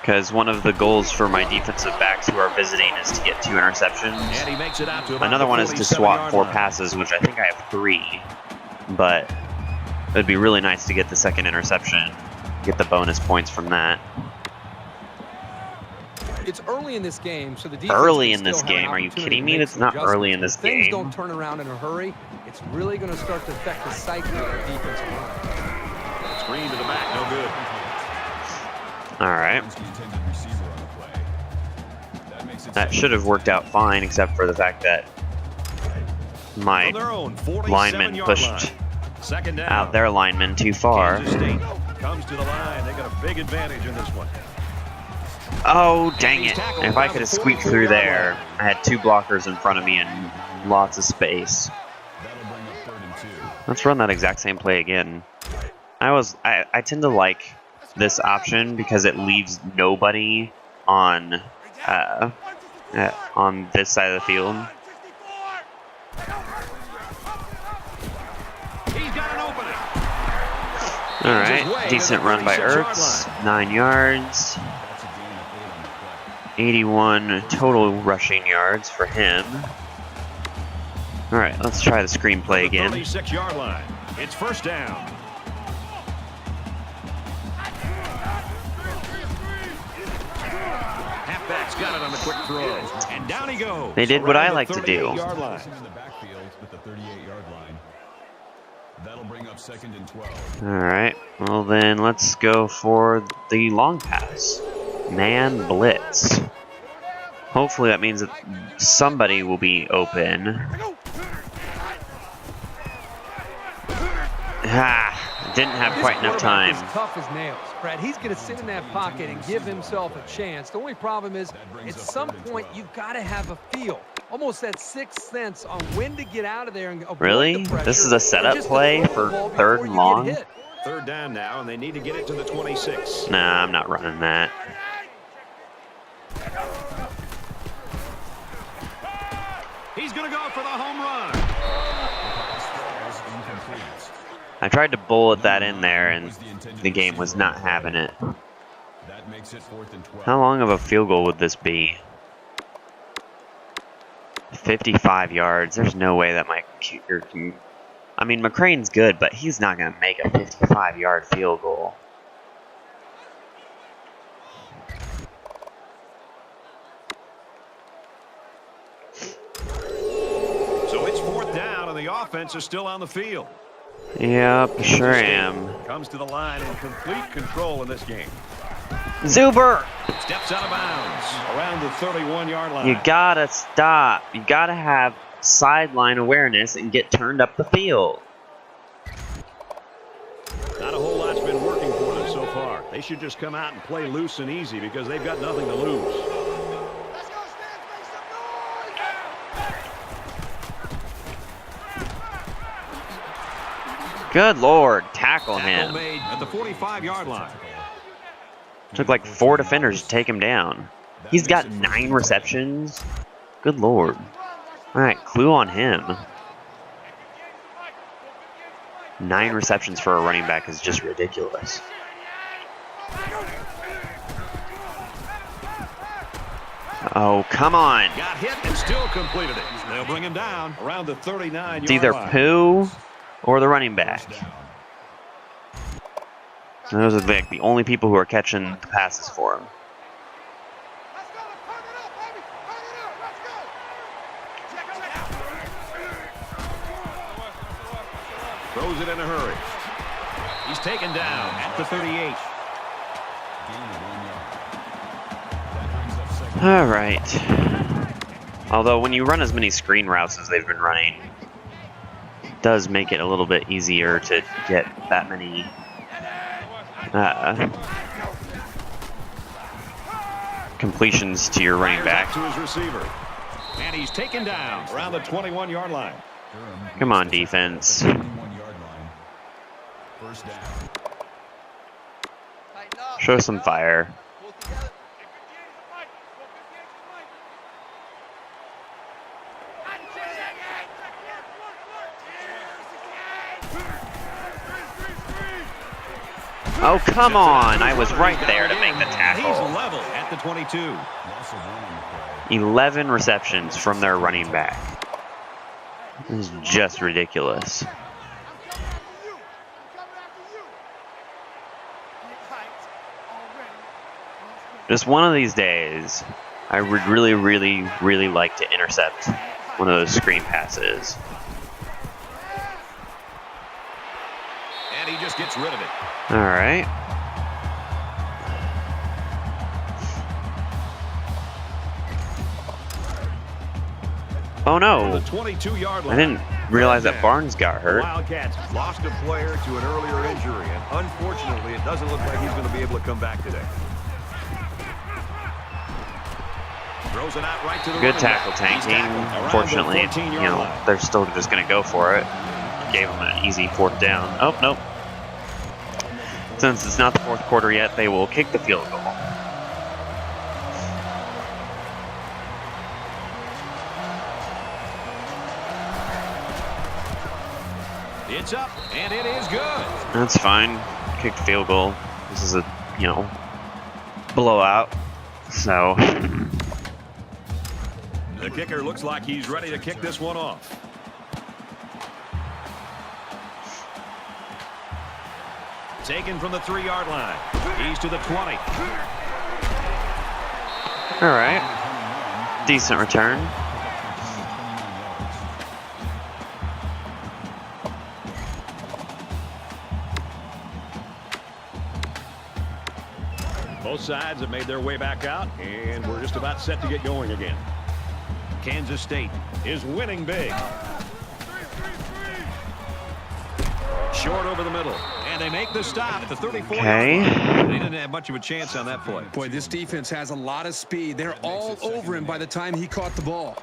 Because one of the goals for my defensive backs who are visiting is to get 2 interceptions. And he makes it out to about Another one is to swap 4 line. passes, which I think I have 3. But it would be really nice to get the second interception, get the bonus points from that. It's early in this game, so the defense Early can in this still have an game? Are you opportunity kidding to me? make It's some not early adjustments. in this If things game. don't turn around in a hurry, it's really going to start to affect the psyche of our defensive line. Screen to the back, no good. All right. That should have worked out fine, except for the fact that my lineman pushed out their lineman too far. Kansas State comes to the line. They got a big advantage in this one. Oh, dang it. If I could have squeaked through there, I had 2 blockers in front of me and lots of space. Let's run that exact same play again. I tend to like this option because it leaves nobody on this side of the field. He's got an opening. All right, decent run by Ertz, 9 yards. 81 total rushing yards for him. All right, let's try the screenplay again. 36-yard line. It's first down. Halfback's got it on the quick throw, and down he goes. They did what I like to do. In the backfield with the 38-yard line. That'll bring up 2nd and 12. All right, well then let's go for the long pass. Man blitz. Hopefully that means that somebody will be open. Didn't have quite enough time. This tough as nails, Brad. He's going to sit in that pocket and give himself a chance. The only problem is, at some point, you've got to have a feel, almost that 6th sense on when to get out of there and avoid Really? the pressure, This is a setup just to play throw for the ball 3rd before and you long? get hit. Third down now, and they need to get it to the 26. Nah, I'm not running that. He's going to go for the home run. I tried to bullet that in there, and the game was not having it. That makes it 4th and 12. How long of a field goal would this be? 55 yards. There's no way that my kicker can... I mean, McCrane's good, but he's not going to make a 55-yard field goal. So it's 4th down, and the offense is still on the field. Yep, sure am. Comes to the line in complete control in this game. Zuber! Steps out of bounds around the 31-yard line. You gotta stop. You gotta have sideline awareness and get turned up the field. Not a whole lot's been working for them so far. They should just come out and play loose and easy because they've got nothing to lose. Let's go, Stans, make some noise! Good Lord, tackle him. Made at the 45-yard line. Took like 4 defenders to take him down. He's got 9 receptions. Good Lord. Alright, clue on him. 9 receptions for a running back is just ridiculous. Oh, come on. Got hit and still completed it. They'll bring him down around the 39-yard line. It's either Pooh or the running back. Those are like the only people who are catching the passes for him. Let's go, let's turn it up, baby! Turn it up, let's go! Throws it in a hurry. He's taken down at the 38. All right. Although when you run as many screen routes as they've been running, it does make it a little bit easier to get that many completions to your running back. To his receiver. And he's taken down around the 21-yard line. Come on, defense. 21-yard line. First down. Tighten up. Show some fire. Pull together. Oh, come on. I was right there to make the He's tackle. level at the 22. Loss of 1 on the play. 11 receptions from their running back. This is just ridiculous. I'm coming after you. I'm coming after you. Get hyped already. Just one of these days, I would really, really, really like to intercept one of those screen passes. And he just gets rid of it. All right. Oh no. The 22-yard I line. didn't realize that Barnes got The hurt. Wildcats lost a player to an earlier injury, and unfortunately, it doesn't look like he's going to be able to come back today. Throws it out right to the Good running tackle back. He's tanking. tackled around Fortunately, the 14-yard you know, line. they're still just going to go for it. Gave them an easy 4th down. Oh, nope. Since it's not the 4th quarter yet, they will kick the field goal. It's up, and it is good. That's fine. Kick the field goal. This is a, you know, blowout. So, The kicker looks like he's ready to kick this one off. Taken from the 3-yard line. He's to the 20. all right. Decent return. Both sides have made their way back out, and we're just about set to get going again. Kansas State is winning big. Short over the middle, and they make the stop at the 34. Okay. They didn't have much of a chance on that play. Boy, this defense has a lot of speed. They're all over him by the time he caught the ball.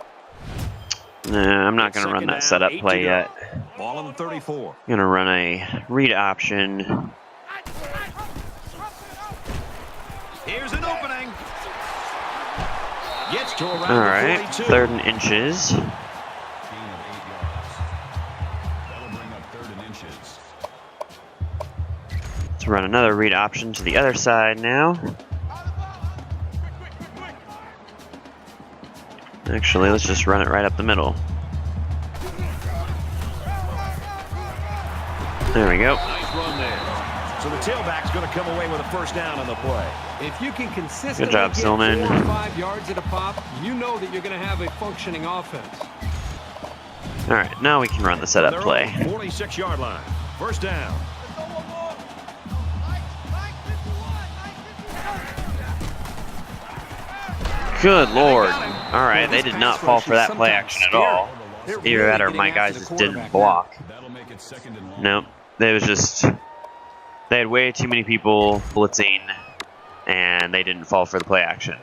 Nah, I'm not going to run that setup play yet. Ball on the 34. Going to run a read option. Here's an opening. Gets to around All right. the 42. 3rd and inches. Gain of 8 yards. That'll bring up 3rd and inches. Let's run another read option to the other side now. Actually, let's just run it right up the middle. There we go. Nice run there. So the tailback's going to come away with a first down on the play. If you can consistently Good job, get Stillman. 4 or 5 yards at a pop, you know that you're going to have a functioning offense. All right, now we can run the setup They're play. on the 46-yard line. First down. Good Lord. All right, they did not fall for that play action at all. Either that or my guys just didn't block. That'll make it 2nd and long. Nope. It was just, they had way too many people blitzing, and they didn't fall for the play action.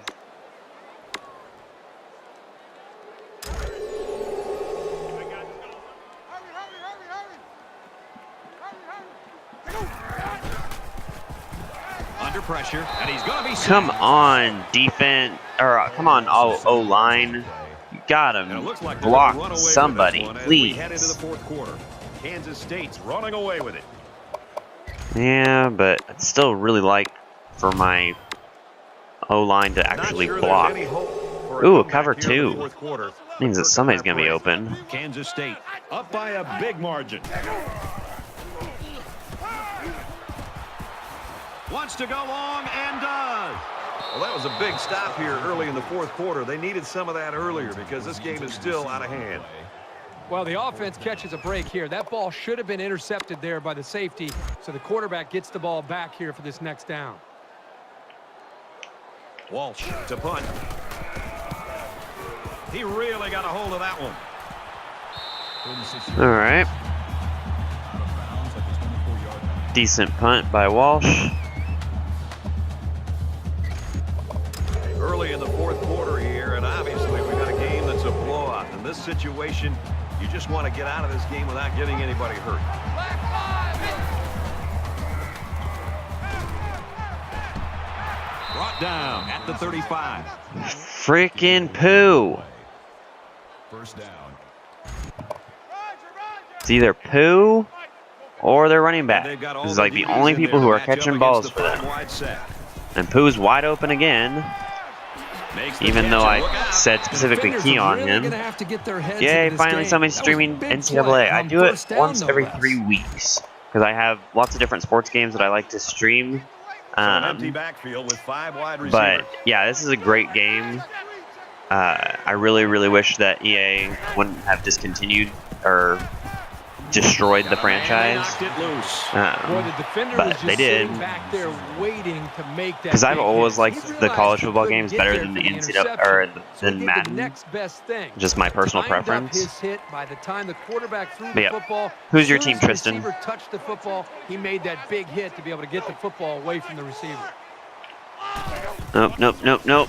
Under pressure, and he's going to be Come sacked. on, defense, or come on, O-line. You got And it him. looks like they're gonna run Block away with somebody, this one as we head into the please. 4th quarter. Kansas State's running away with it. Yeah, but I'd still really like for my O-line to Not actually sure block. there's any hope for a Ooh, comeback cover here in the 2. 4th quarter. Means that Kirk somebody's on going to be that open. play. Kansas State up by a big margin. Wants to go long and does. Well, that was a big stop here early in the 4th quarter. They needed some of that earlier because this game is still out of hand. Well, the offense catches a break here. That ball should have been intercepted there by the safety, so the quarterback gets the ball back here for this next down. Walsh to punt. He really got a hold of that one. 36 All right. out of bounds at the 24-yard line. Decent punt by Walsh. Early in the 4th quarter here, and obviously we got a game that's a blowout. In this situation, you just want to get out of this game without getting anybody hurt. Brought down at the 35. Freaking poo. First down. It's either poo or their running And back. they've got all This is like the DBs only in people there who to are match up catching against balls the for them. five-wide set. And poo's wide open again. Makes the Even catch though and look I out. said specifically Defenders key are on really him. gonna have to get their heads Yay, into this finally game. somebody's That was a streaming big NCAA. play I on do it first down, once no every less. 3 weeks because I have lots of different sports games that I like to stream. An empty backfield with 5 wide receivers. But yeah, this is a great game. I really, really wish that EA wouldn't have discontinued or destroyed the And they franchise. knocked it loose. Boy, the defender But was just they did. sitting back there waiting to make that. Because I've big always hit. liked He the realized college he football couldn't games get better there than the for NCAA interception. or So he than did the Madden. next best thing. Just my personal Lined up preference. his hit by the time the quarterback threw But the yeah. football. Who's your as soon team, as the Tristan? receiver touched the football, he made that big hit to be able to get the football away from the receiver. Nope, nope, nope, nope.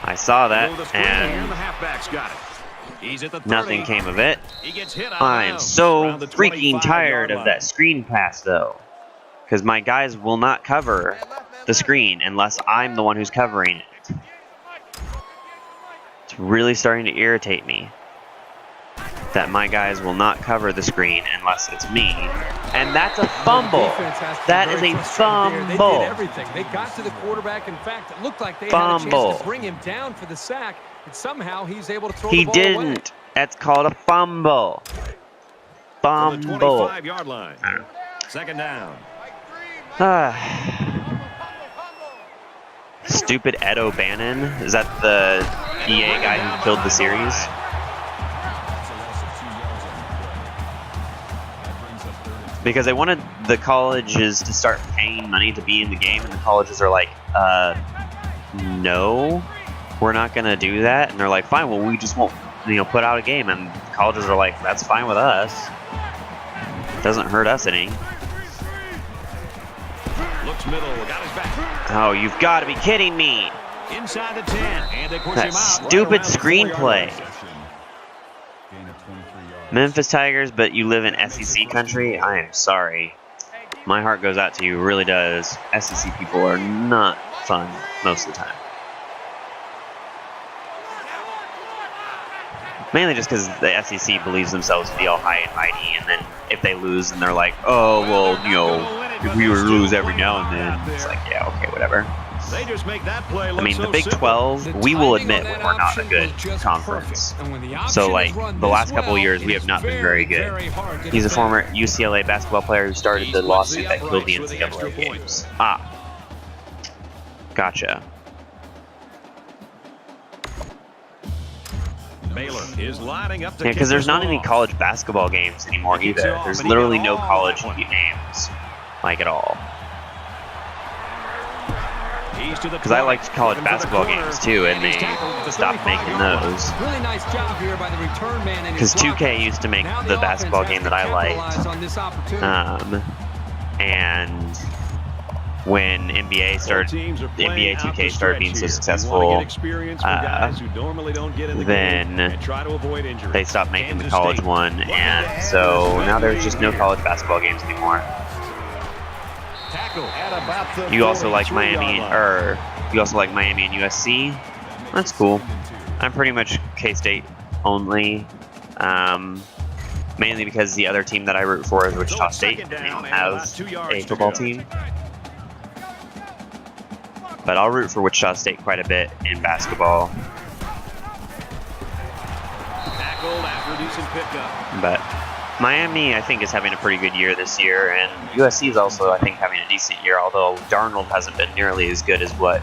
I saw Through that, the screen here, and the halfback's got it. He's at the 30. nothing came of it. He gets hit out of I'm bounds so around the freaking 25-yard tired of line. that screen pass, though. Because my guys will not cover the screen unless I'm the one who's covering it. It's really starting to irritate me that my guys will not cover the screen unless it's me. And that's a fumble. Defense has to be That is very a frustrated there. They fumble. did everything. They got to the quarterback. In fact, it looked like they had a Fumble. chance to bring him down for the sack, and somehow he's able to throw He the ball away. didn't. That's called a fumble. From the Fumble. 25-yard line. Second down. Stupid Ed O'Bannon. Is that the EA guy who killed the series? That's a loss of 2 yards on the play. That brings up 3rd and 2. Because they wanted the colleges to start paying money to be in the game, and the colleges are like, no, we're not gonna do that. And they're like, fine, well, we just won't, put out a game. And colleges are like, that's fine with us. Doesn't hurt us any. Looks middle. Got his back. Oh, you've got to be kidding me! Inside the 10. And they push That him out. stupid right around the 4-yard line. screenplay. Gain of 23 yards. Memphis Tigers, but you live in SEC country? I am sorry. My heart goes out to you, really does. SEC people are not fun most of the time. Mainly just because the SEC believes themselves to be all high and mighty, and then if they lose, and they're like, oh, well, if we lose every now and then. It's like, yeah, okay, whatever. They just make that play I look mean, so the Big simple. 12, we will admit Timing when on we're that not a option good was just conference. perfect. And when the option So, is like, run the this last couple well, years, we it have is not been very good. very hard to He's a defend. former UCLA basketball player who started He the splits lawsuit the that killed the uprights with the extra NCAA point. games. Ah. Gotcha. Baylor is lining up to Yeah, because kick there's this not one any off. college basketball games anymore He kicks either. it off, There's and he literally got no all of college that one. games, like, at all. He's to the Because I 20, liked college looking for the basketball corner, games too, and he's they tackled at the stopped making 35-yard line. those. Really nice job here by the return man. and Because his 2K blockers. used to make Now the offense basketball has game to that I capitalize liked. on this opportunity. And when NBA Both teams are the NBA playing out 2K the started being stretch so here. We wanna successful, get experience for guys who normally don't get in the then game and try to avoid injury. they stopped making the Kansas college State one, looking to and add so this now there's lead just no here. college basketball games anymore. Tackle at about the You also like 43-yard Miami, line. or you also like Miami and USC. That's cool. I'm pretty much K-State only, mainly because the other team that I root for is Wichita it's State, second and they down don't and about have 2 yards a to football go. team. But I'll root for Wichita State quite a bit in basketball. Tackled after a decent pickup. But Miami, I think, is having a pretty good year this year, and USC is also, I think, having a decent year, although Darnold hasn't been nearly as good as what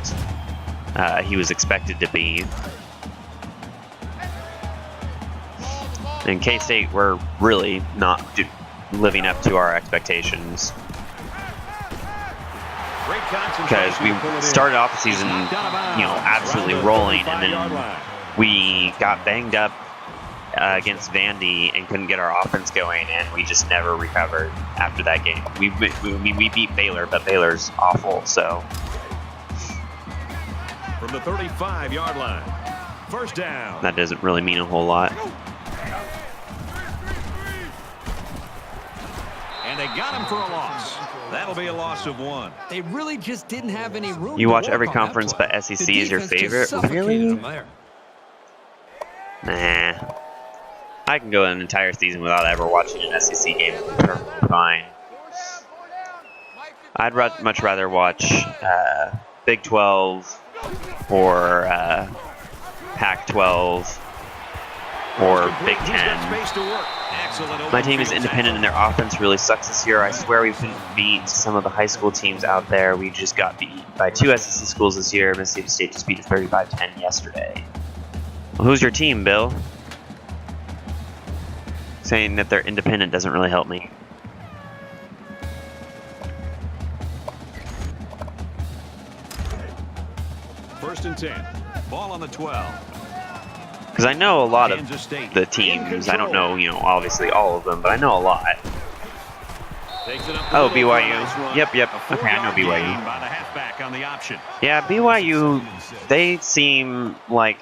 he was expected to be. And K-State, we're really not living up to our expectations. Great Because concentration we to pull it in. started off the season, Knocked out of bounds. you know, absolutely Around the rolling, and 35-yard then line. we got banged up against Vandy and couldn't get our offense going, and we just never recovered after that game. We beat Baylor, but Baylor's awful, so. From the 35-yard line. First down. That doesn't really mean a whole lot. And they got him for a loss. That'll be a loss of 1. They really just didn't have any room. You to watch work every on that conference, play. but SEC The is your defense just favorite? suffocated Really? them there. Nah. I can go an entire season without ever watching an SEC game. Perfectly fine. I'd much rather watch Big 12 or Pac-12 or Big He's got 10. space to work. Excellent My team open is field independent and their offense really sucks this year. I swear we couldn't beat some of the high school teams out there. We just got beat by 2 SEC schools this year. Mississippi State just beat us 35-10 yesterday. Well, who's your team, Bill? Saying that they're independent doesn't really help me. First and 10. Ball on the 12. Because I know a lot of Kansas State the in teams. I don't control. know, obviously all of them, but I know a lot. Takes it up the Oh, middle for a BYU. nice run. Yep. A Okay, I know 4-yard BYU. gain by the halfback on the option. Yeah, BYU, they seem like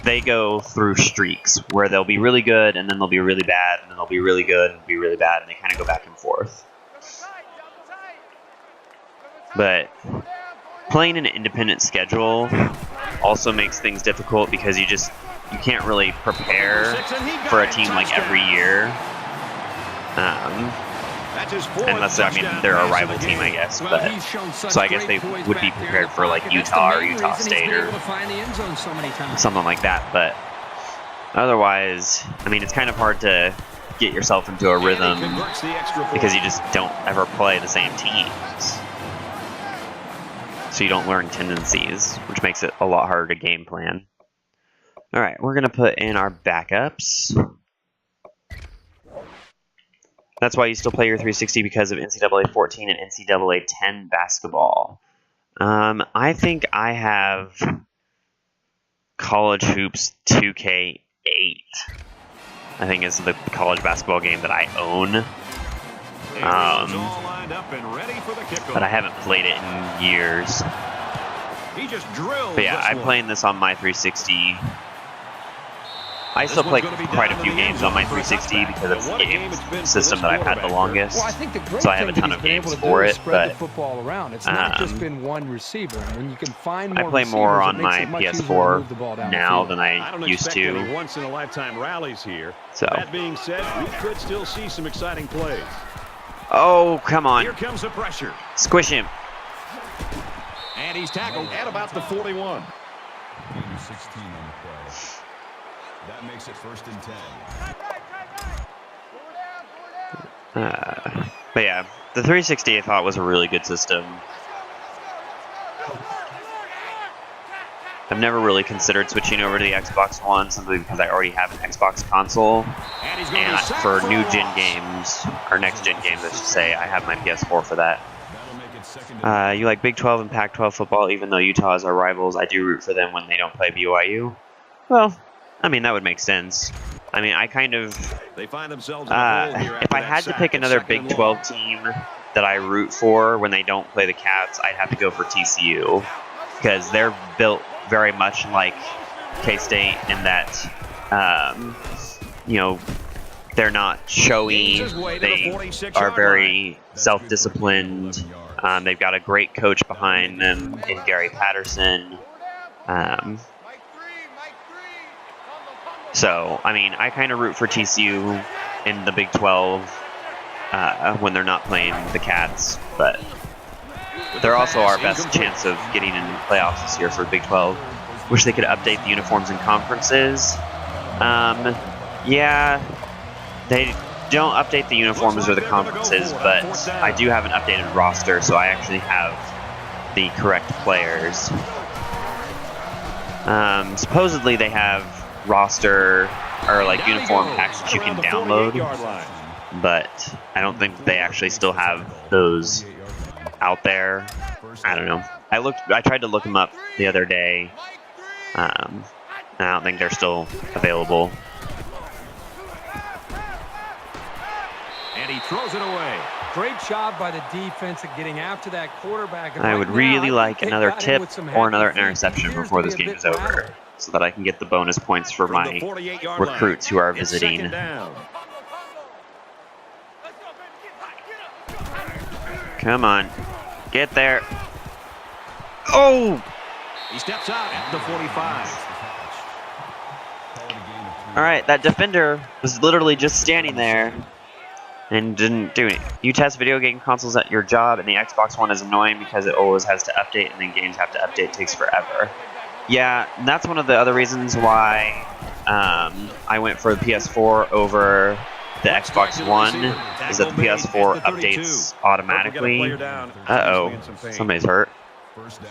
they go through streaks where they'll be really good and then they'll be really bad and then they'll be really good and be really bad, and they kind of go back and forth. But playing an independent schedule also makes things difficult because you can't really prepare for a team like every year. That's his fourth Unless, I mean, touchdown they're a pass of rival the team, I game. guess. Well, But he's shown such so I guess great they poise would be back there prepared in for the like pocket. That's Utah the or main Utah reason he's State been or able to find the end zone so many times. something like that. But otherwise, I mean, it's kind of hard to get yourself into a And he rhythm converts the extra point. because you just don't ever play the same teams. So you don't learn tendencies, which makes it a lot harder to game plan. All right, we're going to put in our backups. That's why you still play your 360 because of NCAA 14 and NCAA 10 basketball. I think I have College Hoops 2K8. I think is the college basketball game that I own. Everyone's all lined up and ready for the kickoff. But I haven't played it in years. He just drills But yeah, this I'm one. playing this on my 360. I This still play one's gonna be quite a down few in the end games on my zone for a 360 touchback. because it's But what the a game game it's been for system this that I've had the quarterback. longest. Well, I think the great So I have a thing ton that of he's been able games to for do it, is spread the but, football around. It's not just been one receiver. And when you can find I more play more receivers, on it makes my it much easier to PS4 move the ball down the now field. than I I don't used expect to. any once-in-a-lifetime rallies here. So. That being said, we could still see some exciting plays. Oh, come Here on. comes the pressure. Squish him. And And he's tackled at about the 41. Gain of 16 on the play. That makes it 1st and 10. But yeah, the 360 I thought was a really good system. I've never really considered switching over to the Xbox One simply because I already have an Xbox console. And for new gen games, or next gen games I should say, I have my PS4 for that. That'll make it 2nd and You like Big 12 and Pac-12 football, even though Utah is our rivals. I do root for them when they don't play BYU. Well, I mean, that would make sense. I mean, I kind of... They find themselves in a hole here if after I that had to sack. pick It's another 2nd Big and 12 long. team that I root for when they don't play the Cats, I'd have to go for TCU. Because they're built very much like K-State in that, you know, they're not showy. They are very self-disciplined. They've got a great coach behind them in Gary Patterson. So, I mean, I kind of root for TCU in the Big 12 when they're not playing the Cats, but they're also our best chance of getting in playoffs this year for Big 12. Wish they could update the uniforms and conferences. Yeah, they don't update the uniforms or the conferences, but I do have an updated roster, so I actually have the correct players. Supposedly they have roster or like uniform packs that you can download, but I don't think they actually still have those out there. I don't know. I tried to look them up the other day. I don't think they're still available. And he throws it away. Great job by the defense at getting after that quarterback. And I right would now, really I like think another they got him tip with some or another happy feet. interception Appears before to this be a game bit is over, rattled. so that I can get the bonus points for From the my 48-yard recruits who are line. It's visiting. 2nd down. Come on, get there. Oh! He steps out at the 45. All right, that defender was literally just standing there and didn't do anything. You test video game consoles at your job, and the Xbox One is annoying because it always has to update, and then games have to update. It takes forever. Yeah, and that's one of the other reasons why I went for the PS4 over the Xbox One, is that the PS4 updates automatically. Uh-oh, somebody's hurt. 1st down.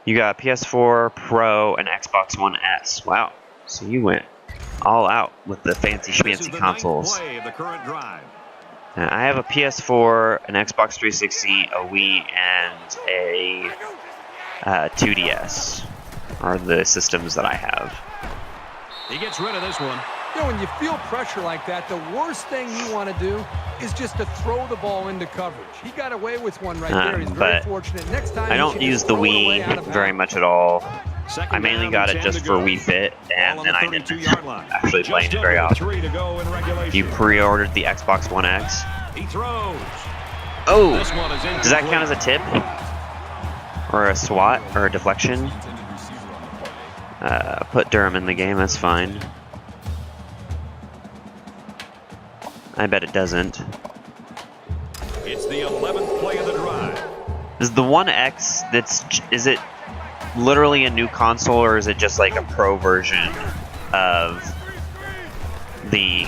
You got PS4 Pro and Xbox One S. Wow. So you went all out with the fancy This is schmancy the consoles. 9th play of the current drive. I have a PS4, an Xbox 360, a Wii, and a 2DS are the systems that I have. He gets rid of this one. You know, when you feel pressure like that, the worst thing you want to do is just to throw the ball into coverage. He got away with one right there. He's very but fortunate. Next time, I he don't should use just the throw it away out Wii of very bounds. much at all. I 2nd mainly down got and it 10 just to for go. Wii Fit, and Ball on then the I didn't 32-yard line. actually play it Just very under often. 3 to go in regulation. You pre-ordered the Xbox One X. He throws. Oh! This one is Does that count as a tip? Or a swat? Or a deflection? Intended receiver on the play. Put Durham in the game, that's fine. I bet it doesn't. It's the 11th play of the drive. Is the One X, is it literally a new console, or is it just like a pro version of the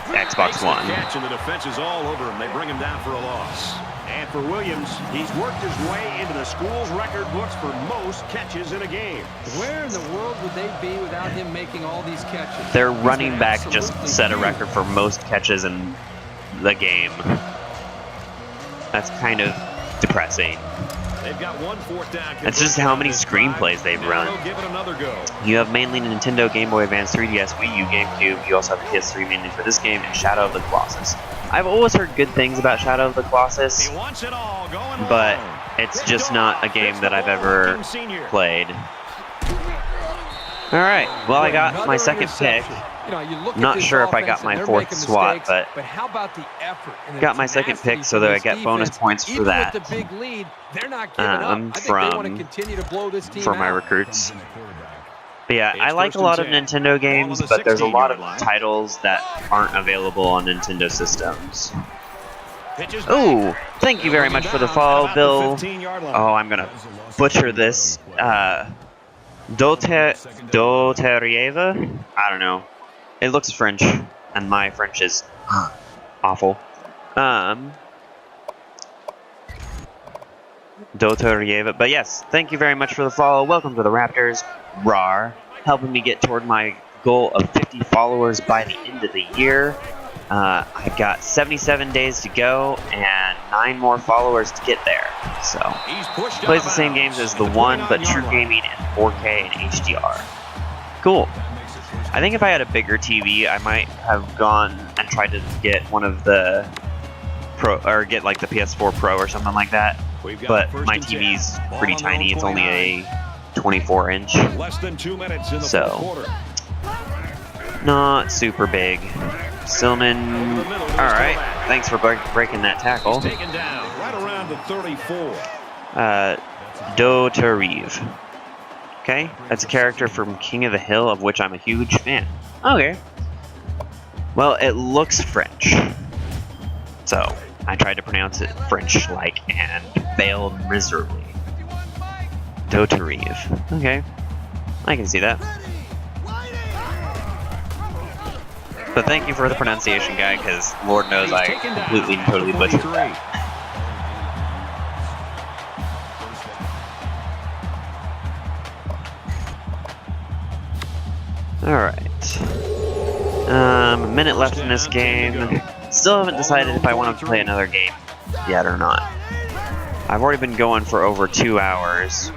Xbox One? Catch, and the defense is all over him. They bring him down for a loss. And for Williams, he's worked his way into the school's record books for most catches in a game. Where in the world would they be without him making all these catches? Their He's running been back just absolutely set a huge. record for most catches in the game. That's kind of depressing. They've got one 4th down. That's just how many screenplays they've Now run. they'll give it another go. You have mainly Nintendo, Game Boy Advance, 3DS, Wii U, GameCube. You also have the PS3 mainly for this game, and Shadow of the Colossus. I've always heard good things about Shadow of the Colossus, He wants it all going but long. it's Big just dog. not a game Gets that the I've ball, ever King Senior. played. Alright, well I got my Another second pick. interception. You know, you look at Not this sure if I offense got and my they're 4th making SWAT, mistakes, but how about the effort and the got my second tenacity pick so from that I this get bonus defense? points for Even that. with the big lead, they're not giving up. I think they want to from- continue to blow this team for my out. recruits. Comes in at quarterback. But yeah, I It's like 1st a lot of and 10. Nintendo games, Ball on the but there's a lot 16-yard of line. titles that aren't available on Nintendo systems. Pitches back. Oh, thank you very much for the follow, About the Bill. 15-yard line. Oh, I'm gonna butcher this. Doterieva? I don't know. It looks French, and my French is awful. Doterieva. But yes, thank you very much for the follow. Welcome to the Raptors. RAR. Helping me get toward my goal of 50 followers by the end of the year. I've got 77 days to go and 9 more followers to get there. So, He's pushed plays out the of same bounds games as at the one, but 29-yard true line. gaming in 4K and HDR. Cool. I think if I had a bigger TV, I might have gone and tried to get one of the Pro, or get like the PS4 Pro or something like that. We've got But first my and 10. TV's Ball pretty on their own tiny. It's only 29. a 24-inch. Less than 2 minutes in the So. fourth quarter. Not super big. Stillman. Alright. Thanks for breaking that tackle. He's taken down right around the 34. Doterive. Okay, that's a character from King of the Hill, of which I'm a huge fan. Okay. Well, it looks French. So, I tried to pronounce it French-like and failed miserably. Doterive. Okay. I can see that. But thank you for the pronunciation, guy, because Lord knows I Taken down completely and at the totally butchered 43. that. Alright. A minute left in this game. Still haven't decided if I want to play another game yet or not. I've already been going for over 2 hours.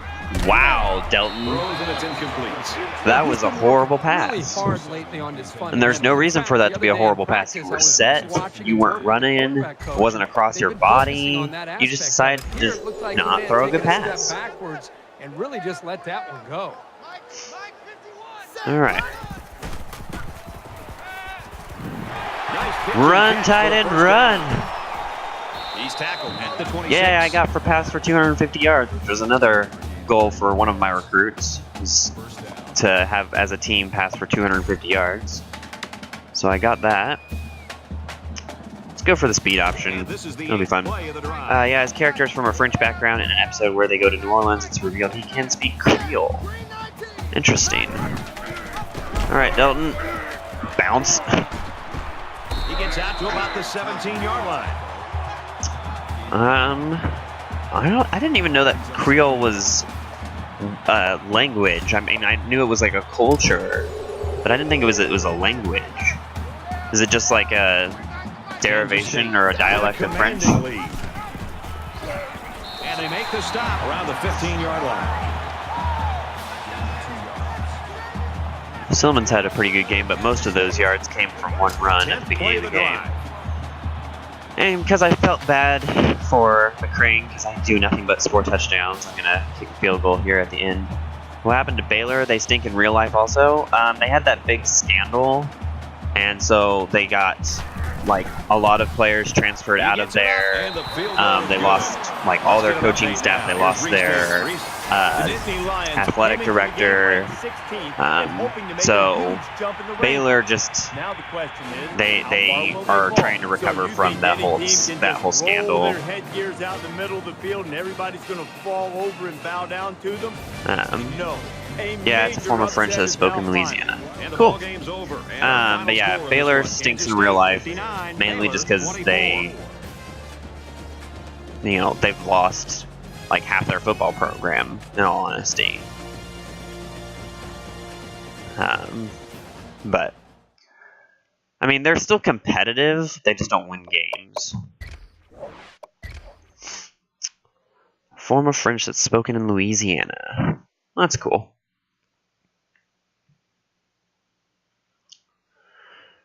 Wow, Delton. Throws and it's incomplete. That was a horrible Really pass. hard lately on this fun. And there's no reason for that to be a horrible pass. You were set, you weren't running, it wasn't across your body. You just decided to just not throw a good pass. Backwards and really just let that one go. Alright. Nice pitch Run, and catch tight for a end, first run! down. He's tackled at the 26. Yeah, I got for pass for 250 yards, which was another goal for one of my recruits, was to have as a team pass for 250 yards. So I got that. Let's go for the speed option. This is the It'll be fun. play of the drive. Yeah, his character is from a French background. In an episode where they go to New Orleans, it's revealed he can speak Creole. Interesting. Alright, Delton. Bounce. He gets out to about the 17-yard line. I didn't even know that Creole was a language. I mean, I knew it was like a culture, but I didn't think it was a language. Is it just like a derivation or a dialect of French? Commanding lead. And they make the stop around the 15-yard line. Silliman's had a pretty good game, but most of those yards came from one run at the beginning of the game. And because I felt bad for McCrane, because I do nothing but score touchdowns, I'm going to kick a field goal here at the end. What happened to Baylor? They stink in real life also. They had that big scandal, and so they got like a lot of players transferred out of there. They lost like all their coaching staff. They lost their athletic director. So Baylor just they are trying to recover from that whole scandal. Their headgears out in the middle of the field, and everybody's going to fall over and bow down to them. No. Yeah, it's a form of French that's spoken in Louisiana. Cool. But yeah, Baylor stinks in real life, mainly just because they've lost like half their football program, in all honesty. But I mean, they're still competitive. They just don't win games. Form of French that's spoken in Louisiana. That's cool.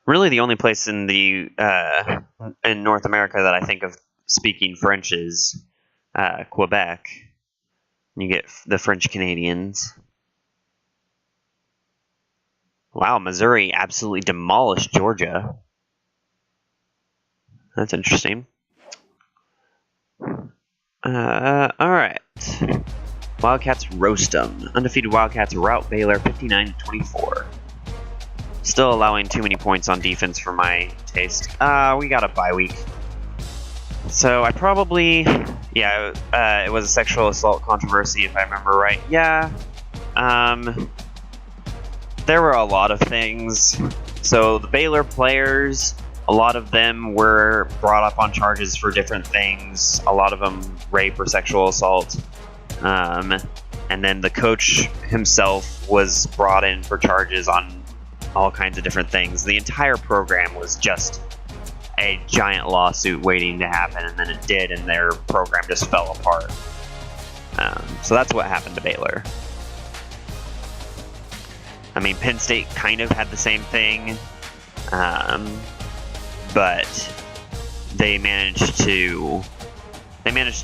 Really, the only place in the in North America that I think of speaking French is Quebec. You get the French Canadians. Wow, Missouri absolutely demolished Georgia. That's interesting. All right. Wildcats roast them. Undefeated Wildcats rout Baylor 59-24. Still allowing too many points on defense for my taste. We got a bye week. So I probably, it was a sexual assault controversy if I remember right. Yeah, there were a lot of things. So the Baylor players, a lot of them were brought up on charges for different things. A lot of them rape or sexual assault. And then the coach himself was brought in for charges on all kinds of different things. The entire program was just a giant lawsuit waiting to happen, and then it did, and their program just fell apart. So that's what happened to Baylor. I mean, Penn State kind of had the same thing, but they managed to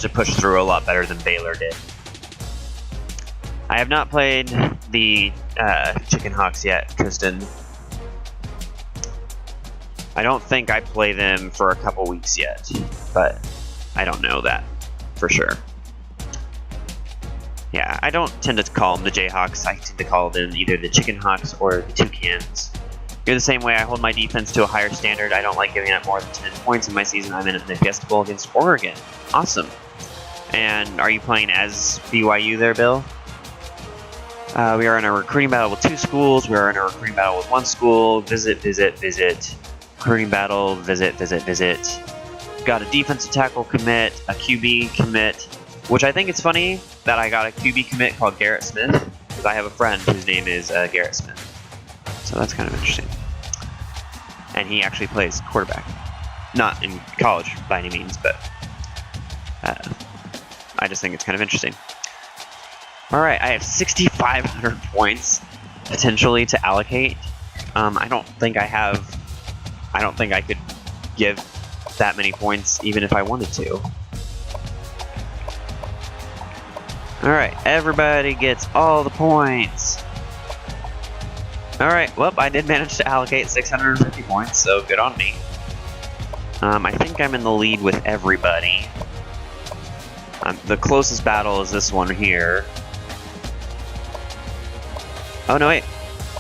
push through a lot better than Baylor did. I have not played the Chicken Hawks yet, Tristan. I don't think I play them for a couple weeks yet, but I don't know that for sure. Yeah, I don't tend to call them the Jayhawks. I tend to call them either the Chicken Hawks or the Toucans. You're the same way. I hold my defense to a higher standard. I don't like giving up more than 10 points in my season. I'm in the Fiesta Bowl against Oregon. Awesome. And are you playing as BYU there, Bill? We are in a recruiting battle with 2 schools. We are in a recruiting battle with 1 school. Visit. Recruiting battle, visit. Got a defensive tackle commit, a QB commit, which I think it's funny that I got a QB commit called Garrett Smith, because I have a friend whose name is Garrett Smith. So that's kind of interesting. And he actually plays quarterback. Not in college by any means, but I just think it's kind of interesting. Alright, I have 6,500 points potentially to allocate. I don't think I could give that many points even if I wanted to. Alright, everybody gets all the points. Alright, well, I did manage to allocate 650 points, so good on me. I think I'm in the lead with everybody. The closest battle is this one here. Oh, no, wait.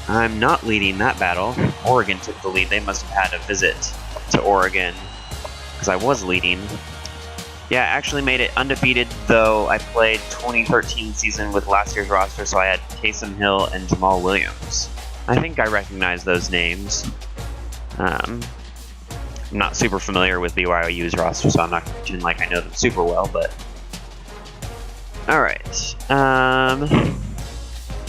I'm not leading that battle. Oregon took the lead. They must have had a visit to Oregon, because I was leading. Yeah, I actually made it undefeated, though I played 2013 season with last year's roster, so I had Taysom Hill and Jamal Williams. I think I recognize those names. I'm not super familiar with BYU's roster, so I'm not going to pretend like I know them super well, but... Alright.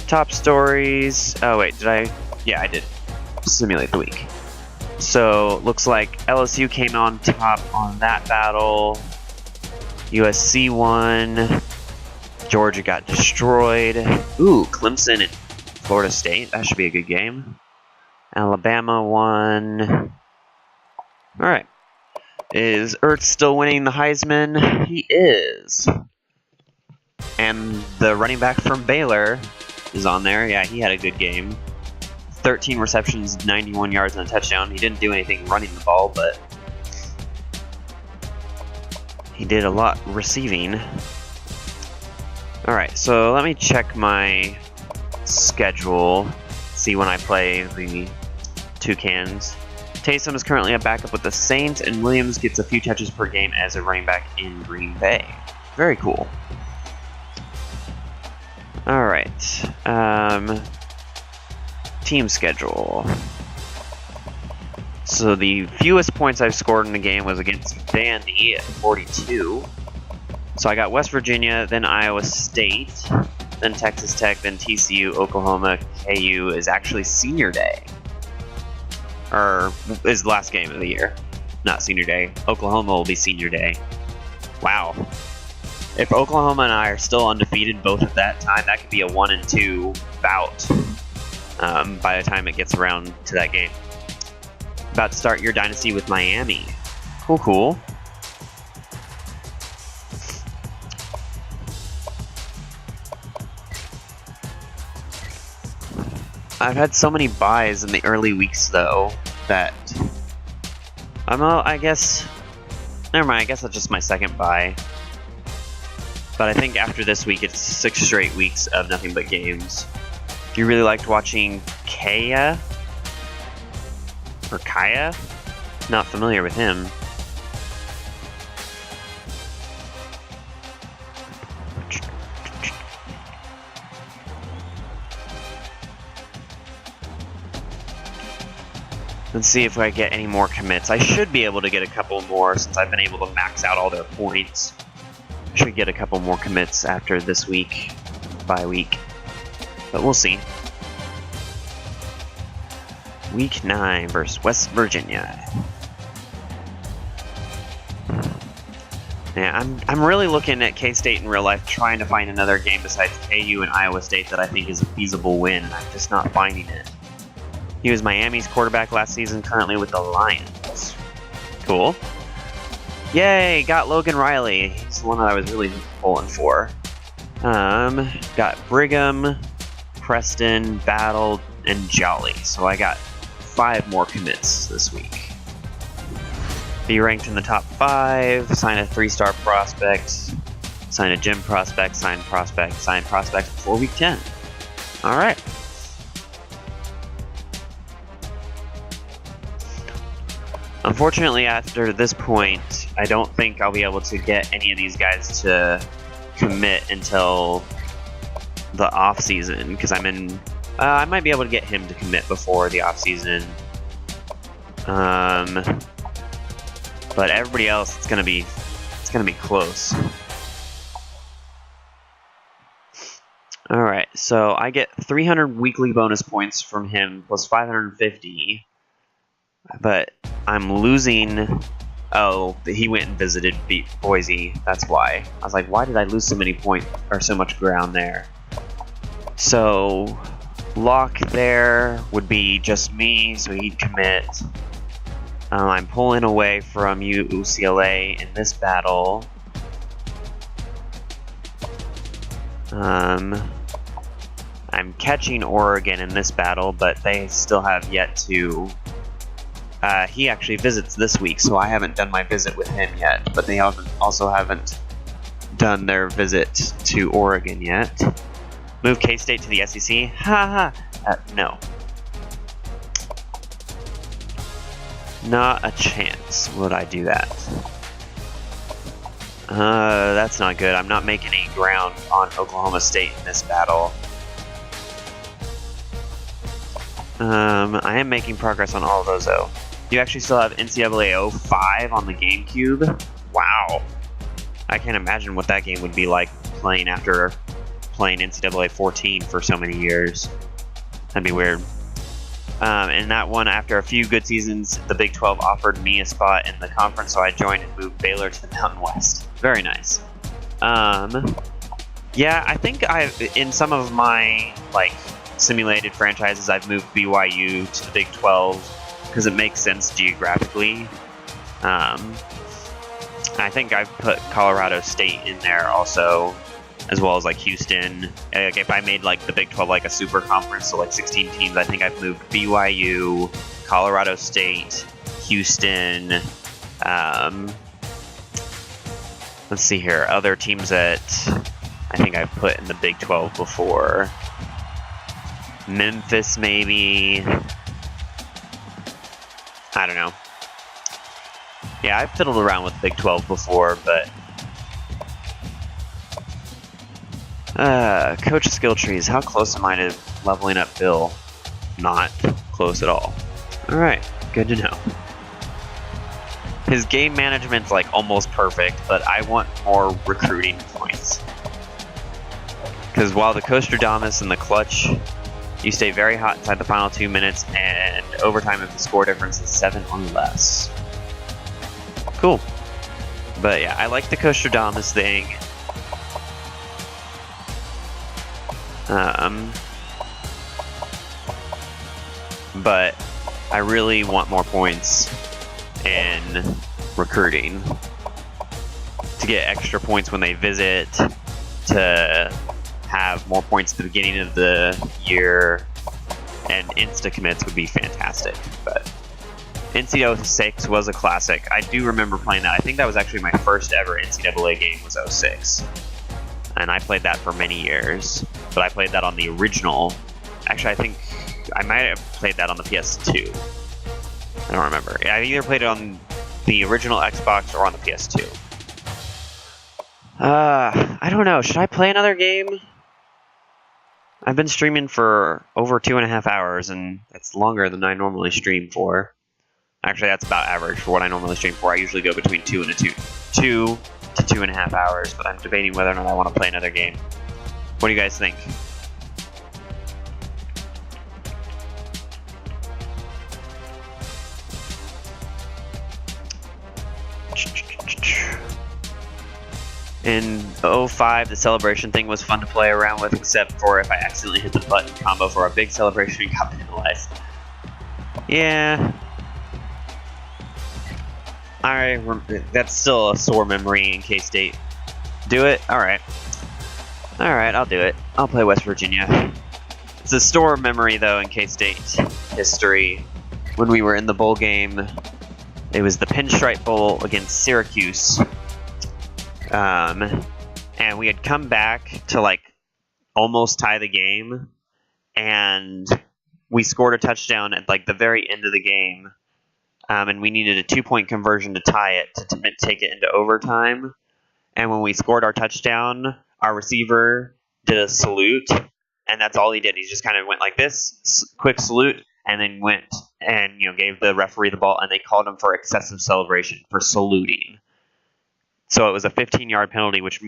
Top stories. Oh, wait, did I? Yeah, I did. Simulate the week. So, looks like LSU came on top on that battle. USC won. Georgia got destroyed. Ooh, Clemson and Florida State. That should be a good game. Alabama won. Alright. Is Ertz still winning the Heisman? He is. And the running back from Baylor is on there. Yeah, he had a good game. 13 receptions, 91 yards and a touchdown. He didn't do anything running the ball, but he did a lot receiving. Alright, so let me check my schedule, see when I play the Toucans. Taysom is currently a backup with the Saints, and Williams gets a few touches per game as a running back in Green Bay. Very cool. Alright, team schedule. So the fewest points I've scored in a game was against Vandy at 42. So I got West Virginia, then Iowa State, then Texas Tech, then TCU, Oklahoma. KU is actually senior day. Or is the last game of the year. Not senior day. Oklahoma will be senior day. Wow. If Oklahoma and I are still undefeated both at that time, that could be a 1-2 bout by the time it gets around to that game. About to start your dynasty with Miami. Cool, cool. I've had so many buys in the early weeks, though, that I guess... Never mind, I guess that's just my second buy. But I think after this week, it's 6 straight weeks of nothing but games. If you really liked watching Kaya, or Kaya, not familiar with him. Let's see if I get any more commits. I should be able to get a couple more since I've been able to max out all their points. I should get a couple more commits after this week, bye week. But we'll see. Week 9 versus West Virginia. Yeah, I'm really looking at K-State in real life, trying to find another game besides KU and Iowa State that I think is a feasible win. I'm just not finding it. He was Miami's quarterback last season, currently with the Lions. Cool. Yay, got Logan Riley. He's the one that I was really pulling for. Got Brigham, Preston, Battle, and Jolly. So I got 5 more commits this week. Be ranked in the top 5, sign a 3-star prospect, sign a gym prospect, sign prospect before week 10. Alright. Unfortunately, after this point, I don't think I'll be able to get any of these guys to commit until the off-season, because I'm in... I might be able to get him to commit before the off-season. But everybody else, it's gonna be close. All right, so I get 300 weekly bonus points from him plus 550, but I'm losing. Oh, he went and visited Boise. That's why. I was like, why did I lose so many points or so much ground there? So lock there would be just me, so he'd commit. I'm pulling away from UCLA in this battle. I'm catching Oregon in this battle, but they still have yet to... he actually visits this week, so I haven't done my visit with him yet, but they also haven't done their visit to Oregon yet. Move K-State to the SEC? Ha ha! No. Not a chance would I do that. That's not good. I'm not making any ground on Oklahoma State in this battle. I am making progress on all of those, though. You actually still have NCAA 05 on the GameCube? Wow. I can't imagine what that game would be like playing after playing NCAA 14 for so many years. That'd be weird. In that one, after a few good seasons, the Big 12 offered me a spot in the conference, so I joined and moved Baylor to the Mountain West. Very nice. Yeah, I think in some of my simulated franchises, I've moved BYU to the Big 12 because it makes sense geographically. I think I've put Colorado State in there also, as well as Houston. If I made the Big 12 a super conference, so 16 teams, I think I've moved BYU, Colorado State, Houston. Let's see here, other teams that I think I've put in the Big 12 before. Memphis, maybe. I don't know. Yeah, I've fiddled around with Big 12 before, but coach skill trees. How close am I to leveling up Bill? Not close at all. Alright, good to know. His game management's almost perfect, but I want more recruiting points. Because while the Coastradamus and the clutch, you stay very hot inside the final 2 minutes, and overtime if the score difference is 7 or less. Cool. But yeah, I like the Coastradamus thing. But I really want more points in recruiting to get extra points when they visit, to have more points at the beginning of the year, and insta commits would be fantastic. But NCAA 06 was a classic. I do remember playing that. I think that was actually my first ever NCAA game was 06. And I played that for many years. But I played that on the original. Actually, I think I might have played that on the PS2. I don't remember. I either played it on the original Xbox or on the PS2. I don't know. Should I play another game? I've been streaming for over 2.5 hours, and it's longer than I normally stream for. Actually, that's about average for what I normally stream for. I usually go between 2 to 2.5 hours, but I'm debating whether or not I want to play another game. What do you guys think? In 05, the celebration thing was fun to play around with, except for if I accidentally hit the button combo for a big celebration and got penalized. Yeah. That's still a sore memory in K-State. Do it? Alright. Alright, I'll do it. I'll play West Virginia. It's a sore memory, though, in K-State history. When we were in the bowl game, it was the Pinstripe Bowl against Syracuse. And we had come back to, like, almost tie the game. And we scored a touchdown at, like, the very end of the game. And we needed a 2-point conversion to tie it, to take it into overtime. And when we scored our touchdown, our receiver did a salute, and that's all he did. He just kind of went like this, quick salute, and then went and gave the referee the ball, and they called him for excessive celebration for saluting. So it was a 15-yard penalty, which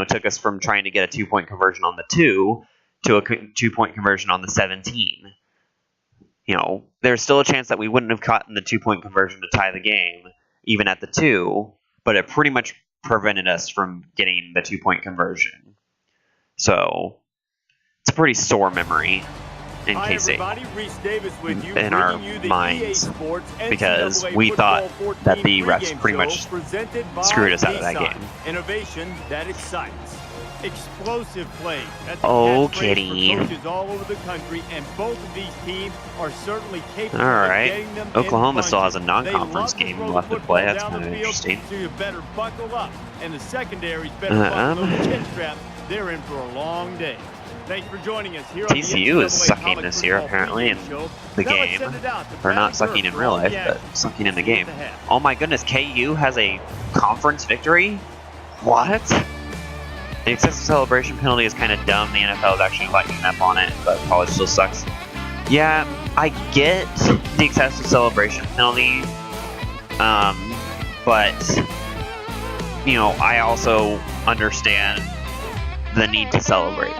took us from trying to get a 2-point conversion on the 2 to a 2-point conversion on the 17. There's still a chance that we wouldn't have gotten the 2-point conversion to tie the game, even at the 2, but it pretty much prevented us from getting the 2-point conversion. So, it's a pretty sore memory in K-State, in our minds, because we thought that the refs pretty much screwed us out of that game. Innovation that excites. Explosive play. Oh, kitty. All over the country, and both of these teams are certainly capable of getting them. Oklahoma still has a non-conference game left to play. That's kind of interesting. So you better buckle up, and the secondaries better buckle the chin strap. They're in for a long day. Thanks for joining us here. TCU is sucking this year, apparently, in the game. Or not sucking in real life, but sucking in the game. Oh my goodness, KU has a conference victory? What? The excessive celebration penalty is kind of dumb. The NFL is actually lightening up on it, but college still sucks. Yeah, I get the excessive celebration penalty, but, I also understand the need to celebrate.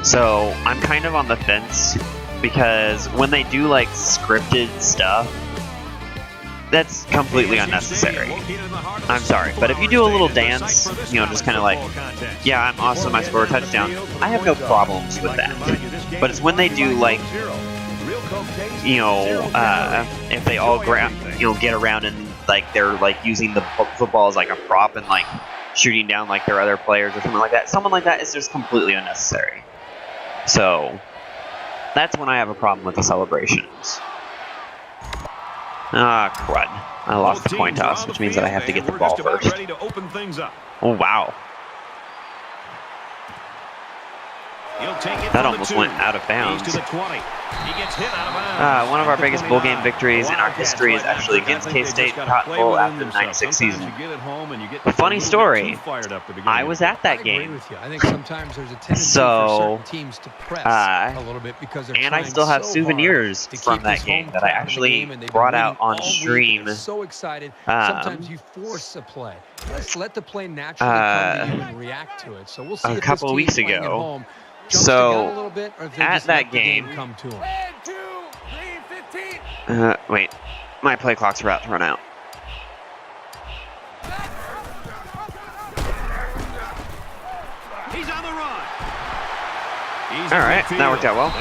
So, I'm kind of on the fence, because when they do, like, scripted stuff, that's completely unnecessary. I'm sorry, but if you do a little dance, just kind of like, yeah, I'm awesome, I scored a touchdown, I have no problems with that. But it's when they do, like, if they all get around and, like, they're, like, using the football as, like, a prop and, like, shooting down, like, their other players or something like that. Someone like that is just completely unnecessary. So, that's when I have a problem with the celebrations. Ah, crud. I lost the coin toss, which means that I have to get the ball first. Oh, wow. That almost went out of bounds. One of our biggest bowl game victories in our history is actually against K-State Cotton Bowl after the 96 season. Funny story, I was at that game. I think sometimes there's a tendency So, for certain teams to press a little bit because they're and I trying still have so souvenirs hard to from keep that this game home that I crowd in the actually game, and they've been brought winning out on all week, stream. and they're so excited. Sometimes you force a play. Let's let the play naturally come to you and react to it. So we'll see a if couple this weeks team playing ago. at home jumps the So, gun a little bit, or if they at just that let the game game- come to them. 2, 3, 15. Wait, my play clock's about to run out. He's on the run. All right, that worked out well.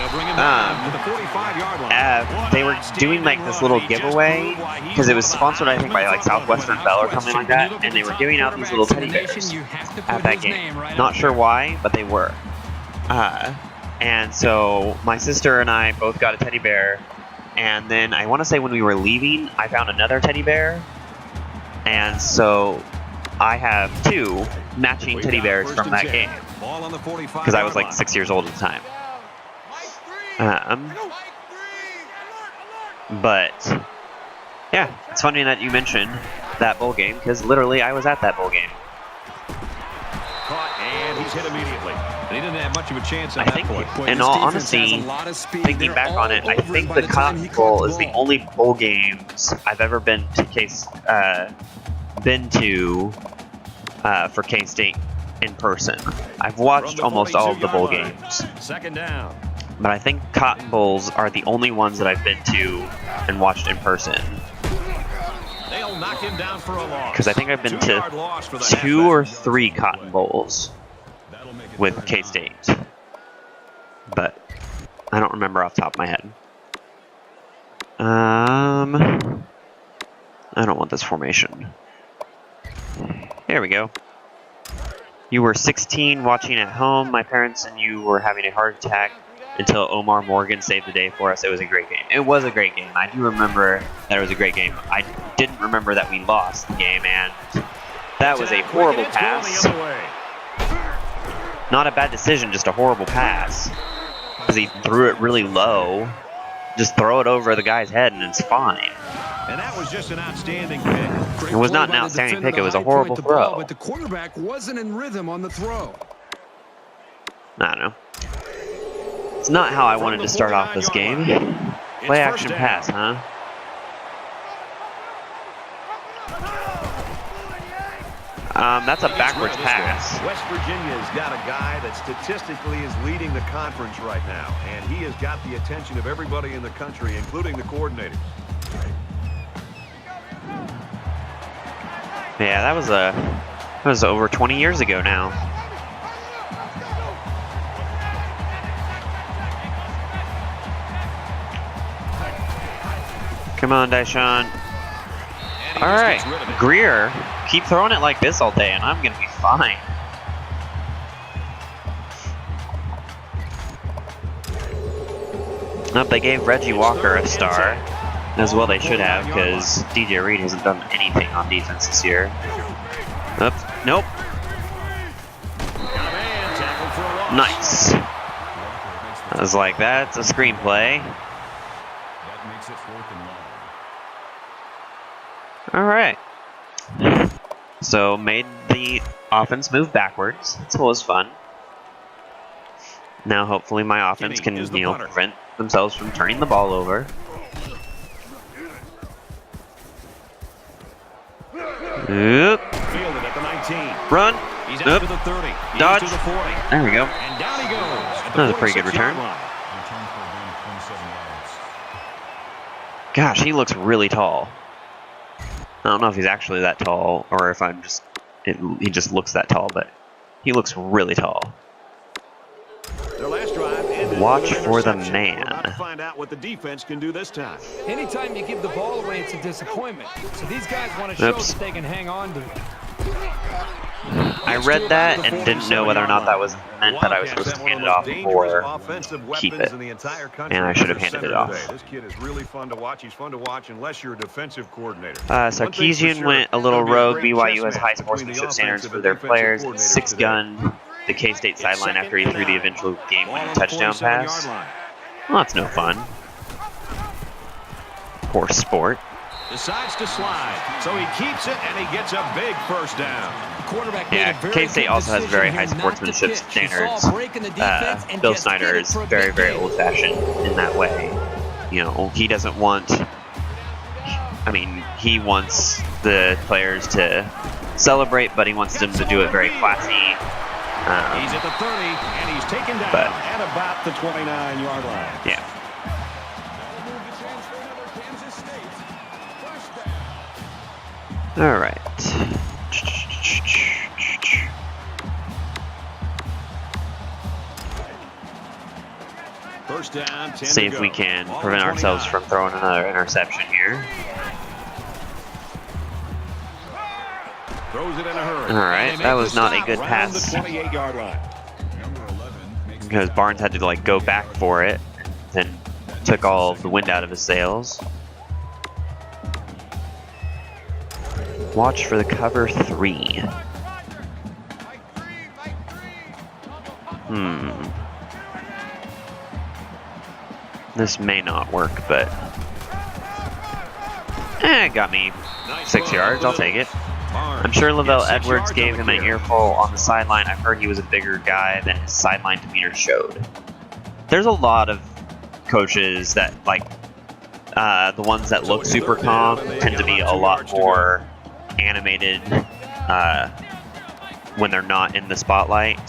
They were doing like this little giveaway because it was sponsored, I think, by like Southwestern Bell or something like that, and they were giving out these little teddy bears at that game. Not sure why, but they were. And so my sister and I both got a teddy bear, and then I want to say when we were leaving, I found another teddy bear, and so I have 2 matching teddy bears from that game. Because I was like 6 years old at the time. But, yeah, it's funny that you mentioned that bowl game, because literally I was at that bowl game. Caught and he's hit immediately. And he didn't have much of a chance on I that think, point. in all honesty, thinking back on it, I think the Cotton Bowl is the only bowl games I've ever been to for K-State in person. I've watched almost all of the bowl games. Second down. But I think Cotton Bowls are the only ones that I've been to and watched in person. They'll knock him down for a loss. Because I think I've been 2-yard loss for the 2 halfback. or 3 Cotton Bowls with K-State. But I don't remember off the top of my head. I don't want this formation. There we go. You were 16 watching at home. My parents and you were having a heart attack until Omar Morgan saved the day for us. It was a great game. It was a great game. I do remember that it was a great game. I didn't remember that we lost the game, and that was a horrible pass. Not a bad decision, just a horrible pass. Because he threw it really low. Just throw it over the guy's head and it's fine. And that was just an outstanding pick. It was not an outstanding pick, it was a horrible throw. But the quarterback wasn't in rhythm on the throw. I don't know. It's not how I wanted to start off this game. Play action pass, huh? That's a backwards pass. West Virginia's got a guy that statistically is leading the conference right now, and he has got the attention of everybody in the country, including the coordinator. Yeah, that was over 20 years ago now. Come on, Deshaun. All right, Greer, keep throwing it like this all day, and I'm gonna be fine. Nope, they gave Reggie Walker a star. As well they should have, because DJ Reed hasn't done anything on defense this year. Oops, nope. Nice. I was like, that's a screenplay. Alright. So, made the offense move backwards. It's always fun. Now, hopefully my offense can, prevent themselves from turning the ball over. Oop. Fielded at the 19. Run. He's Oop. out to the 30. He's Dodge. to the 40. There we go. And down he goes. At the That was a pretty good 46-yard return. line. Gosh, he looks really tall. I don't know if he's actually that tall or if I'm just... he just looks that tall, but he looks really tall. Their last drive ended Watch with an for the interception. man. We're about to find out what the defense can do this time. Anytime you give the ball away, it's a disappointment. So these guys want to show Oops. that they can hang on to it. I read that and didn't know whether or not that was meant that I was supposed to hand it off or keep it. And I should have handed it off. This kid is really fun to watch. He's fun to watch unless you're a defensive coordinator. Sarkisian went a little rogue. BYU has high sportsmanship standards for their players. 6-gun the K-State sideline after he threw the eventual game-winning touchdown pass. Well, that's no fun. Poor sport. Decides to slide, so he keeps it and he gets a big first down. Quarterback Yeah, made a very K-State good also has decision very here high not to sportsmanship pitch. He saw a standards. break in the defense and Bill just Snyder hit it is for a very, big very gain. old-fashioned in that way. You know, he doesn't want... I mean, he wants the players to celebrate, but he wants them to do it very classy. He's at the 30, and he's taken down at about the 29-yard line. Yeah. All right. First down, 10 See to if go. we can Ball prevent 29. ourselves from throwing another interception here. Throws it in a hurry. All right, And they that make was the not a stop good right pass. on the 28-yard line. Because Barnes had to like go back for it, then took all of the wind out of his sails. Watch for the cover 3. This may not work, but it got me 6 yards. I'll take it. I'm sure Lavelle Gets 6 Edwards yards gave on him the an carry. earful on the sideline. I've heard he was a bigger guy than his sideline demeanor showed. There's a lot of coaches that, like, the ones that look super calm tend to be a lot more animated when they're not in the spotlight.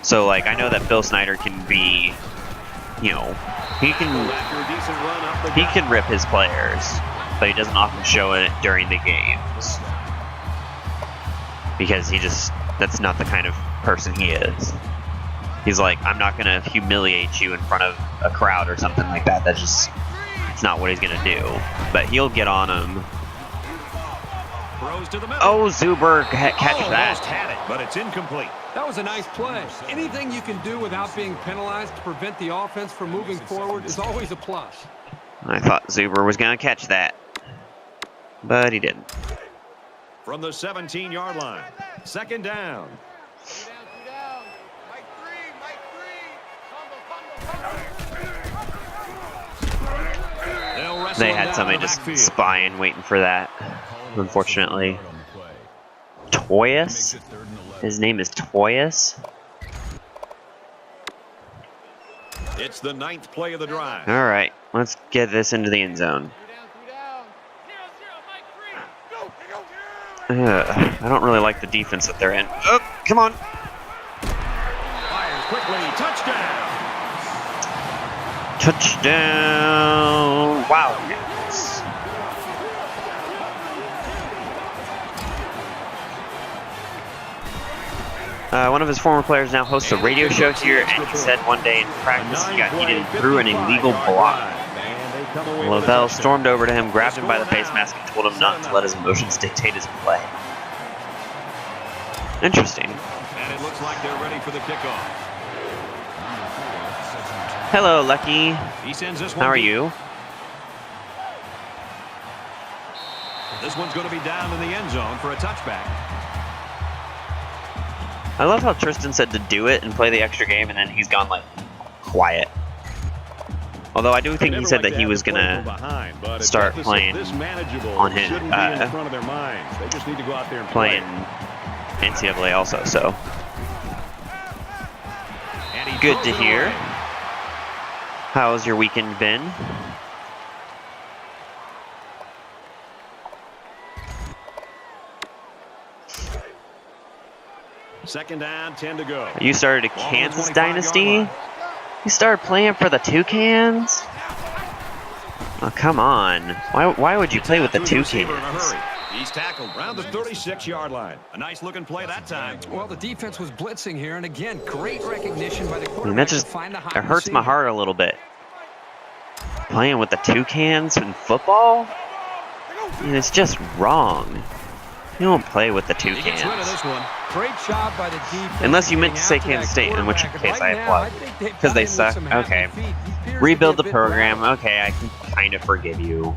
So, like, I know that Bill Snyder can be, you know, he can rip his players, but he doesn't often show it during the games because that's not the kind of person he is. He's like, I'm not gonna humiliate you in front of a crowd or something like that. It's not what he's gonna do. But he'll get on him. Oh, Zuber, catch that. Almost had it, but it's incomplete. That was a nice play. Anything you can do without being penalized to prevent the offense from moving forward is always a plus. I thought Zuber was gonna catch that, but he didn't. From the 17-yard line, 2nd down. They had somebody just spying, waiting for that, unfortunately. Toyas? His name is Toyas? It's the 9th play of the drive. All right, let's get this into the end zone. I don't really like the defense that they're in. Oh, come on. Fires quickly. Touchdown. Touchdown. Wow. One of his former players now hosts a radio show here, and he said one day in practice he got heated and threw an illegal block. Lavelle stormed over to him, grabbed him by the face mask, and told him not to let his emotions dictate his play. Interesting. And it looks like they're ready for the kickoff. Hello, Lucky. He sends this one. How are you? This one's going to be down in the end zone for a touchback. I love how Tristan said to do it and play the extra game, and then he's gone, like, quiet. Although I do think he said that he was going to start playing on his, playing NCAA also, so. Good to hear. How's your weekend been? Second down, 10 to go. You started a Kansas dynasty? You started playing for the Toucans? Oh, come on. Why would you play with the Toucans? He's tackled around the 36-yard line. A nice looking play that time. Well, the defense was blitzing here, and again, great recognition by the I mean, quarterback that to just find the high it hurts my receiver. heart a little bit. Playing with the Toucans in football? I mean, it's just wrong. You don't play with the He gets rid of Toucans. this one. Great job by the defense. Unless you meant to say getting Kansas after that State, in which quarterback. case Right I now, applaud. think they've Because got they him with suck. some happy Okay. feet. He appears to Rebuild be the a bit program. rattled. Okay, I can kind of forgive you.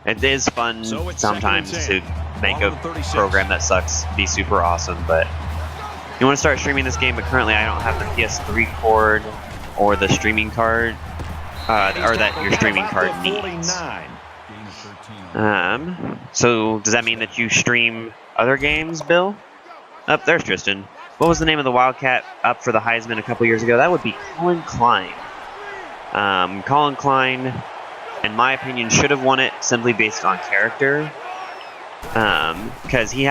It is fun So it's sometimes second to and 10. make Ball a on the 36. program that sucks be super awesome, but you want to start streaming this game, but currently I don't have the PS3 cord or the streaming card, or that your streaming card needs. 49. So does that mean that you stream other games, Bill? Up there's Tristan. What was the name of the Wildcat up for the Heisman a couple years ago? That would be Colin Klein. Colin Klein, in my opinion, should have won it simply based on character. Because he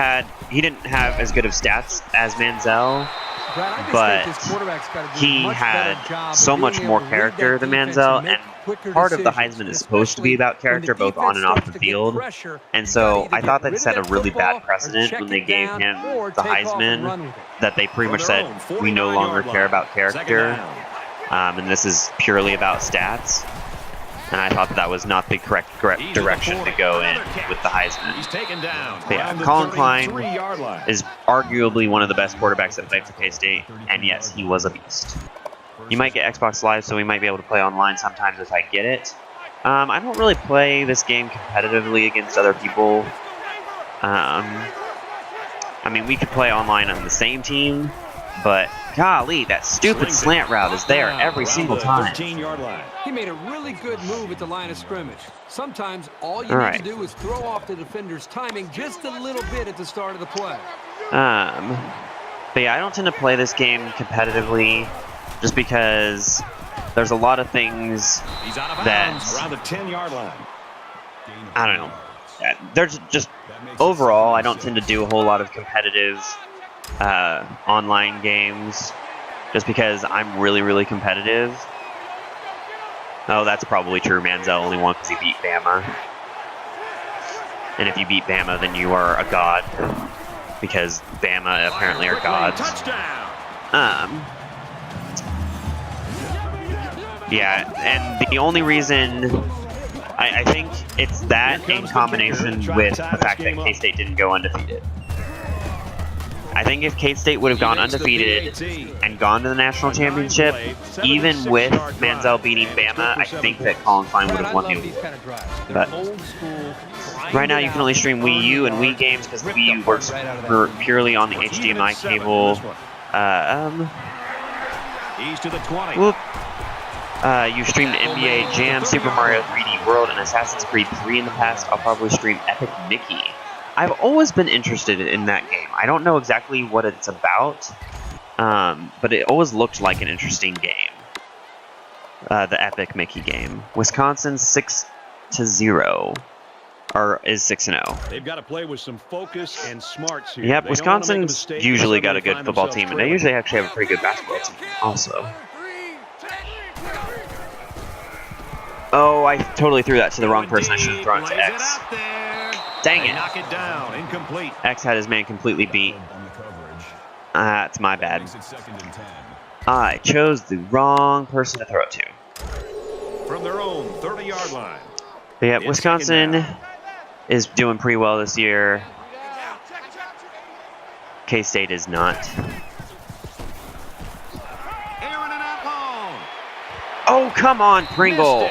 didn't have as good of stats as Manziel, Brad, I just but think this quarterback's gotta do a he much had better job of so being much able more to read character that than defense Manziel, make and quicker part of the decisions, Heisman is supposed to be about especially when character, the both on and defense off starts the to get field. pressure. And You so gotta I either thought get that set a rid of really football bad or precedent check when they it gave down him or the take off and run Heisman, with it. that they pretty much From their said, own we no 49-yard longer care about line. Second character, down. and this is purely about stats. And I thought that was not the correct He's direction at to the go 40. in Another catch. with the Heisman. He's taken down. But yeah, around the Colin Klein 33-yard line. is arguably one of the best quarterbacks that played for K-State, and yes, he was a beast. You might get Xbox Live, so we might be able to play online sometimes if I get it. I don't really play this game competitively against other people. I mean, we could play online on the same team, but golly, that stupid slant route is there every single time. 13-yard line. He made a really good move at the line of scrimmage. Sometimes all you need to do is throw off the defender's timing just a little bit at the start of the play. But yeah, I don't tend to play this game competitively just because there's a lot of things He's out of that bounds around the 10-yard line. I don't know. There's just overall, I don't tend to do a whole lot of competitive online games just because I'm really, really competitive. Oh, that's probably true. Manziel only won because he beat Bama. And if you beat Bama, then you are a god. Because Bama apparently are gods. Touchdown. Yeah, and the only reason I think it's that in combination with the fact that K-State didn't go undefeated. I think if K-State would have gone undefeated and gone to the national championship, even with Manziel beating Bama, I think that Colin Klein would have won the award. But right now you can only stream Wii U and Wii games because the Wii U works purely on the HDMI cable. He's to the 20. Whoop. You streamed NBA Jam, Super Mario 3D World, and Assassin's Creed 3 in the past. I'll probably stream Epic Mickey. I've always been interested in that game. I don't know exactly what it's about, but it always looked like an interesting game. The Epic Mickey game. Wisconsin 6-0, or is 6-0. They've got to play with some focus and smarts here. Yep, Wisconsin's usually got a good football team, and they usually actually have a pretty good basketball team also. Oh, I totally threw that to the wrong person. I should have thrown it to X. Dang it. Knock it down. Incomplete. X had his man completely beat. That's my bad. I chose the wrong person to throw it to. From their own 30-yard line. But yeah, Wisconsin is doing pretty well this year. K-State is not. Aaron and out long. Oh, come on, Pringle.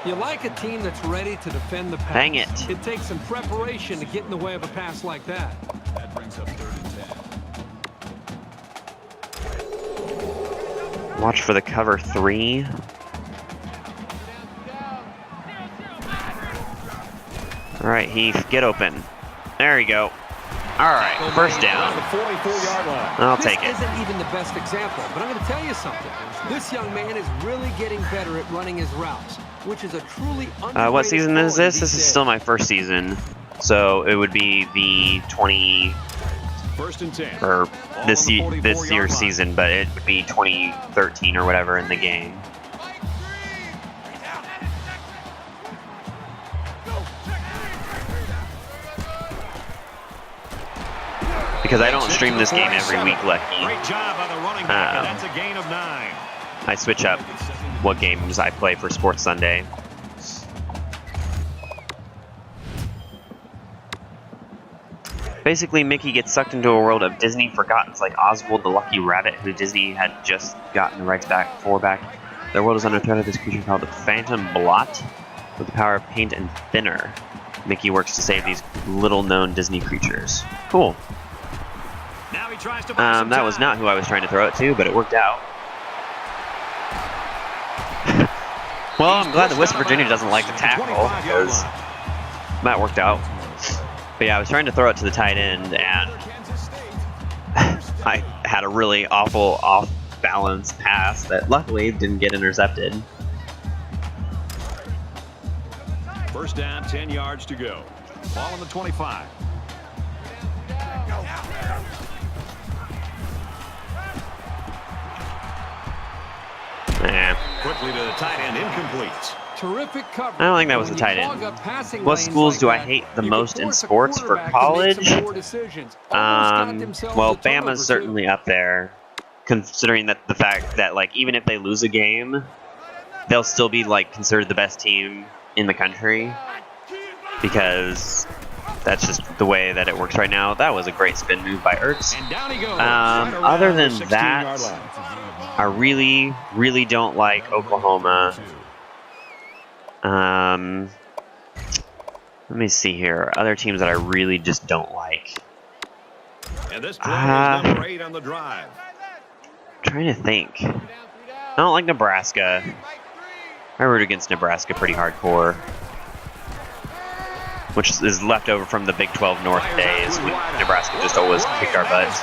You like a team that's ready to defend the pass. Dang it. It takes some preparation to get in the way of a pass like that. That brings up 3rd and 10. Watch for the cover 3. All right, Heath, get open. There you go. All right, first down. The 44-yard line. I'll take it. This isn't even the best example, but I'm going to tell you something. This young man is really getting better at running his routes, which is a truly underrated What season is this? quality This is these still days. my first season, so it would be the 20 1st and 10. or this Ball on the this 44-yard year's line. season, but it would be 2013 or whatever in the game. Because I don't stream this game every week, Lucky. Great job by the running back, and that's a gain of 9. I switch up what games I play for Sports Sunday. Basically, Mickey gets sucked into a world of Disney forgottens like Oswald the Lucky Rabbit, who Disney had just gotten the rights back for back. Their world is under threat of this creature called the Phantom Blot, with the power of paint and thinner. Mickey works to save these little-known Disney creatures. Cool. Now he tries to buy some That was time. not who I was trying to throw it to, but it worked out. Well, I'm glad that West Virginia doesn't like to tackle, because that worked out. But yeah, I was trying to throw it to the tight end, and I had a really awful off-balance pass that luckily didn't get intercepted. First down, 10 yards to go. Ball on the 25. Quickly to the tight end, incomplete. Terrific coverage. I don't think that was the When you tight end. clog up passing What lanes schools like do I that, hate the you most can in force a sports for quarterback to make some college? poor decisions. Almost got themselves Well, a turnover, Bama's too. certainly up there, considering that the fact that, like, even if they lose a game, they'll still be, like, considered the best team in the country, because that's just the way that it works right now. That was a great spin move by Ertz. And down he goes. Right Other around the than 16-yard that, line. I really, really don't like Oklahoma. Let me see here. Other teams that I really just don't like. And this play is number 8 on the drive. trying to think. I don't like Nebraska. I root against Nebraska pretty hardcore, which is left over from the Big 12 North days when Nebraska just always kicked our butts.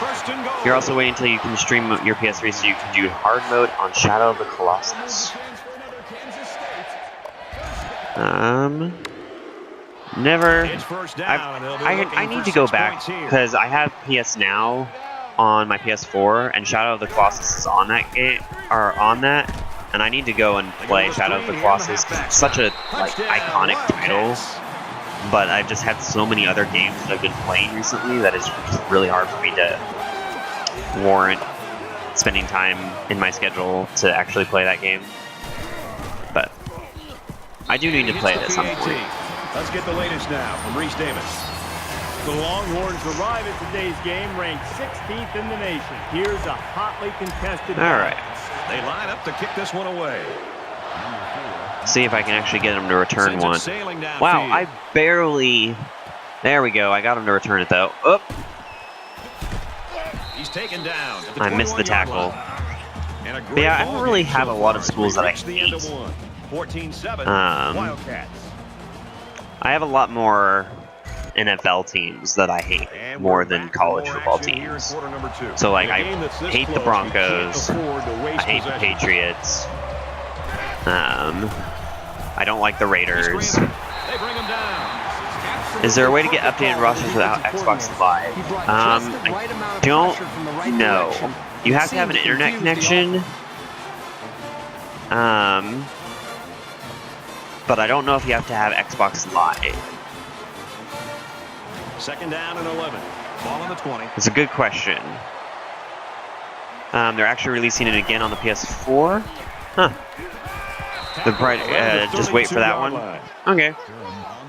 You're also waiting until you can stream your PS3 so you can do hard mode on Shadow of the Colossus. Never. I need to go back because I have PS Now on my PS4, and Shadow of the Colossus is on that game, or on that, and I need to go and play Shadow of the Colossus because it's such a iconic title. But I've just had so many other games that I've been playing recently that it's just really hard for me to warrant spending time in my schedule to actually play that game. But I do need to play it at some point. Let's get the latest now from Reese Davis. The Longhorns arrive at today's game ranked 16th in the nation. Here's a hotly contested All right. They line up to kick this one away. See if I can actually get him to return one. Wow, I barely... There we go. I got him to return it, though. Oh. He's taken down. I missed the tackle. Yeah, I don't really have a lot of schools that I hate. 14-7. Wildcats. I have a lot more NFL teams that I hate more than college football teams. So, like, I hate the Broncos. I hate the Patriots. I don't like the Raiders. Is there a way to get updated rosters without Xbox Live? I don't know. You have to have an internet connection. But I don't know if you have to have Xbox Live. Second down and 11. Ball on the 20. It's a good question. They're actually releasing it again on the PS4. Huh. They'll probably just wait for that one. Okay.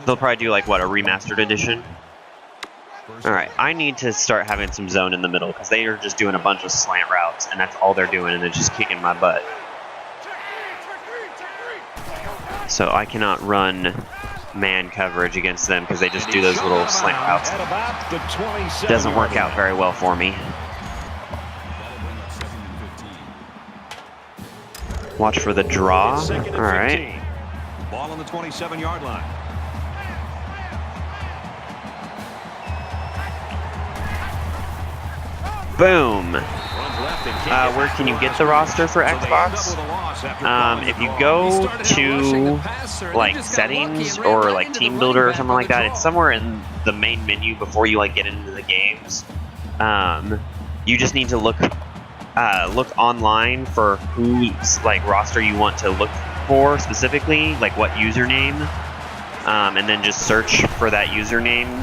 They'll probably do like what, a remastered edition? Alright, I need to start having some zone in the middle because they are just doing a bunch of slant routes and that's all they're doing and they're just kicking my butt. So I cannot run man coverage against them because they just do those little slant routes. It doesn't work out very well for me. Watch for the draw. All right. Ball on the 27-yard line. Boom. Where can you get the roster for Xbox? If you go to like settings or like team builder or something like that, it's somewhere in the main menu before you like get into the games. You just need to look online for whose like roster you want to look for specifically, like what username, and then just search for that username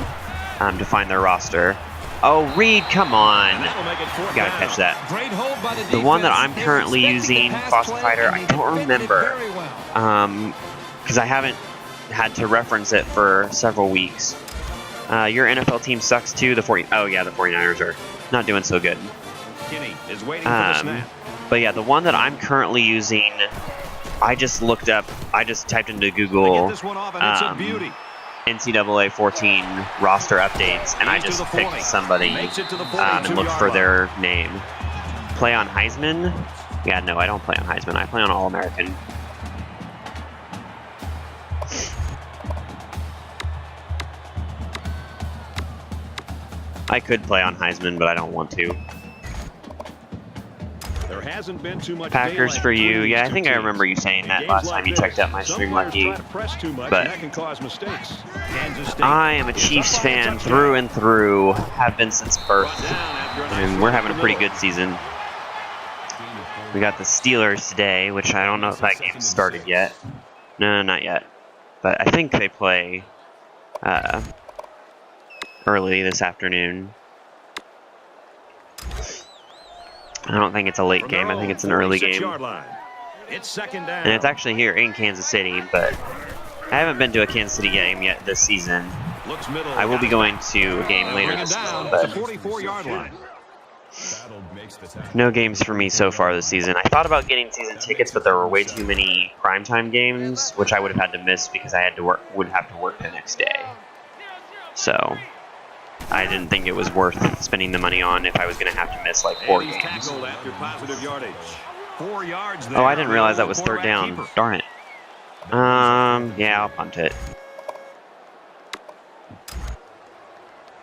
to find their roster. Oh, Reed, come on. You gotta catch that. The one that I'm currently using, Foster Fighter, I don't remember. Because I haven't had to reference it for several weeks. Your NFL team sucks too. Oh yeah, the 49ers are not doing so good. But yeah, the one that I'm currently using, I just typed into Google NCAA 14 roster updates, and I just picked somebody and looked for their name. Play on Heisman? Yeah, no, I don't play on Heisman. I play on All-American. I could play on Heisman, but I don't want to. There hasn't been too much Packers for you. Yeah, I think I remember you saying that last time you checked out my stream, Lucky. But I am a Chiefs fan through and through. Have been since birth. And we're having a pretty good season. We got the Steelers today, which I don't know if that game started yet. No, not yet. But I think they play early this afternoon. I don't think it's a late game. I think it's an early game. It's second down. And it's actually here in Kansas City, but I haven't been to a Kansas City game yet this season. I will be going to a game later this season, but no games for me so far this season. I thought about getting season tickets, but there were way too many primetime games, which I would have had to miss because I would have to work the next day. So I didn't think it was worth spending the money on if I was going to have to miss like 4 And he's games. tackled after positive yardage. 4 yards there. Oh, I didn't realize that was third down. Keeper. Darn it. Yeah, I'll punt it.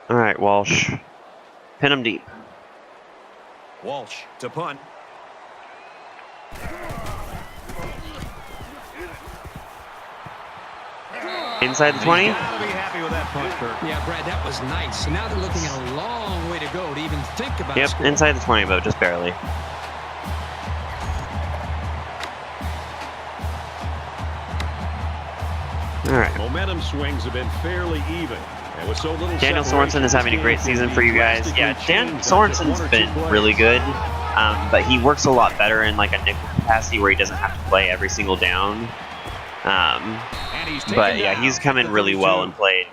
All right, Walsh. Pin him deep. Walsh to punt. Inside the 20. Gotta be happy with that punt, Kirk. Yeah, Brad, that was nice. So now they're looking at a long way to go to even think about Yep, scoring. inside the 20, but just barely. All right. Momentum swings have been fairly even. And with so little Daniel separation, Sorensen is having a this great game season can for be you guys. Yeah, drastically Dan changed by just one Sorensen's or been two really plays. good, but he works a lot better in like a nickel capacity where he doesn't have to play every single down. And he's taken But yeah, down he's come at in the really well 32. and played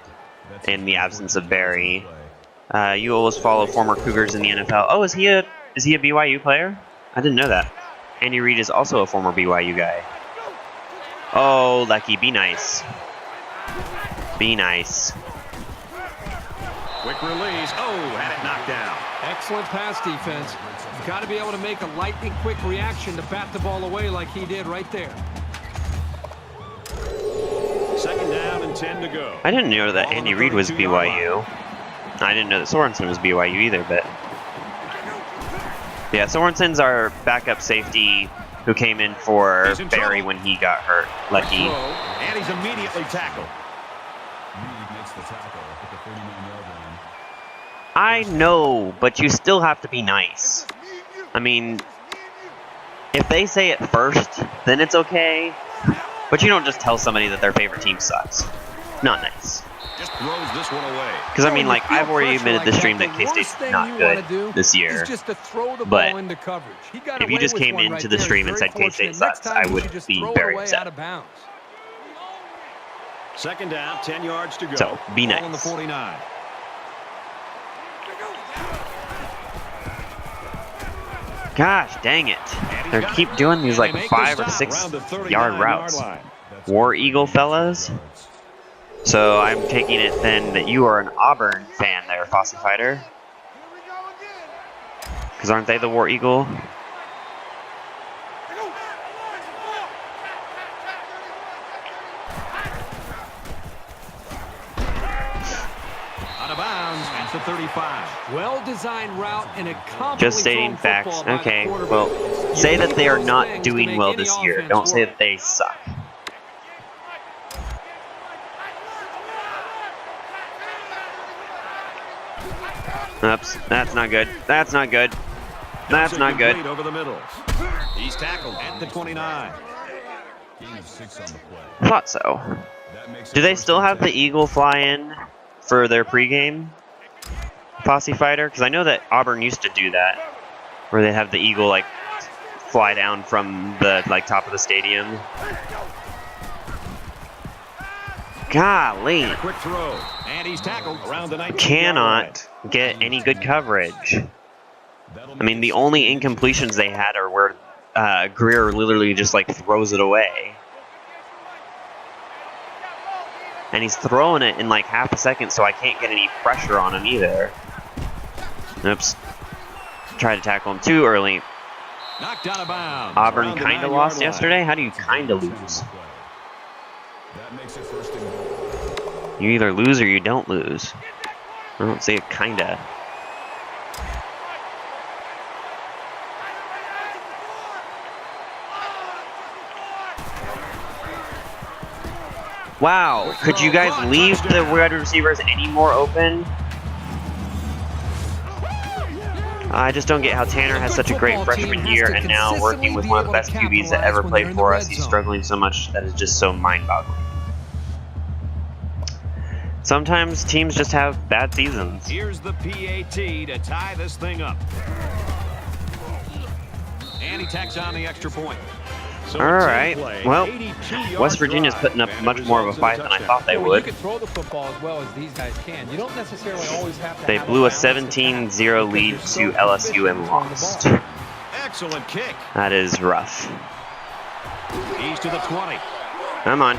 in the absence of Barry. You always follow former Cougars in the NFL. Oh, is he a BYU player? I didn't know that. Andy Reid is also a former BYU guy. Oh, Lucky, be nice. Be nice. Quick release. Oh, had it knocked down. Excellent pass defense. You've got to be able to make a lightning quick reaction to bat the ball away like he did right there. Second down and 10 to go. I didn't know that Ball on Andy the Reid was 32-yard BYU. I didn't know that Sorensen was BYU either, but... Yeah, Sorensen's our backup safety who came in for He's in Barry trouble. when he got hurt. Lucky. Throw, and he's immediately tackled. Reed makes the tackle at the 39-yard line. I know, but you still have to be nice. I mean, if they say it first, then it's okay. But you don't just tell somebody that their favorite team sucks. Not nice. Just throws this one away. Because I mean, When you like, feel I've already pressure admitted like this that, stream the that K-State's worst thing not you good wanna do this year. is just to throw the But ball into coverage. He got if you away just with came one into right the there. stream He's and very said K-State fortunate. Next sucks, time I you would should just be throw it very away upset. out of bounds. Second down, 10 yards to go. So, be Ball on the nice. 49. Gosh, dang it. They keep doing these like 5 or 6 yard routes. War Eagle fellas. So I'm taking it then that you are an Auburn fan there, Fossey Fighter. Because aren't they the War Eagle? Out of bounds at the 35. Well-designed route and a confidently Just stating thrown facts. football by the Okay, quarterback. well, You say need that they are those not things to doing make well any this year. offense Don't say work. that they suck. Oops, that's not good. That's not good. That's not good. Complete over the middle. He's tackled at the 29. Gain of 6 on the play. I thought so. That makes Do it they first still and have 10. the Eagle fly in for their pregame? Fossey Fighter? Because I know that Auburn used to do that, where they have the Eagle like fly down from the like top of the stadium. Golly, Quick throw. And he's tackled around the 19. cannot get any good coverage. That'll I mean, make the it only second and 10. incompletions they had are where Greer literally just like throws it away. And he's throwing it in like half a second, so I can't get any pressure on him either. Oops. Tried to tackle him too early. Knocked out of bounds. Auburn around the kind of 9-yard lost line. yesterday. How do you kind of lose? That makes it first and goal. You either lose or you don't lose. I don't see it kinda. Wow, could you guys leave the wide receivers any more open? I just don't get how Tanner has such a great freshman year and now working with one of the best QBs that ever played for us, he's struggling so much that is just so mind-boggling. Sometimes teams just have bad seasons. Here's the PAT to tie this thing up. And he tacks on the extra point. So All right, well, 82-yard West Virginia's drive, putting up and it much more of a results in fight than I touchdown. thought they Yeah, well, would. You can throw the football as well as these guys can. You don't necessarily always have to They have blew a balanced attack 17-0 because lead you're so to LSU and efficient throwing the lost. ball. Excellent kick. That is rough. He's to the 20. Come on.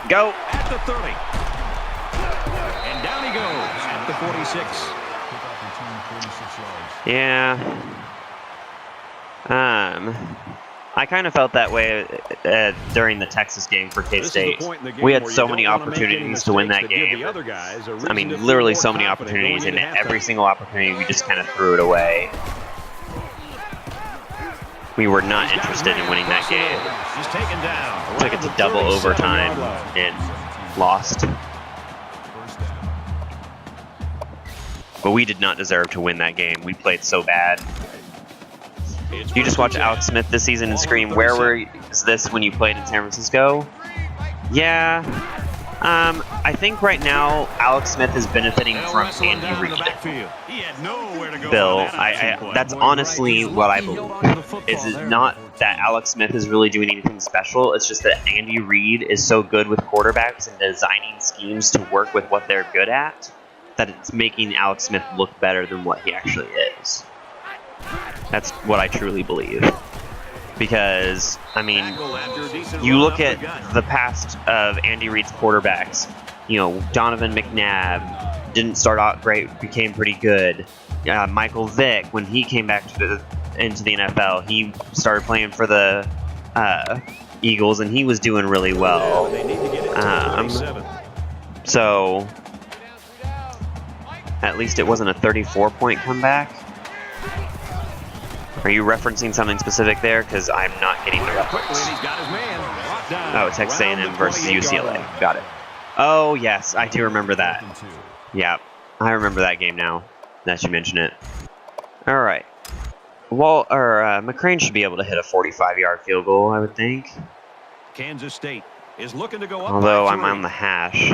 Go. At the 30. And down he goes at the 46. Pickup return 46 yards. Yeah. I kind of felt that way during the Texas game for K-State. We had so many opportunities to win that game. I mean, literally so many opportunities, and every single opportunity we just kind of threw it away. We were not interested in winning that game. He's taken down. Took it to double overtime and lost. First down. But we did not deserve to win that game. We played so bad. You just watch Alex Smith this season and scream, where was this when you played in San Francisco? Yeah. I think right now Alex Smith is benefiting from Andy Reid. Bill, that's honestly what I believe. Is not that Alex Smith is really doing anything special. It's just that Andy Reid is so good with quarterbacks and designing schemes to work with what they're good at that it's making Alex Smith look better than what he actually is. That's what I truly believe. Because, I mean, you look at the past of Andy Reid's quarterbacks. You know, Donovan McNabb didn't start out great, became pretty good. Michael Vick, when he came back into the NFL, he started playing for the Eagles, and he was doing really well. So, at least it wasn't a 34-point comeback. Are you referencing something specific there? Because I'm not getting the reference. Oh, Texas A&M versus UCLA. Got it. Oh, yes, I do remember that. Yeah, I remember that game now that you mention it. All right. McCrane should be able to hit a 45-yard field goal, I would think. Kansas State is looking to go up. Although I'm on the hash,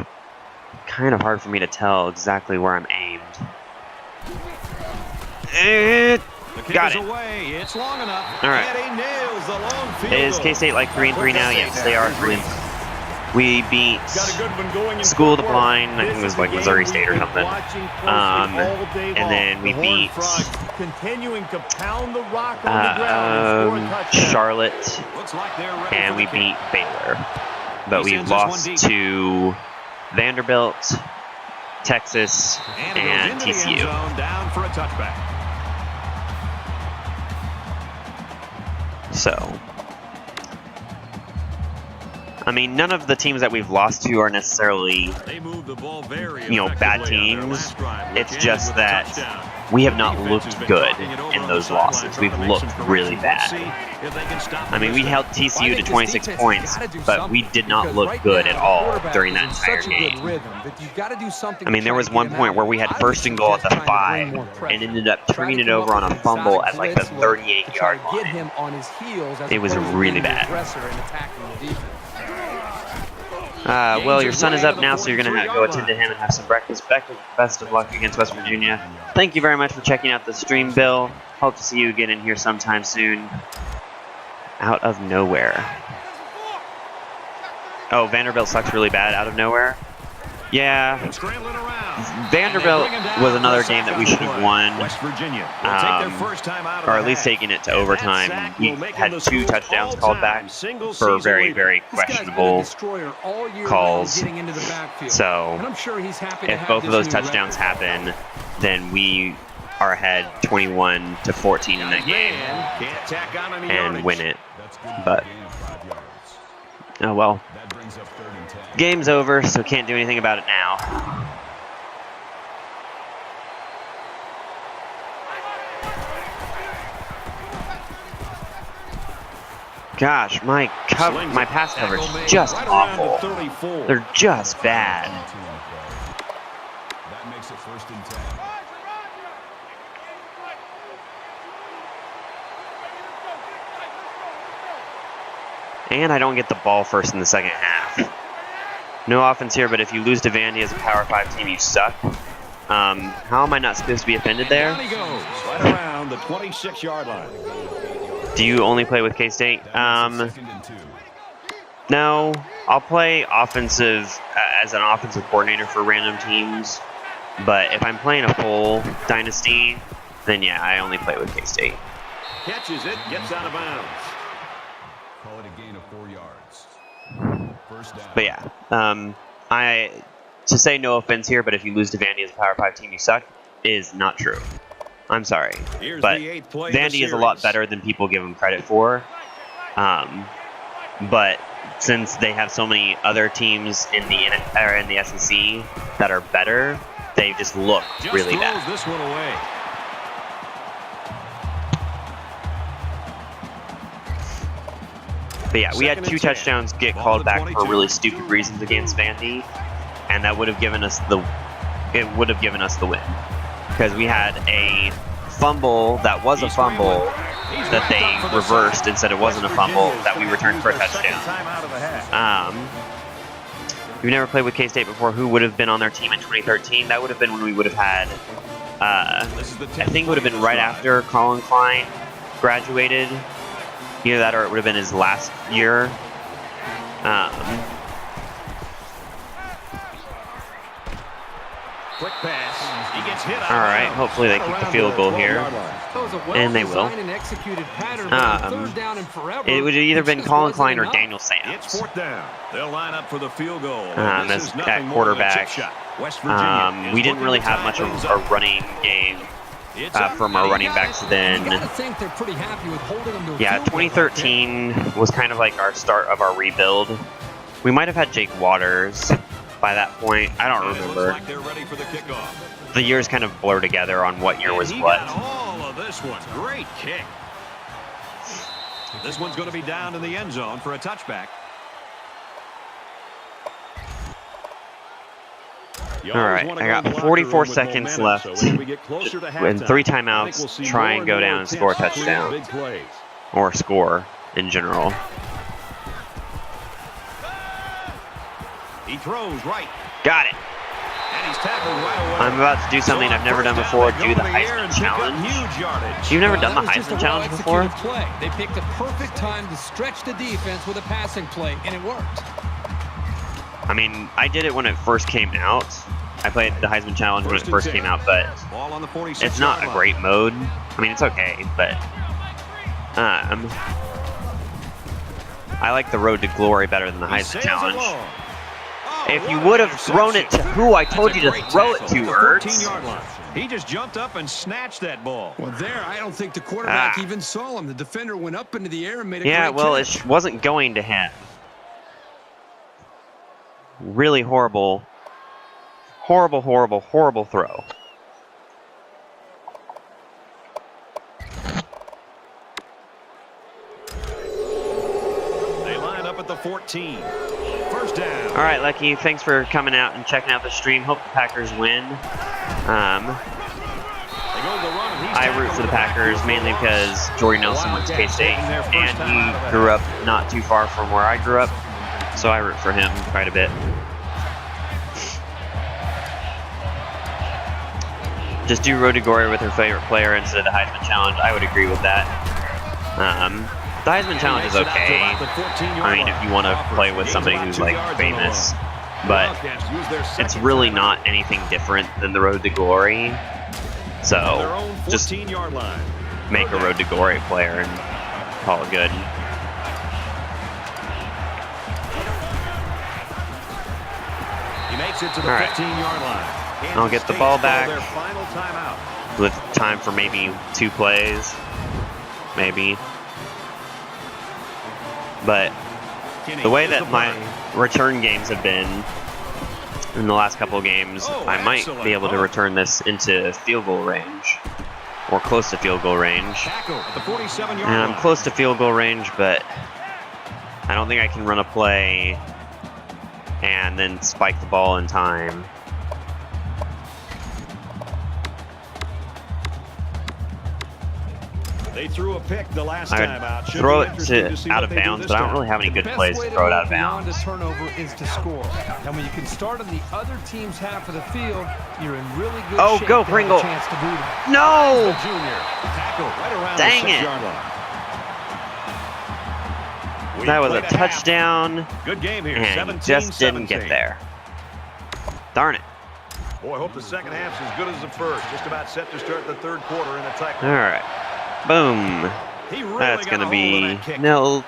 kind of hard for me to tell exactly where I'm aimed. Got it. Away. It's long enough. All right. And he nails the long field Is K-State like 3-3 now? Yes, they are 3-3. We beat School of the Blind. I think it was like Missouri State or something. And then we beat Charlotte, and we beat Baylor. But we lost to Vanderbilt, Texas, and TCU. Down for a touchback. So, I mean, none of the teams that we've lost to are necessarily, bad teams. It's just that we have not looked good in those losses. We've looked really bad. I mean, we held TCU to 26 points, but we did not look good at all during that entire game. I mean, there was one point where we had first and goal at the 5 and ended up turning it over on a fumble at like the 38-yard line. It was really bad. Well, your son is up now, so you're going to go attend to him and have some breakfast. Best of luck against West Virginia. Thank you very much for checking out the stream, Bill. Hope to see you again in here sometime soon. Out of nowhere. Oh, Vanderbilt sucks really bad out of nowhere? Yeah. Vanderbilt was another game that we should have won, or at least taking it to overtime. We had 2 touchdowns called back for very, very questionable calls. So if both of those touchdowns happen, then we are ahead 21-14 in that game and win it. But oh well. Game's over, so can't do anything about it now. Gosh, my pass coverage is just awful. They're just bad. That makes it 1st and 10. And I don't get the ball first in the second half. No offense here, but if you lose to Vandy as a Power 5 team, you suck. How am I not supposed to be offended there? Down he goes, right around the 26-yard line. Do you only play with K-State? No, I'll play offensive as an offensive coordinator for random teams. But if I'm playing a full dynasty, then yeah, I only play with K-State. Catches it, gets out of bounds. Call it a gain of 4 yards. First down. But yeah, to say no offense here, but if you lose to Vandy as a Power 5 team, you suck, is not true. I'm sorry. Here's But the 8th play of the Vandy is a lot series. better than people give them credit for. But since they have so many other teams in the SEC that are better, they just look really throws bad. this one away. But yeah, we had Second 2 and 10. touchdowns get Ball called to back 22. for really stupid reasons against Vandy, and that would have given us the win, because we had a fumble that was a fumble that they reversed and said it wasn't a fumble that we returned for a touchdown. We've never played with K-State before. Who would have been on their team in 2013? That would have been when we would have had, I think it would have been right after Colin Klein graduated. Either that or it would have been his last year. Quick pass. He gets hit. All right, hopefully they kick the field goal here. And they will. And executed pattern, but third down and forever, It would have either been just Colin wasn't Klein or enough. Daniel It's Sams. 4th down. They'll line up for the field goal. As at quarterback. We didn't really have much of a running game from our running backs then. You gotta think they're pretty happy with holding them to a Yeah, field goal. 2013 was kind of like our start of our rebuild. We might have had Jake Waters by that point. I don't remember. Like they're ready for the kickoff. The years kind of blur together on what year was And he what. got all of this one. Great kick. This one's going to be down in the end zone for a touchback. All right, I got 44 seconds left and 3 timeouts. Try and go down and score a touchdown, or score in general. He throws right. Got it. And he's tackled right away. I'm about to do something I've never done before. Do the Heisman Challenge. Huge yardage. You've never done the That was just a Heisman Challenge before? well-executed play. They picked a perfect time to stretch the defense with a passing play, and it worked. I mean, I did it when it first came out. I played the Heisman Challenge when it first came out, but Ball on the 46 it's not a yard great mode. I mean, it's okay, but I like the Road to Glory better than the line. He Heisman sails Challenge. along. Oh, If you what would an have thrown it to interception. who I told That's you a to great throw it tackle to, at the Ertz. 14-yard line. He just jumped up and snatched that ball. Well, there, I don't think the quarterback Ah. even saw him. The defender went up into the air and made a Yeah, great well, catch. it wasn't going to him. Really horrible, horrible, horrible, horrible throw. They line up at the 14. First down. All right, Lucky, thanks for coming out and checking out the stream. Hope the Packers win. They go to the run, and he's I root tackled for the in Packers backfield. mainly because Jordy Nelson went to K-State, and he grew up not too far from where I grew up, so I root for him quite a bit. Just do Road to Glory with her favorite player instead of the Heisman Challenge. I would agree with that. The Heisman Challenge is okay. I mean, if you want to play with somebody who's like famous, but it's really not anything different than the Road to Glory. So just make a Road to Glory player and call it good. He makes it to the All right. 15-yard line. I'll get the ball back. Their final timeout. With time for maybe 2 plays, maybe. But the way that my return games have been in the last couple of games, I might be able to return this into field goal range, or close to field goal range. Tackle at the 47-yard And I'm line. close to field goal range, but I don't think I can run a play and then spike the ball in time. They threw a pick the last I time out. would Should throw be it interesting to see out what of they do bounds, this but I don't time. really have any good Best plays way to throw it out of beyond bounds. a turnover is to score. And when you can start on the other team's half of the field, you're in really good Oh, shape go, to have Pringle. a chance to beat them. No! Junior tackle right around Dang the it. 6-yard line. We That was a played half. touchdown, Good game here. and he just didn't get 17-17. there. Darn it. Boy, I hope the second half's as good as the first. Just about set to start the third quarter in the tight. All right. Boom. He really That's got going to a hold of be that kick. nilled.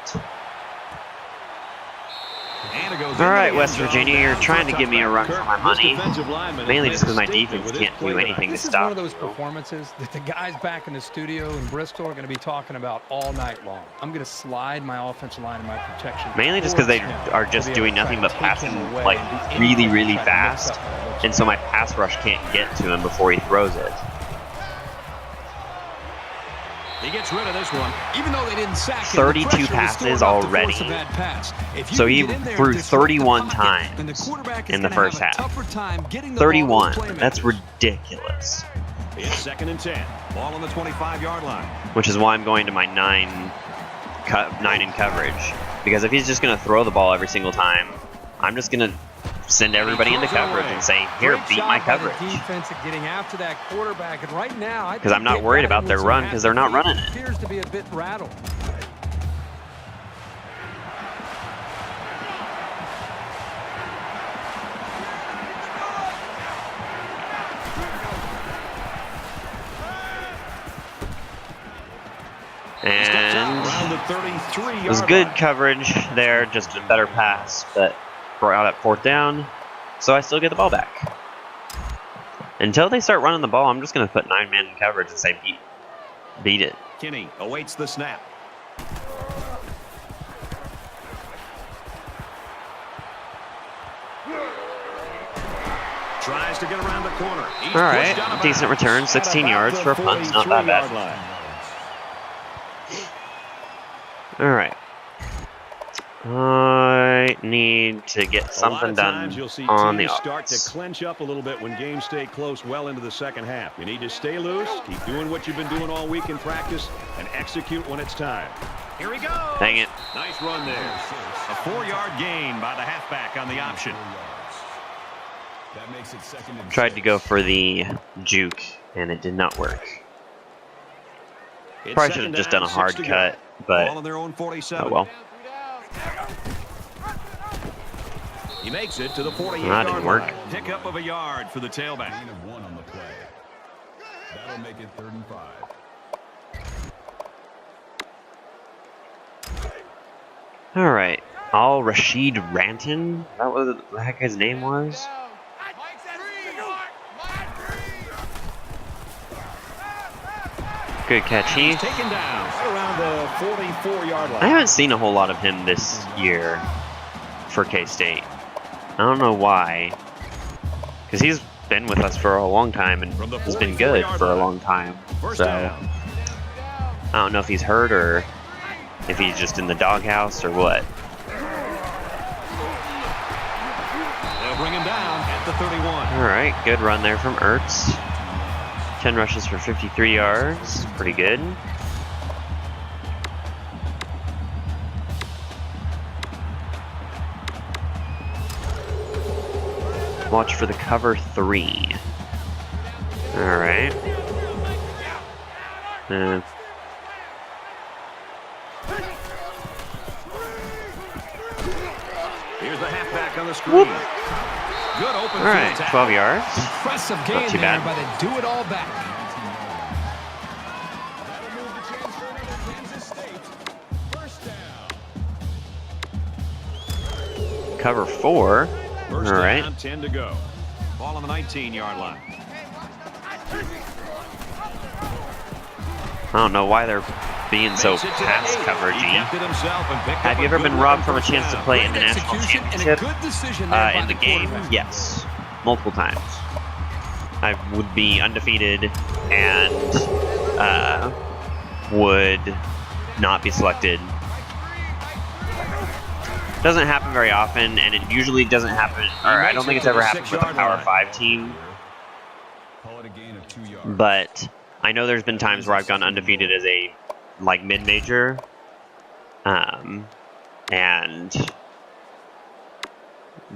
And it goes All right, into the West end zone. Virginia, you're Down trying for to a give me a touchback. run Kirk, for my this money, defensive lineman mainly has just because my been defense with his can't play do tonight. anything to This is stop one of those you. performances that the guys back in the studio in Bristol are going to be talking about all night long. I'm going to slide my offensive line and my protection. Mainly just because they are just doing nothing but passing like really, really fast, and so my pass rush can't get to him before he throws it. He gets rid of this one. Even though they didn't sack him, 32 the pressure was passes still enough to already. force a bad pass. If you So can he get in there threw and disrupt the 31 pocket, then the times quarterback is in the gonna have first a half. tougher time getting the ball to 31. his playmakers. That's ridiculous. It's 2nd and 10. Ball on the 25-yard line. Which is why I'm going to my 9 in coverage. Because if he's just going to throw the ball every single time, I'm just going to send everybody into coverage and say, here, beat my coverage. Defense at getting after that quarterback, and right now, Because I'm not worried about their run because they're not running it. Appears to be a bit rattled. Around And the 33-yard it was good line. coverage there, just a better pass, but brought out at 4th down, so I still get the ball back. Until they start running the ball, I'm just going to put 9-man in coverage and say beat it. Kinney awaits the snap. Tries to get around the corner. He's All pushed out right, of decent bounds. return, At 16 about yards the for a punt, not that 43-yard bad. line. All right. I need to get something A lot of done times you'll see on the teams start to offense. clench up a little bit when games stay close well into the second half. You need to stay loose, keep doing what you've been doing all week in practice, and execute when it's time. Here we go. Dang it. Nice run there. A 4-yard gain by the halfback on the option. That makes it 2nd and Tried to 6. go for the juke, and it did not work. It's Probably should second have just down, done a 6 hard to go. cut, Ball but on their own 47. oh well. He makes it to the 48-yard That didn't work. line. Pickup of a yard for the tailback. Gain of 1 on the play. That'll make it 3rd and 5. All right. Rashid Ranton. That was what the heck his name was. Good catch, Heath. Taken down right around the 44-yard line. I haven't seen a whole lot of him this year for K-State. I don't know why. Because he's been with us for a long time and From the has been good 44-yard for a line. long time. First So down. I don't know if he's hurt or if he's just in the doghouse or what. They'll bring him down at the 31. All right, good run there from Ertz. 10 rushes for 53 yards. Pretty good. Watch for the cover 3. All right. Here's the halfback on the screen. Good open All right, field tackle. 12 yards. Impressive Not gain too there bad. by the do-it-all-back. That'll move the chains for another Kansas State. First down. Cover 4. First All right. down, 10 to go. Ball on the 19-yard line. I don't know why they're being so Makes it to the pass 8. He coveragey. kept it himself and picked Have up you a ever good been run robbed from a first chance to down. play in the Great national execution and a championship? good decision there by In the game? quarterback. Yes. Multiple times. I would be undefeated and would not be selected. Doesn't happen very often, and it usually doesn't happen, or I don't think it's ever happened with a Power 5 team, Call it a gain of 2 yards. but I know there's been times where I've gone undefeated as a, like, mid-major, and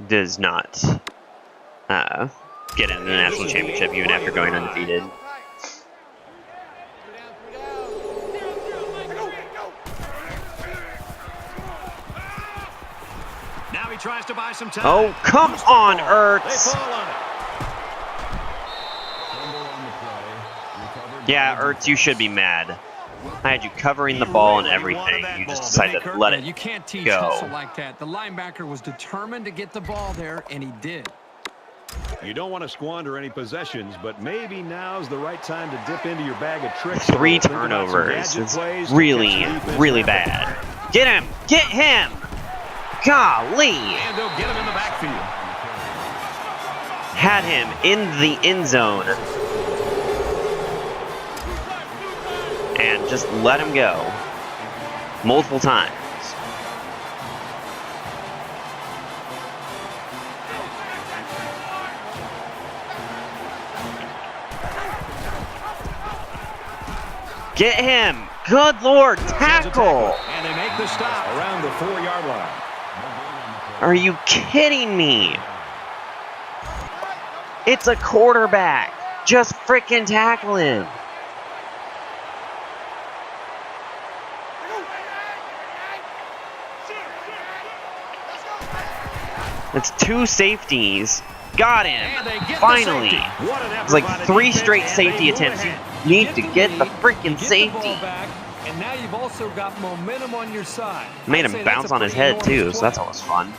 does not get into the national championship even after going undefeated. Now he tries to buy some time. Oh, come on, They Ertz! fall on it. Fumble on the play. Recovered Yeah, by the Ertz, you should be mad. I had you covering the ball and everything. You just decided to let it You can't teach go. hustle like that. The linebacker was determined to get the ball there, and he did. You don't want to squander any possessions, but maybe now's the right time to dip into your bag of tricks. 3 turnovers. It's really, really bad. Get him! Get him! Golly! And they'll get him in the backfield. Had him in the end zone. And just let him go. Multiple times. Get him! Good Lord, tackle! And they make the stop around the 4-yard line. Are you kidding me? It's a quarterback. Just frickin' tackle him. It's 2 safeties. Got him. Finally. It's like 3 straight safety attempts. You need to get the freaking safety. And now you've also got momentum on your side. Made him bounce on his head too, so that's always fun.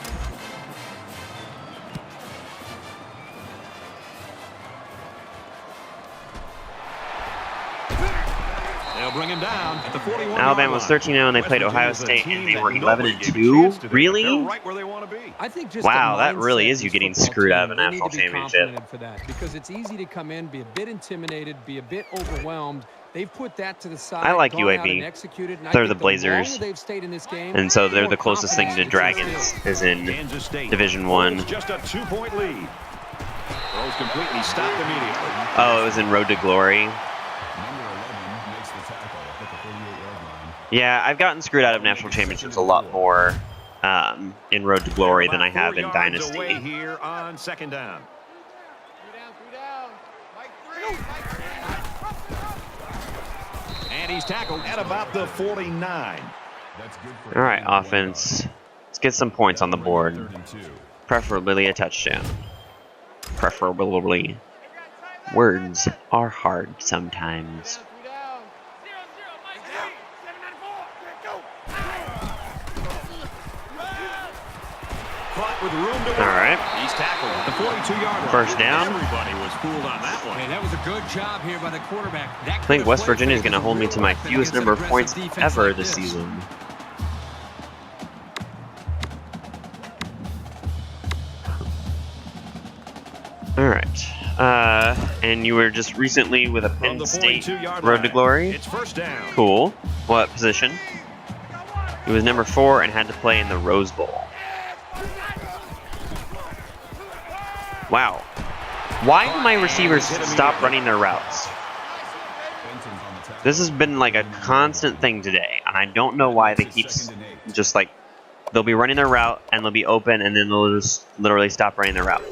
They'll bring him down at the 41. Alabama was 13-0 and they played Ohio State and they were 11-2. Really? They're right where they want to be. I think just Wow, the that really mindset is you this getting football screwed team, out of a they need national to be championship. complimented for that, because it's easy to come in, be a bit intimidated, be a bit overwhelmed. They've put that to the side. I like gone out UAB. and executed, and I They're think the Blazers. longer they've stayed in this game, And so they're more the closest thing to confidence they Dragons feel. is in Kansas State Division holds 1. just a 2-point lead. Throws completely stopped immediately. Oh, it was in Road to Glory. Number 11 makes the tackle at the 38-yard line. Yeah, I've gotten screwed out of national championships a lot more in Road to Glory than I About 4 have in yards Dynasty. away here on 2nd down. 3 down. Mike 3. Mike 3. And he's tackled at about the 49. That's good for All right, offense. Let's get some points on the board. 3rd and 2. Preferably a touchdown. Preferably. Words are hard sometimes. 3 down. 0-0. Mike 3. 794. Caught with room to work. All right. He's tackled at the 42-yard line. First down. Everybody was fooled on that one. Hey, that was a good job here by the quarterback. That I think West Virginia is going to hold me to my fewest number of points ever this season. All right. And you were just recently with a From Penn the State 42-yard Road to line, Glory. It's first down. Cool. What position? He was number 4 and had to play in the Rose Bowl. Wow. Why do my receivers stop running their routes? Benton's on the tackle. This has been like a constant thing today, and I don't know why they keep just like they'll be running their route and they'll be open and then they'll just literally stop running their route.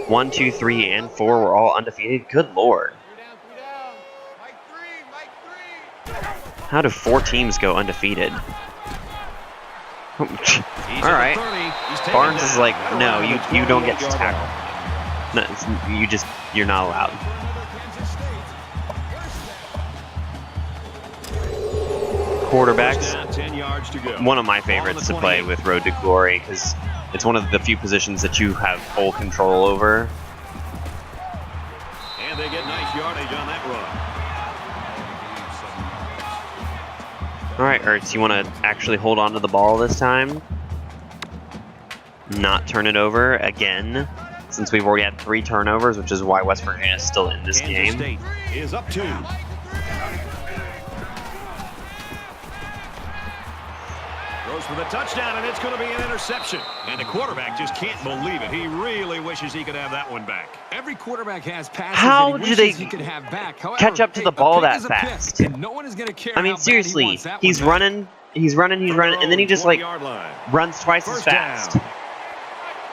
1, 2, 3, and 4 were all undefeated. Good Lord. 3 down. Mike 3. Mike 3. How do 4 teams go undefeated? All right. Barnes is like, no, you don't get to tackle. No, you're not allowed. Quarterbacks, 10 yards to go. one of my favorites to play with Road to Glory because it's one of the few positions that you have full control over. And they get nice yardage on that run. All right, Ertz, you want to actually hold on to the ball this time? Not turn it over again, since we've already had 3 turnovers, which is why West Virginia is still in this Kansas game. State is up 2. Throws for the touchdown, and it's going to be an interception. And the quarterback just can't believe it. He really wishes he could have that one back. Every quarterback has passes How that he do they wishes he could have back. However, catch up to the a ball pick that is a pick, fast? and no one is going to care I mean, how bad he seriously, wants that he's one back. running, and then he just like 40-yard line. runs twice as First fast. down.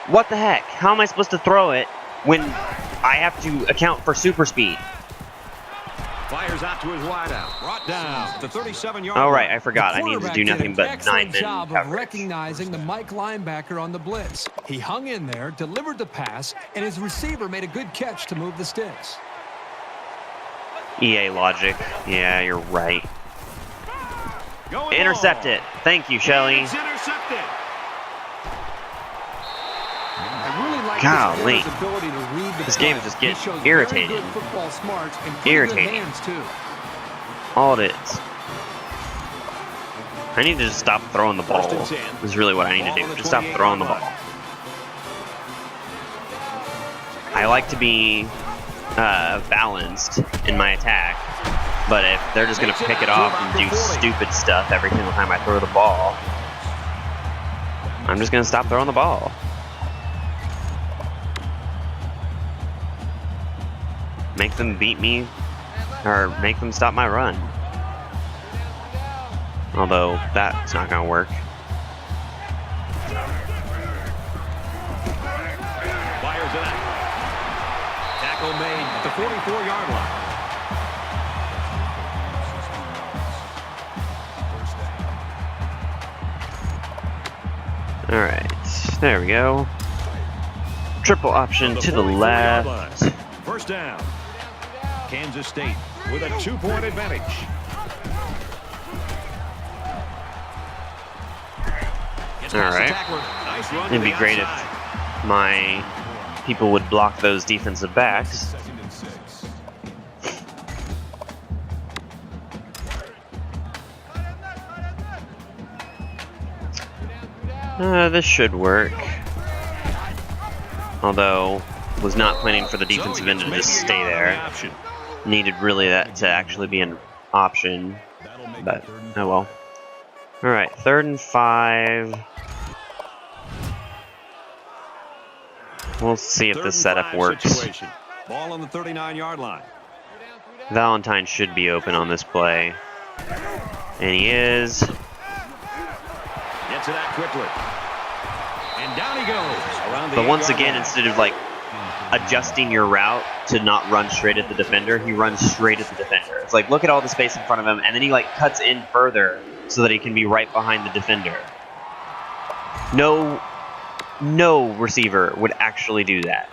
What the heck? How am I supposed to throw it when I have to account for super speed? Fires out to his wideout. Brought down at the 37-yard Oh, line. right, I forgot. I need to do nothing but excellent 9-man job of coverage. recognizing the Mike linebacker on the blitz. He hung in there, delivered the pass, and his receiver made a good catch to move the sticks. EA logic. Yeah, you're right. Intercept it. Thank you, Shelley. It's intercepted. I really like Golly. this ability to read the This play. game is just He getting shows irritating. Very good football smarts and pretty Irritating. good hands too. All it is. I need to just stop throwing the ball. First and 10. Is really what I need to do. Just stop throwing the ball. I like to be balanced in my attack, but if they're just going to pick it off and do stupid stuff every single time I throw the ball, I'm just going to stop throwing the ball. Make them beat me, or make them stop my run. Although, that's not going to work. Fires it out. Tackle made at the 44-yard line. Alright, there we go. Triple option to the left. First down. Kansas State with a 2-point advantage. Alright. Nice run to It'd be the great if outside. my people would block those defensive backs. Second and 6. This should work. Although, was not planning for the defensive end to just stay there. Needed really that to actually be an option. That'll make But, it 3rd and oh well. Alright, 3rd and 5. We'll see if this setup works. Situation. Ball on the 39-yard line. Valentine should be open on this play. And he is. Gets it out quickly. And down he goes. Around the But once 8-yard again, line. instead of like adjusting your route to not run straight at the defender, he runs straight at the defender. It's like, look at all the space in front of him, and then he like cuts in further so that he can be right behind the defender. No receiver would actually do that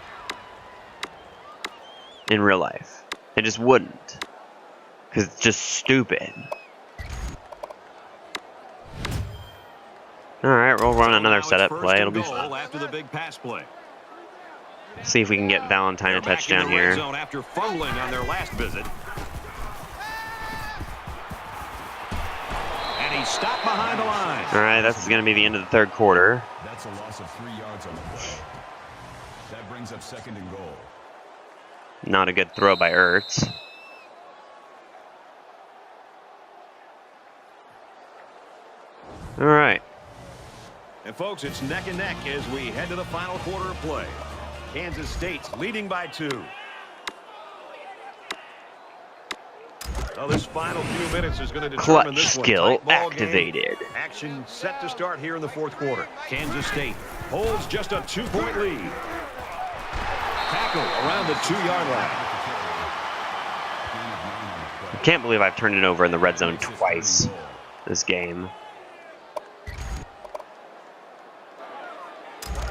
in real life. They just wouldn't, because it's just stupid. Alright, we'll run another Now it's setup first play. and It'll be goal fun. after the big pass play. See if we can get Valentine a They're back in touchdown the red here. zone after fumbling on their last visit. And he's stopped behind the line. Alright, that's going to be the end of the 3rd quarter. That's a loss of 3 yards on the play. That brings up 2nd and goal. Not a good throw by Ertz. Alright. And folks, it's neck and neck as we head to the final quarter of play. Kansas State's leading by 2. Well, this final few minutes is going to determine Clutch this one. skill Tight ball game. activated. Action set to start here in the 4th quarter. Kansas State holds just a 2-point lead. Tackle around the 2-yard line. I can't believe I've turned it over in the red zone twice this game.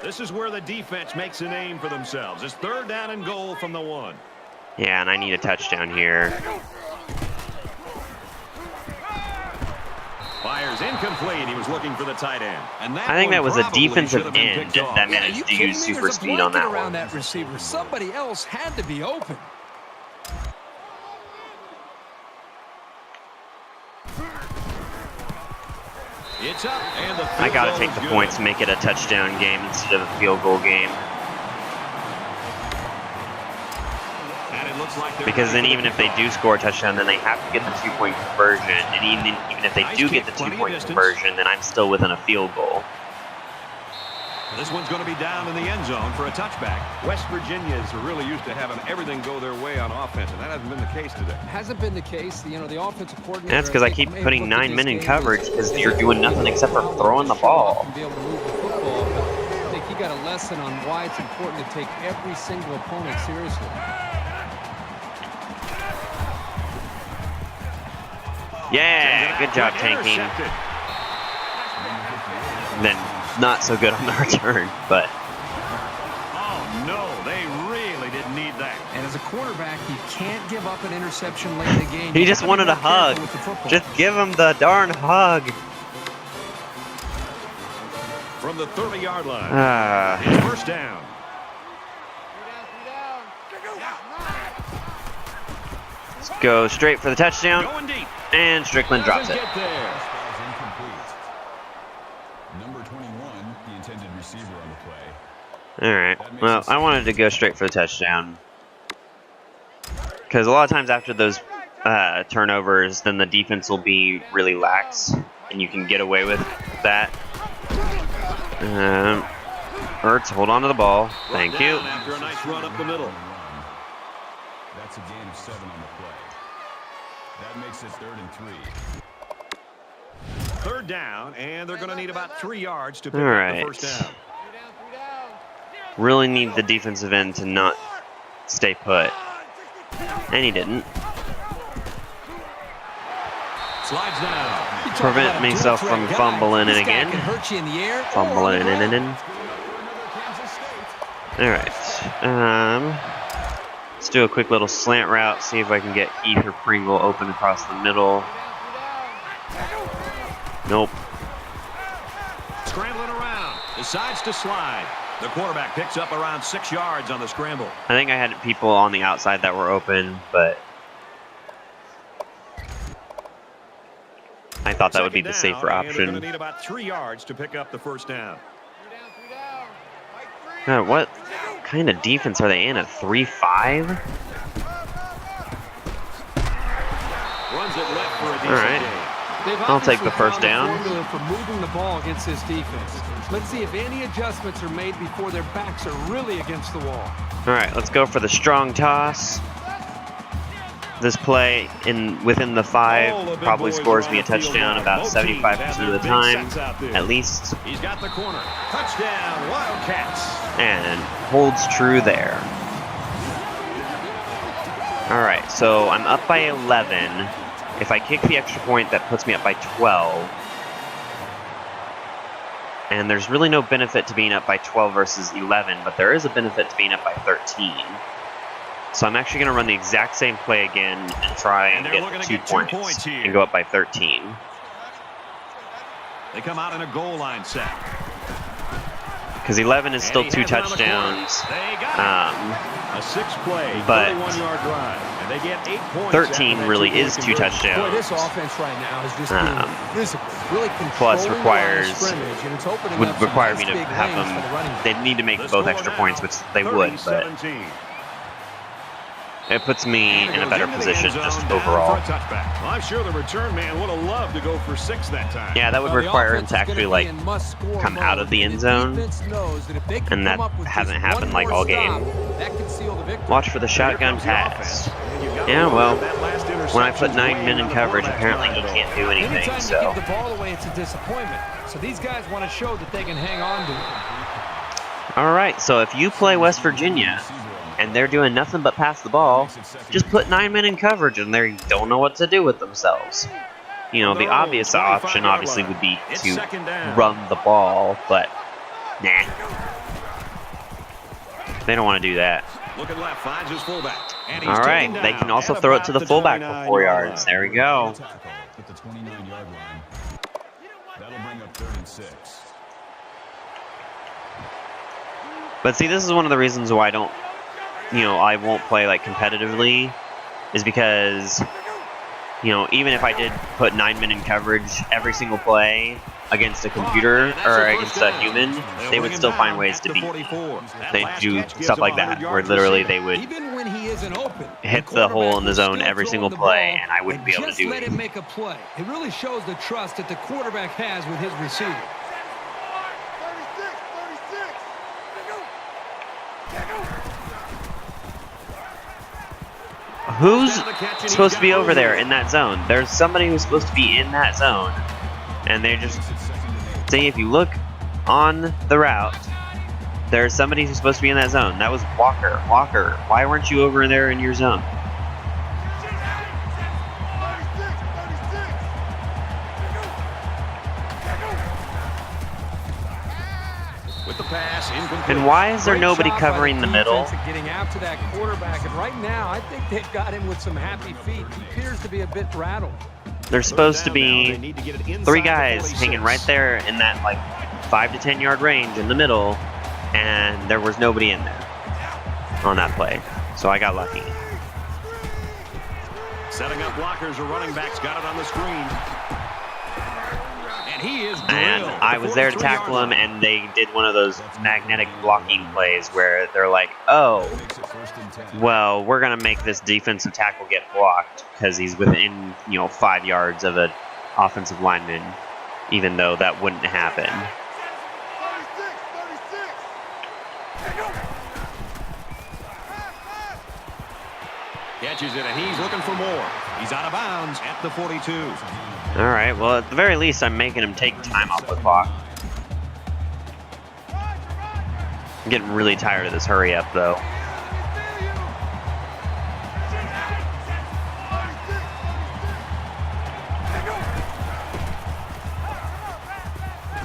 This is where the defense makes a name for themselves. It's 3rd down and goal from the 1. Yeah, and I need a touchdown here. Fires incomplete. He was looking for the tight end. And I think that was a probably defensive should have been end picked off. that Are you managed to kidding use me? super There's a speed on blanket that around one. that receiver. Somebody else had to be open. It's up, and the I gotta field take goal the is points, good. make it a touchdown game instead of a field goal game. And it looks like they're Because then ready even for if they do score a touchdown, then they have to get the 2-point conversion. And even if they Nice do get kick, the plenty of 2-point distance. conversion, then I'm still within a field goal. This one's going to be down in the end zone for a touchback. West Virginia's really used to having everything go their way on offense, and that hasn't been the case today. Hasn't been the case. The offensive coordinator. That's because I keep putting 9 men in coverage because you're doing nothing except for throwing the ball. And be able to move the football. But I think he got a lesson on why it's important to take every single opponent seriously. Yeah, good job tanking. Intercepted. Then not so good on the return, but Oh, no, they really didn't need that. And as a quarterback, you can't give give up an interception late in the game. He just wanted a hug. Just give him the darn hug. From the 30-yard line. It's first down. Let's go straight for the touchdown. Going deep. And Strickland drops it. Get there. Number 21, the intended receiver on the play. Alright, well, I wanted to go straight for the touchdown. Because a lot of times after those turnovers, then the defense will be really lax, and you can get away with that. Ertz, hold on to the ball. Thank you. After a nice run up the middle. That's a gain of 7 on the play. That makes it 3rd and 3. Third down, and they're going to need about 3 yards to pick All up right. the first down. Really need the defensive end to not stay put. And he didn't. Slides down. Prevent myself from fumbling it again. Fumbling it in. Alright. Let's do a quick little slant route, see if I can get Ether Pringle open across the middle. Nope. Scrambling around. Decides to slide. The quarterback picks up around 6 yards on the scramble. I think I had people on the outside that were open, but I thought that would be the safer They're going to option. need about 3 yards to pick up the first down. God, what kind of defense are they in? A 3-5? Runs it left for a decent Alright. gain. I'll take the first down. For moving the ball against this defense. Let's see if any adjustments are made before their backs are really against the wall. Alright, let's go for the strong toss. This play within the 5 probably scores me a touchdown about 75% of the time, at least. He's got the corner. Touchdown, Wildcats. And holds true there. Alright, so I'm up by 11. If I kick the extra point, that puts me up by 12. And there's really no benefit to being up by 12 versus 11, but there is a benefit to being up by 13. So I'm actually going to run the exact same play again and try and get the 2 points and go up by 13. They come out in a goal line set. Because 11 is still 2 touchdowns. A 6-play, but 31-yard drive. And they get 8 points. 13 really is 2 touchdowns. Boy, this offense right now is just being physical, really plus controlling requires the line of scrimmage, and it's opening would up some require nice me to big have lanes for the running them. back. They'd need to make The both score extra now, points, which they would, but 30-17. it puts me in a better Goes into the position end just zone, down overall. for a touchback. Well, I'm sure the return man would have loved to go for 6 that time. Yeah, that would Well, the require him offense to is actually gonna like be in must-score come out of the mode, end and the zone, defense knows that if they can and that come up with hasn't just happened one like more all stop, game. that could seal the victory. Watch for the Here shotgun comes the pass. offense. And you've got to Yeah, wonder well, if that last when I put interception's 9 weighing men in on the coverage, quarterback's apparently he mind. can't do anything. Anytime you So, give the ball away, it's a disappointment. So these guys want to show that they can hang on to it. all right. So if you play West Virginia and they're doing nothing but pass the ball, just put 9 men in coverage, and they don't know what to do with themselves. You know, the obvious option obviously would be to run the ball, but nah. They don't want to do that. Looking left, finds his fullback. And he's All right, taken they down can also at throw it about to the fullback for 4 29-yard yards. line. There we go. Tackle at the 29-yard line. That'll bring up 3rd and 6. But see, this is one of the reasons why I won't play like competitively, is because, even if I did put 9 men in coverage every single play against a computer or against a human, they would still find ways to beat me. They do stuff like that, where literally they would Even when he isn't open, hit the hole in the zone every single play, and I wouldn't be able to just do let it. him make a play. It really shows the trust that the quarterback has with his receiver. 36. Who's supposed to be over there in that zone? There's somebody who's supposed to be in that zone, and they just say, if you look on the route, there's somebody who's supposed to be in that zone. That was Walker. Walker, why weren't you over there in your zone? With with the pass, incomplete. And why is there Great nobody job by covering the middle? defense at getting after that quarterback, and right now I think they've got him with some happy feet. He appears to be a bit rattled. There's supposed to Third down now. be They need to get it inside 3 the guys 46. hanging right there in that like 5 to 10 yard range in the middle, and there was nobody in there on that play. So I got lucky. Setting up blockers, a running back's got it on the screen. And he is drilled. And I was there to tackle him, and they did one of those magnetic blocking plays where they're like, oh, Makes it 1st and 10. well, we're going to make this defensive tackle get blocked because he's within, 5 yards of an offensive lineman, even though that wouldn't happen. 36. Catches it, and he's looking for more. He's out of bounds at the 42. All right, well, at the very least, I'm making him take time off the clock. I'm getting really tired of this hurry up, though.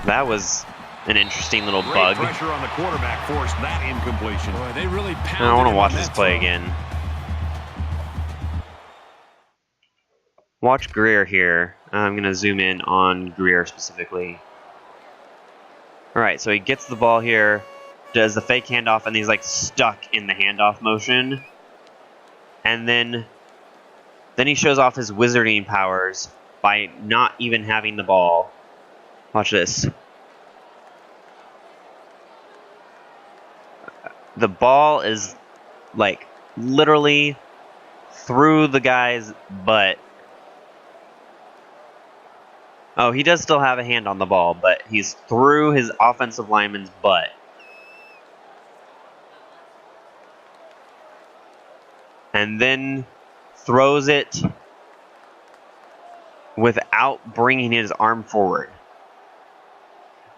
That was an interesting little Great bug. pressure on the quarterback forced that incompletion. Boy, they really I pounded don't want to him watch on this that play throw. again. Watch Greer here. I'm going to zoom in on Greer specifically. All right, so he gets the ball here, does the fake handoff, and he's like stuck in the handoff motion. And then he shows off his wizarding powers by not even having the ball. Watch this. The ball is like literally through the guy's butt. Oh, he does still have a hand on the ball, but he's through his offensive lineman's butt. And then throws it without bringing his arm forward.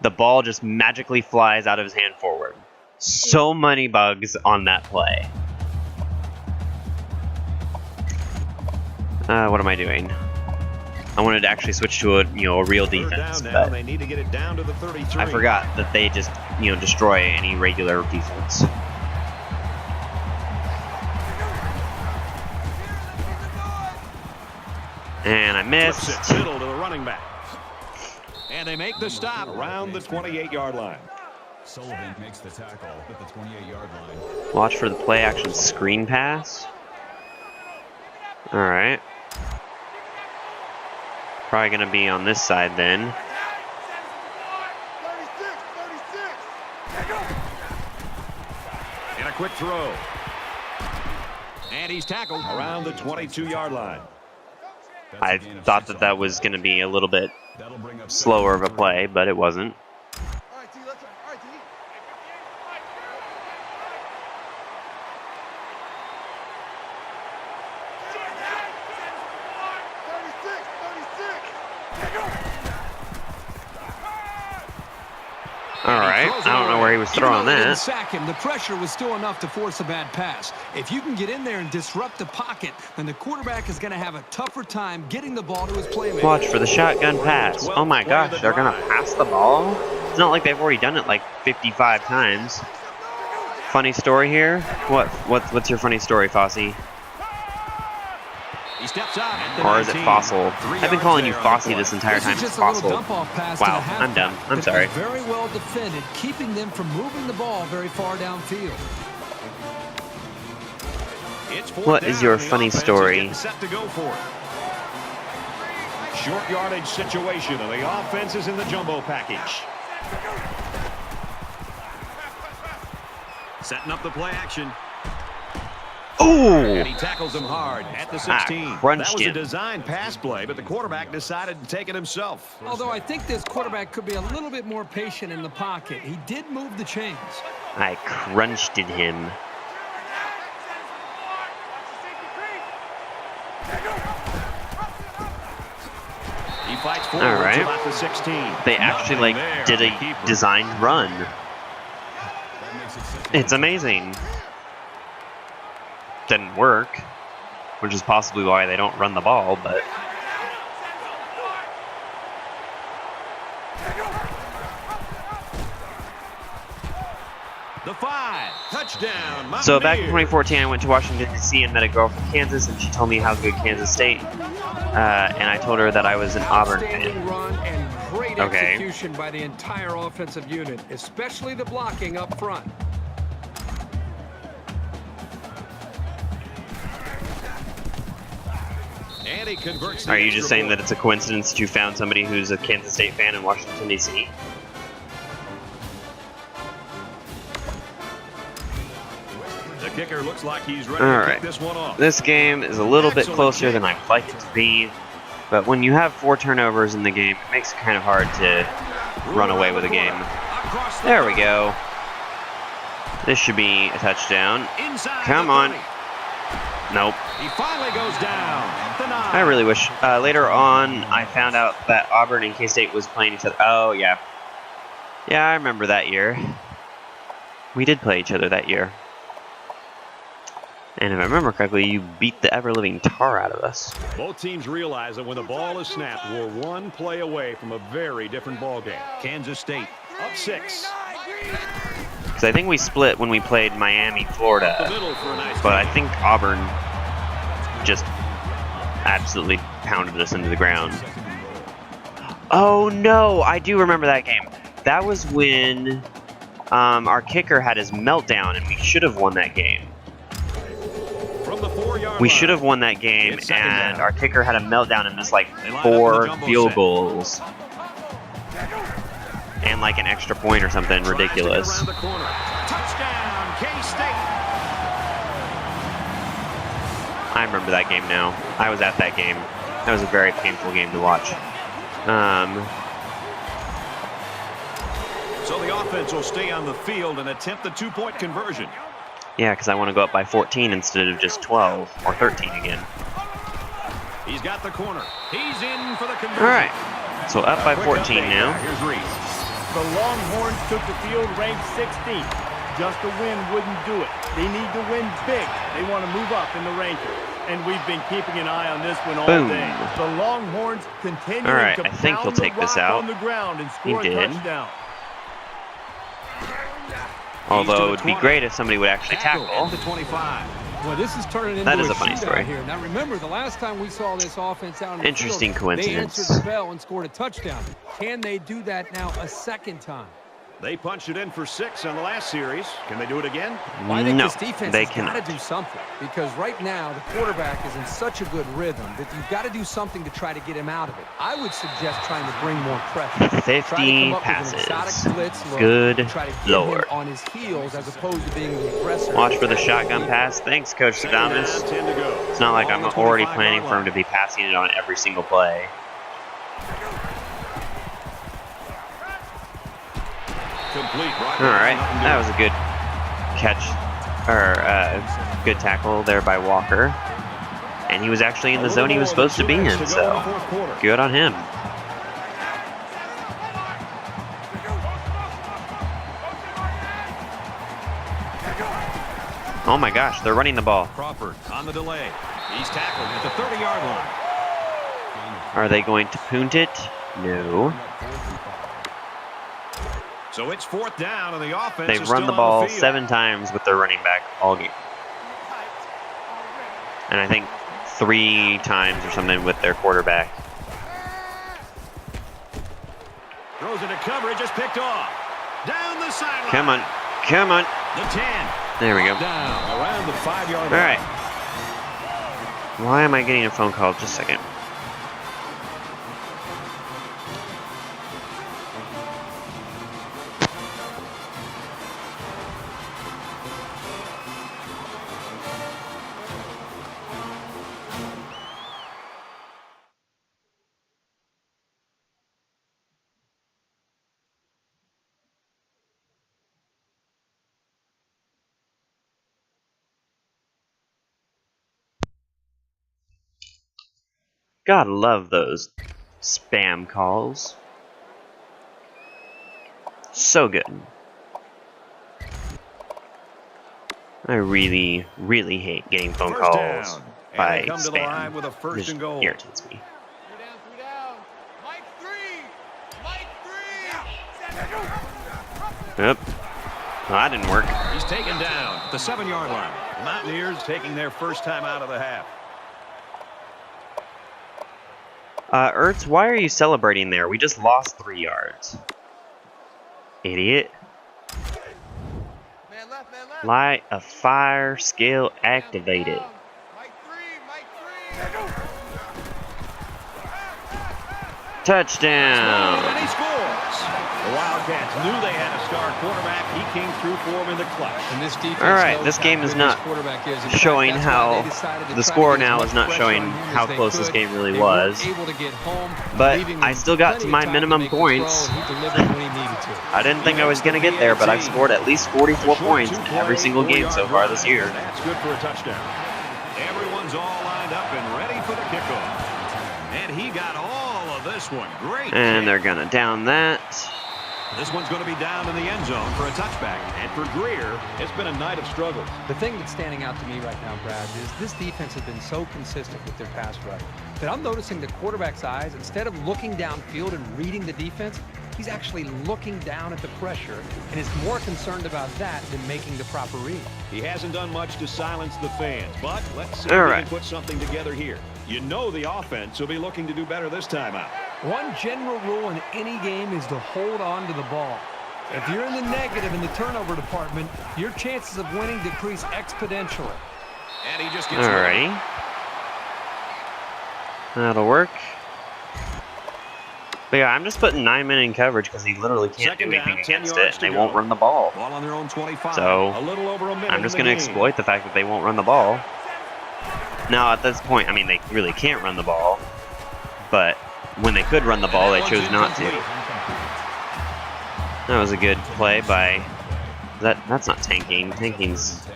The ball just magically flies out of his hand forward. So many bugs on that play. What am I doing? I wanted to actually switch to a real Third defense, down now. but They need to get it down to the 33. I forgot that they just destroy any regular defense. And I Flips missed. it middle to the running back. And they make the stop around the 28-yard line. Sullivan makes the tackle at the 28-yard line. Watch for the play action screen pass. All right. Probably going to be on this side then. 36. And a quick throw. And he's tackled around the 22-yard line. That's I a gain of thought 6 that on was going to be a little bit That'll bring up slower of a 2nd and play, but it wasn't. All right, T, let's go. All right, T. All right. I don't know where he was Even throwing though they didn't that. sack him, the pressure was still enough to force a bad pass. If you can get in there and disrupt the pocket, then the quarterback is going to have a tougher time getting the ball to his playmaker. Watch for the shotgun pass. Oh my gosh, they're going to pass the ball? It's not like they've already done it like 55 times. Funny story here? What's your funny story, Fossey? He steps out at the Or is it 19. Fossil? 3 I've been yards calling you there on the Fossey play. this entire This time. is It's just a little Fossil. dump-off pass Wow, to the I'm dumb. halfback, I'm but sorry. it was very well defended, keeping them from moving the ball very far downfield. It's fourth What is down, your and the funny offense is story? getting set to go for it. Short yardage situation, and the offense is in the jumbo package. Setting up the play action. And Ooh! he tackles him hard at the 16. crunched That was a him. design pass play, but the quarterback decided to take it himself. Although I think this quarterback could be a little bit more patient in the pocket. He did move the chains. I crunched him. He fights forward All right. to about the 16. They actually Nothing like there did on a the keeper. designed run. That makes it 2nd It's amazing. Didn't work, which is possibly why they don't run the ball, but The 5. Touchdown, Mountaineers. So back in 2014, I went to Washington, D.C. and met a girl from Kansas, and she told me how good Kansas State, and I told her that I was an Auburn Outstanding fan. run and great Okay. execution by the entire offensive unit, especially the blocking up front. And he converts the Are you just extra saying that point. it's a coincidence that you found somebody who's a Kansas State fan in Washington, D.C.? The kicker looks like he's ready All to right. kick this one off. This game is a little bit Excellent closer kick. than I'd like it to be, but when you have 4 turnovers in the game, it makes it kind of hard to run away with a game. Across the There we go. This should be a touchdown. Inside Come the on. 30. Nope. He finally goes down at the 9. I really wish. Later on, I found out that Auburn and K-State was playing each other. Oh, yeah. Yeah, I remember that year. We did play each other that year. And if I remember correctly, you beat the ever-living tar out of us. Both teams realize that when the ball is snapped, we're one play away from a very different ball game. Kansas State up 6. Because I think we split when we played Miami, The Florida. middle for a nice But I kick. think Auburn just absolutely pounded us into the ground. Oh, no. I do remember that game. That was when our kicker had his meltdown, and we should have won that game. From the 4-yard We line. should have won that game, It's second and down. our kicker had a meltdown and missed like They line up in the 4 jumbo field set. goals. And like an extra point or something Tries to get ridiculous. around the corner. Touchdown, K-State. I remember that game now. I was at that game. That was a very painful game to watch. So the offense will stay on the field and attempt the 2-point conversion. Yeah, because I want to go up by 14 instead of just 12 or 13 again. He's got the corner. He's in for the conversion. All right. So up by Quick 14 update now. Here's Reese. The Longhorns took the field ranked 16th. Just a win wouldn't do it. They need to win big. They want to move up in the rankings. And we've been keeping an eye on this one all Boom. day. The Longhorns continuing All right, to I think pound he'll take the this rock out. on the ground and score He a did. touchdown. Although it would be 20. great if somebody would actually Tackle tackle. at the 25. Well, this is turning into That is a a funny shootout story. here. Now, remember, the last time we saw this offense out in the Interesting field, coincidence. they answered the bell and scored a touchdown. Can they do that now a second time? They punched it in for 6 on the last series. Can they do it again? Well, I think No, this defense they has got cannot. to do something, because right now the quarterback is in such a good rhythm that you've got to do something to try to get him out of it. I would suggest trying to bring more pressure. Try to 50 come up with an passes. exotic blitz look, Good try to get Lord. him on his heels as opposed to being the aggressor. Watch for the shotgun pass. Thanks, Coach Second down, Sadamas. 10 to go. It's not like On I'm the already 25-yard planning for him line. to be passing it on every single play. Complete. All right, that was a good catch, or good tackle there by Walker. And he was actually in the zone he was supposed to be in, so good on him. Oh my gosh, they're running the ball. Crawford on the delay. He's tackled at the 30-yard line. Are they going to punt it? No. So it's 4th down, and the offense They've is run still the ball on the field. 7 times with their running back all game. And I think 3 times or something with their quarterback. Throws into coverage, just picked off. Down the sideline. Come on. Come on. The 10. There we go. Down around the 5-yard All line. right. Why am I getting a phone call? Just a second. Gotta love those spam calls. So good. I really, really hate getting phone First calls down. And by they come to the line spam. with a It first just and goal. irritates me. 3 down. Mike 3. Mike 3. Yep. Well, that didn't work. He's taken down at the 7-yard line. The Mountaineers taking their first time out of the half. Ertz, why are you celebrating there? We just lost 3 yards. Idiot. Man left, man left. Light a fire skill activated. Mike 3, Mike 3. Touchdown. And he scores. The Wildcats knew they had a star quarterback. He came through for them in the clutch. And this defense All right, knows this how game is good not this quarterback is. In fact, showing that's why how they decided to the try score to get as now much is not pressure showing on him as how they close this could. game really They was. weren't able to get home, But leaving I him still got plenty to of my time minimum make the points. throw, and he delivered when he needed to. I didn't think I was going to get there, but I've scored at least 44 points in every single game so far this year. That's good for a touchdown. Everyone's all lined up and ready for the kickoff. And he got all of this one. Great. And they're going to down that. This one's going to be down in the end zone for a touchback. And for Greer, it's been a night of struggles. The thing that's standing out to me right now, Brad, is this defense has been so consistent with their pass rush that I'm noticing the quarterback's eyes, instead of looking downfield and reading the defense, he's actually looking down at the pressure and is more concerned about that than making the proper read. He hasn't done much to silence the fans, but let's see All if he right. can put something together here. You know the offense will be looking to do better this time out. One general rule in any game is to hold on to the ball. If you're in the negative in the turnover department, your chances of winning decrease exponentially. And he just gets ready. Alrighty. That'll work. But yeah, I'm just putting 9-man in coverage because he literally can't Second do down, anything 10 against yards it. to They go. won't run the ball. Ball on their own 25. So, a little over a minute I'm just in going the to game. exploit the fact that they won't run the ball. Now, at this point, I mean, they really can't run the ball. But when they could run the ball, they chose not to. That was a good play by... That's not tanking. Tanking's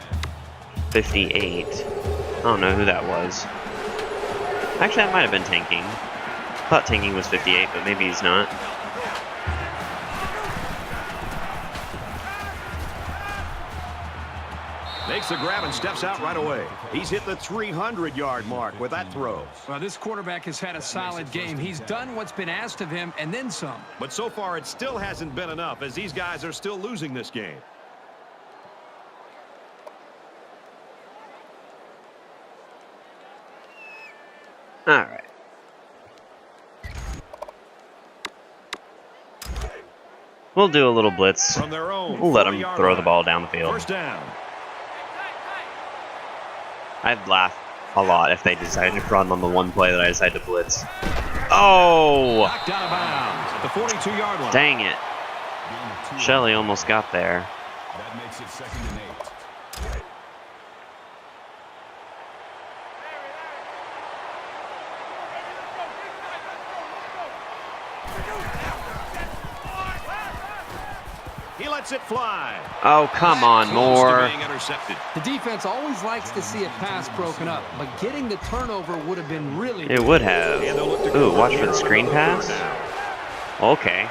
58. I don't know who that was. Actually, that might have been tanking. I thought tanking was 58, but maybe he's not. Makes the grab and steps out right away. He's hit the 300-yard mark with that throw. Well, this quarterback has had a solid game. He's done what's been asked of him and then some. But so far, it still hasn't been enough as these guys are still losing this game. All right. We'll do a little blitz. From their own We'll let them 40-yard throw the line. ball down the field. First down. I'd laugh a lot if they decided to run on the one play that I decided to blitz. Oh! Knocked out of bounds at the 42-yard line. Dang it. Shelley almost got there. That makes it 2nd and 8. He lets it fly. Oh, come on, Close to more. being intercepted. The defense always likes to see a pass broken up, but getting the turnover would have been really It would have. And they'll look to Ooh, convert watch here for the on screen another pass. third down. Okay.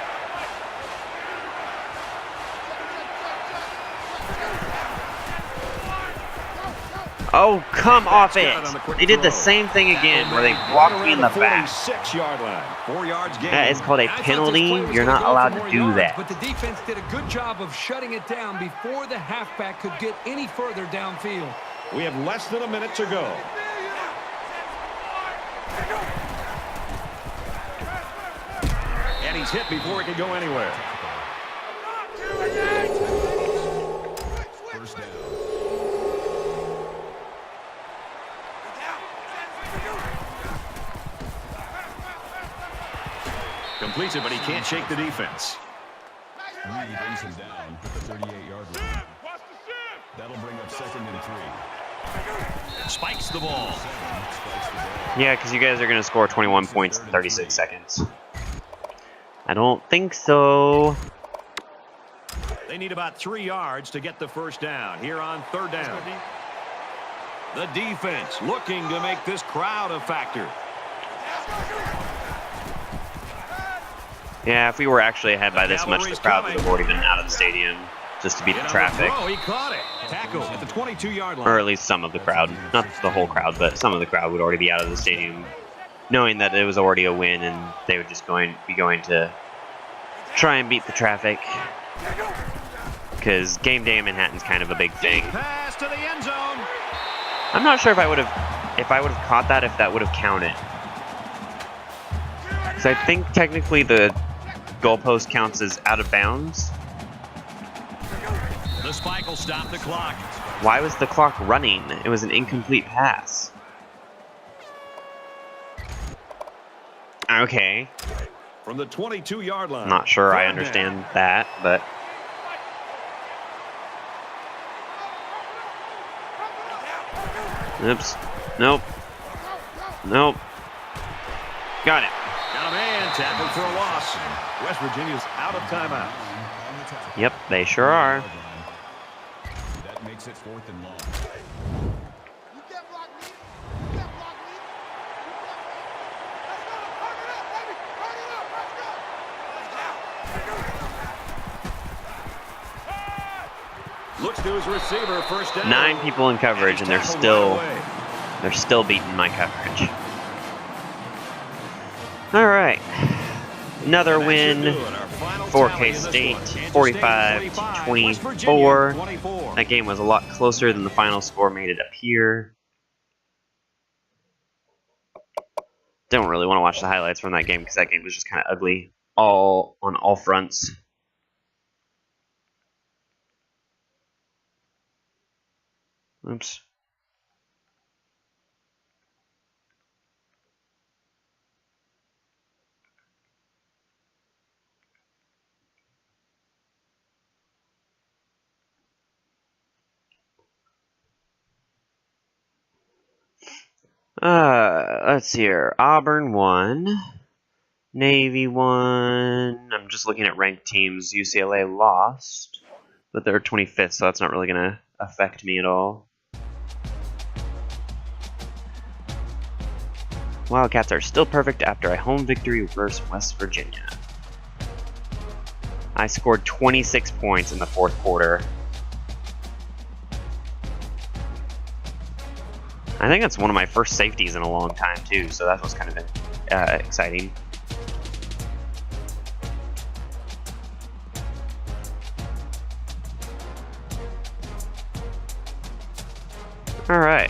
Oh, come off it. They did the same thing again where they blocked me in the back. 46-yard line. 4 yards gain. That is called a I thought this penalty. play was You're gonna not go allowed for to more do yards, that. But the defense did a good job of shutting it down before the halfback could get any further downfield. We have less than a minute to go. And he's hit before he can go anywhere. First down. Completes it, but he can't shake the defense. Reed brings him down at the 38-yard line. That'll bring up 2nd and 3. Spikes the ball. Spikes the ball. Yeah, because you guys are going to score 21 points in 36 seconds. I don't think so. They need about 3 yards to get the first down here on 3rd down. The defense looking to make this crowd a factor. Yeah, if we were actually ahead by this much, the crowd would have already been out of the stadium just to beat the traffic. Oh, he caught it. Tackle at the 22-yard line. Or at least some of the crowd. Not the whole crowd, but some of the crowd would already be out of the stadium, knowing that it was already a win and they would just be going to try and beat the traffic. because game day in Manhattan's kind of a big thing. Pass to the end zone. I'm not sure if I would have caught that, if that would have counted. Because I think technically the goalpost counts as out of bounds. The spike will stop the clock. Why was the clock running? It was an incomplete pass. Okay. From the 22-yard line. Not sure I Third understand down. that, but... Oops. Nope. Nope. Got it. Got a man tackled for a loss. West Virginia's out of timeouts. Yep, they sure are. That makes it 4th and long. You can't block me. You can't block me. Let's go. Turn it up, baby. Turn it up. Let's go. Looks to his receiver, first down. 9 people in coverage, and they're Tackled still right away. beating my coverage. All right, another win for K-State, 45-24. That game was a lot closer than the final score made it appear. Don't really want to watch the highlights from that game because that game was just kind of ugly on all fronts. Oops. Let's see here. Auburn won. Navy won. I'm just looking at ranked teams. UCLA lost, but they're 25th, so that's not really going to affect me at all. Wildcats are still perfect after a home victory versus West Virginia. I scored 26 points in the 4th quarter. I think that's one of my first safeties in a long time, too, so that was kind of exciting. All right.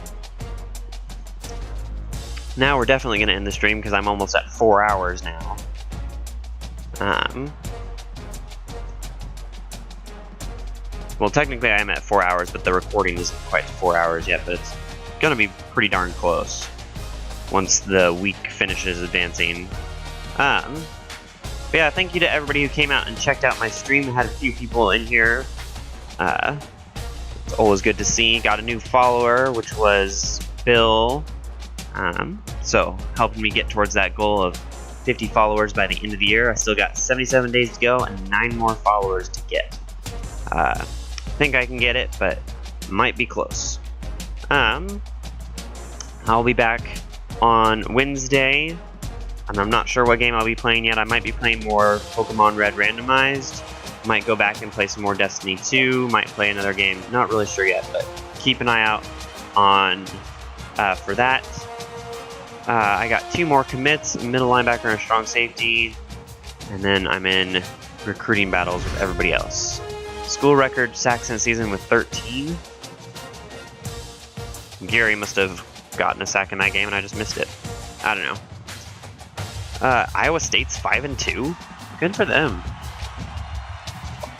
Now we're definitely going to end the stream because I'm almost at 4 hours now. Well, technically I am at 4 hours, but the recording isn't quite 4 hours yet, but it's going to be pretty darn close once the week finishes advancing. But yeah, thank you to everybody who came out and checked out my stream. I had a few people in here. It's always good to see. Got a new follower, which was Bill. So helping me get towards that goal of 50 followers by the end of the year. I still got 77 days to go and 9 more followers to get. Think I can get it, but might be close. I'll be back on Wednesday, and I'm not sure what game I'll be playing yet. I might be playing more Pokemon Red Randomized. Might go back and play some more Destiny 2. Might play another game. Not really sure yet, but keep an eye out on for that. I got 2 more commits, a middle linebacker and a strong safety, and then I'm in recruiting battles with everybody else. School record sacks in a season with 13. Gary must have gotten a sack in that game and I just missed it. I don't know. Iowa State's 5-2. Good for them.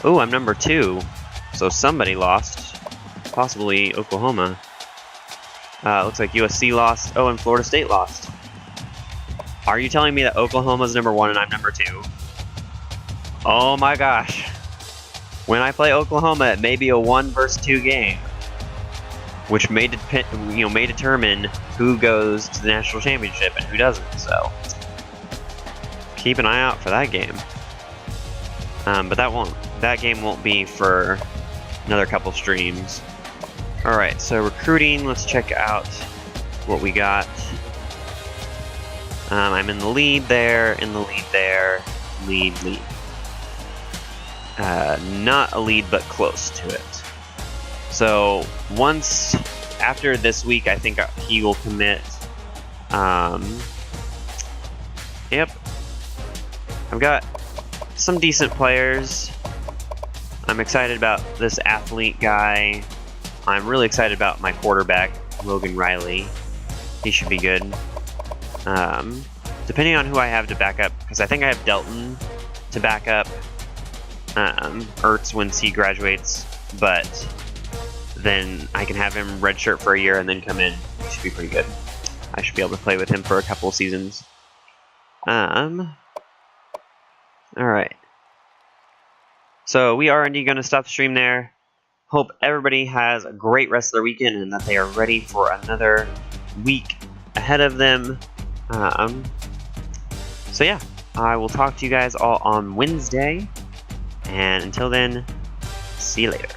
Oh, I'm number 2. So somebody lost. Possibly Oklahoma. Looks like USC lost. Oh, and Florida State lost. Are you telling me that Oklahoma's number 1 and I'm number 2? Oh my gosh. When I play Oklahoma, it may be a 1 versus 2 game, which may determine who goes to the national championship and who doesn't. So keep an eye out for that game. But that game won't be for another couple streams. All right, so recruiting. Let's check out what we got. I'm in the lead there, lead. Not a lead, but close to it. So once after this week, I think he will commit. Yep, I've got some decent players. I'm excited about this athlete guy. I'm really excited about my quarterback, Logan Riley. He should be good. Depending on who I have to back up, because I think I have Delton to back up Ertz once he graduates, but then I can have him redshirt for a year and then come in. He should be pretty good. I should be able to play with him for a couple of seasons. Alright. So we are indeed going to stop the stream there. Hope everybody has a great rest of their weekend and that they are ready for another week ahead of them. So yeah, I will talk to you guys all on Wednesday. And until then, see you later.